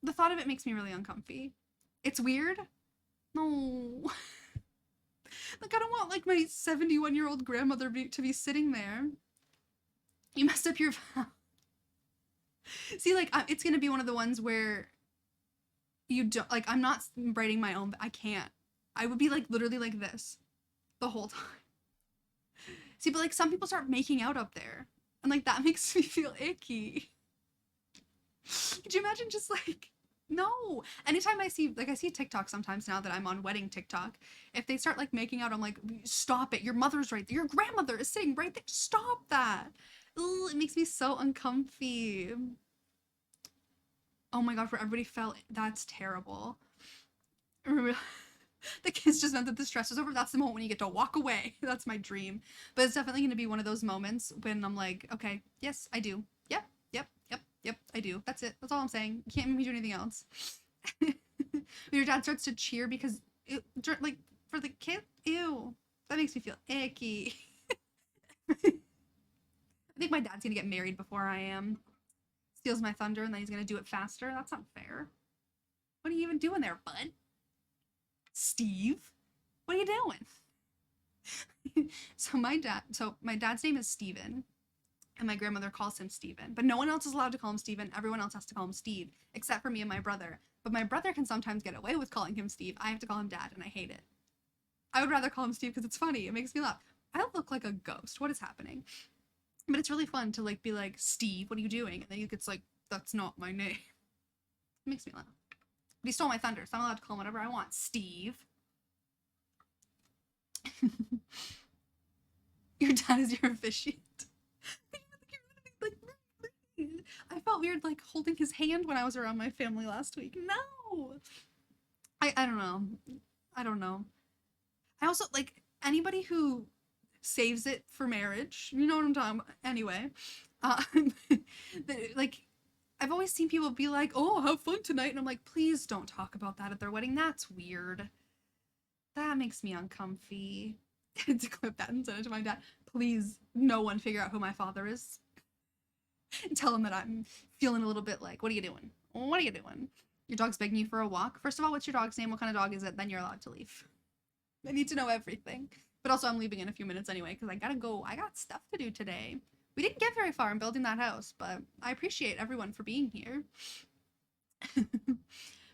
The thought of it makes me really uncomfy. It's weird. No. Like, I don't want like my 71-year-old grandmother to be sitting there. You messed up your vow. See, like, it's gonna be one of the ones where you don't, like, I'm not writing my own, I can't. I would be like literally like this the whole time. See, but like some people start making out up there, and like that makes me feel icky. Could you imagine just like, no. Anytime I see TikTok sometimes now that I'm on wedding TikTok, if they start like making out, I'm like, stop it. Your mother's right there. Your grandmother is sitting right there. Stop that. Ugh, it makes me so uncomfy. Oh my god, for everybody felt that's terrible. Remember, the kiss just meant that the stress was over. That's the moment when you get to walk away. That's my dream. But it's definitely going to be one of those moments when I'm like, okay, yes, I do. Yep, I do. That's it. That's all I'm saying. You can't make me do anything else. When your dad starts to cheer because, like, for the kid, ew. That makes me feel icky. I think my dad's going to get married before I am. Steals my thunder and then he's going to do it faster. That's not fair. What are you even doing there, bud? Steve? What are you doing? So my dad's name is Steven. And my grandmother calls him Steven. But no one else is allowed to call him Steven. Everyone else has to call him Steve, except for me and my brother. But my brother can sometimes get away with calling him Steve. I have to call him Dad, and I hate it. I would rather call him Steve because it's funny. It makes me laugh. I look like a ghost. What is happening? But it's really fun to like be like, Steve, what are you doing? And then he gets like, that's not my name. It makes me laugh. But he stole my thunder, so I'm allowed to call him whatever I want. Steve. Your dad is your officiant. I felt weird like holding his hand when I was around my family last week. No. I don't know. I don't know. I also like anybody who saves it for marriage. You know what I'm talking about. Anyway, like I've always seen people be like, "Oh, have fun tonight," and I'm like, "Please don't talk about that at their wedding. That's weird. That makes me uncomfy." To clip that and send it to my dad. Please, no one figure out who my father is. And tell him that I'm feeling a little bit like, what are you doing? What are you doing? Your dog's begging you for a walk. First of all, what's your dog's name? What kind of dog is it? Then you're allowed to leave. I need to know everything. But also, I'm leaving in a few minutes anyway because I gotta go. I got stuff to do today. We didn't get very far in building that house, but I appreciate everyone for being here.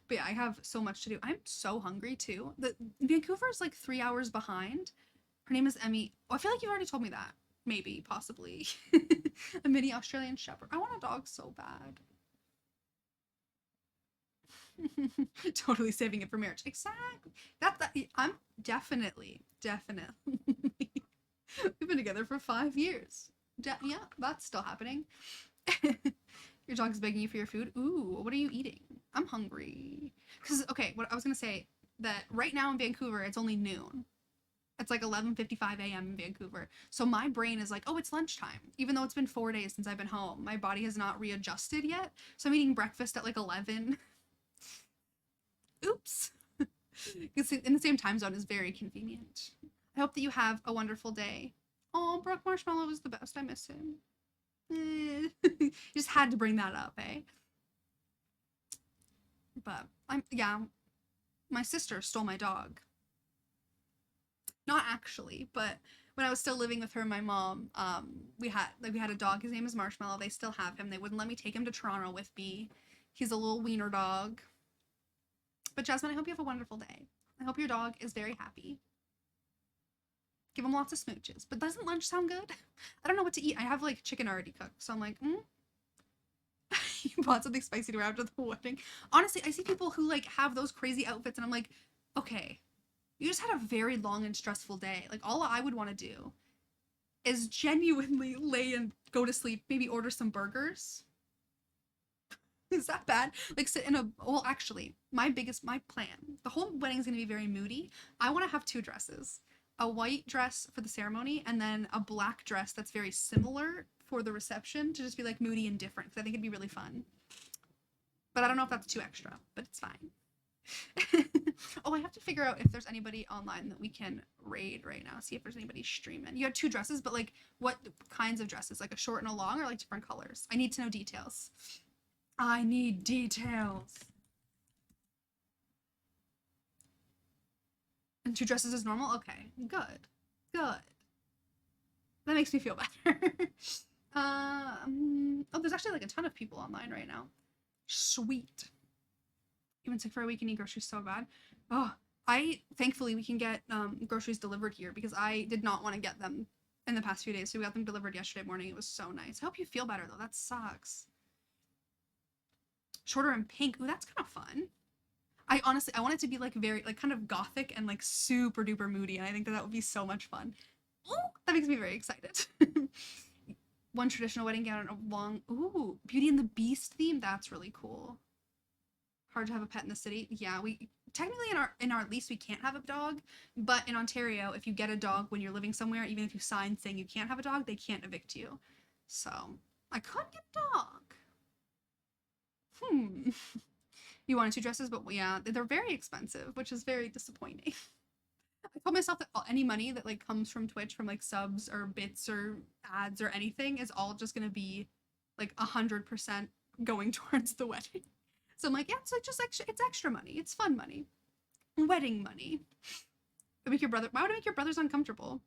But yeah, I have so much to do. I'm so hungry too. Vancouver's like 3 hours behind. Her name is Emmy. Oh, I feel like you've already told me that. Maybe, possibly. A mini Australian Shepherd. I want a dog so bad. Totally saving it for marriage. Exactly. I'm definitely. We've been together for 5 years. Yeah, that's still happening. Your dog's begging you for your food. Ooh, what are you eating? I'm hungry. Because, okay, what I was going to say, that right now in Vancouver, it's only noon. It's like 11:55 a.m. in Vancouver. So my brain is like, oh, it's lunchtime. Even though it's been 4 days since I've been home. My body has not readjusted yet. So I'm eating breakfast at like 11. Oops. Because in the same time zone is very convenient. I hope that you have a wonderful day. Oh, Brooke Marshmallow is the best. I miss him. You just had to bring that up, eh? But yeah, my sister stole my dog. Not actually, but when I was still living with her and my mom, we had a dog. His name is Marshmallow. They still have him. They wouldn't let me take him to Toronto with me. He's a little wiener dog. But Jasmine, I hope you have a wonderful day. I hope your dog is very happy. Give him lots of smooches. But doesn't lunch sound good? I don't know what to eat. I have like chicken already cooked, so I'm like, You bought something spicy to wear after the wedding. Honestly, I see people who like have those crazy outfits, and I'm like, okay, you just had a very long and stressful day. Like all I would want to do is genuinely lay and go to sleep, maybe order some burgers. Is that bad? Like sit in well, actually, my plan, the whole wedding is going to be very moody. I want to have 2 dresses. A white dress for the ceremony and then a black dress that's very similar for the reception to just be like moody and different because I think it'd be really fun. But I don't know if that's too extra, but it's fine. Oh, I have to figure out if there's anybody online that we can raid right now. See if there's anybody streaming. You had 2 dresses, but like what kinds of dresses? Like a short and a long or like different colors? I need to know details. I need details. And 2 dresses is normal? Okay, good. That makes me feel better. Oh, there's actually like a ton of people online right now. Sweet. Even sick for a week and eat groceries so bad. Oh, thankfully we can get groceries delivered here because I did not want to get them in the past few days. So we got them delivered yesterday morning. It was so nice. I hope you feel better though. That sucks. Shorter and pink. Ooh, that's kind of fun. I want it to be like very like kind of gothic and like super duper moody, and I think that would be so much fun. Ooh, that makes me very excited. One traditional wedding gown and a long Beauty and the Beast theme. That's really cool. Hard to have a pet in the city. Yeah, we technically in our lease we can't have a dog, but in Ontario, if you get a dog when you're living somewhere, even if you sign saying you can't have a dog, they can't evict you. So I could get a dog. You wanted 2 dresses, but yeah, they're very expensive, which is very disappointing. I told myself that any money that like comes from Twitch, from like subs or bits or ads or anything, is all just gonna be like 100% going towards the wedding. So I'm like, yeah, it's like just extra. It's extra money. It's fun money, wedding money. Why would it make your brothers uncomfortable?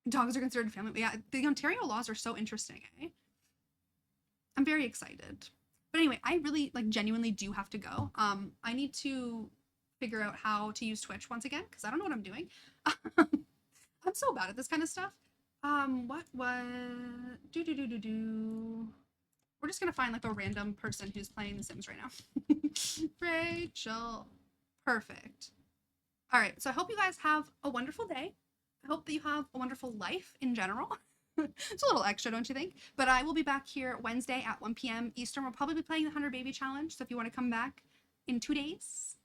Dogs are considered family. Yeah, the Ontario laws are so interesting. Eh? I'm very excited. But anyway, I really like genuinely do have to go. I need to figure out how to use Twitch once again because I don't know what I'm doing. I'm so bad at this kind of stuff. What do. We're just gonna find like a random person who's playing The Sims right now. Rachel. Perfect. All right, so I hope you guys have a wonderful day. I hope that you have a wonderful life in general. It's a little extra, don't you think? But I will be back here Wednesday at 1 p.m. Eastern. We'll probably be playing the 100 Baby Challenge, so if you want to come back in 2 days,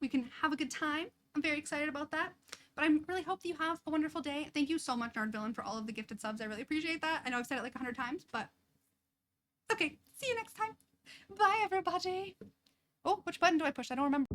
we can have a good time. I'm very excited about that. But I really hope that you have a wonderful day. Thank you so much, Nardvillain, for all of the gifted subs. I really appreciate that. I know I've said it like 100 times, but okay. See you next time. Bye, everybody. Oh, which button do I push? I don't remember.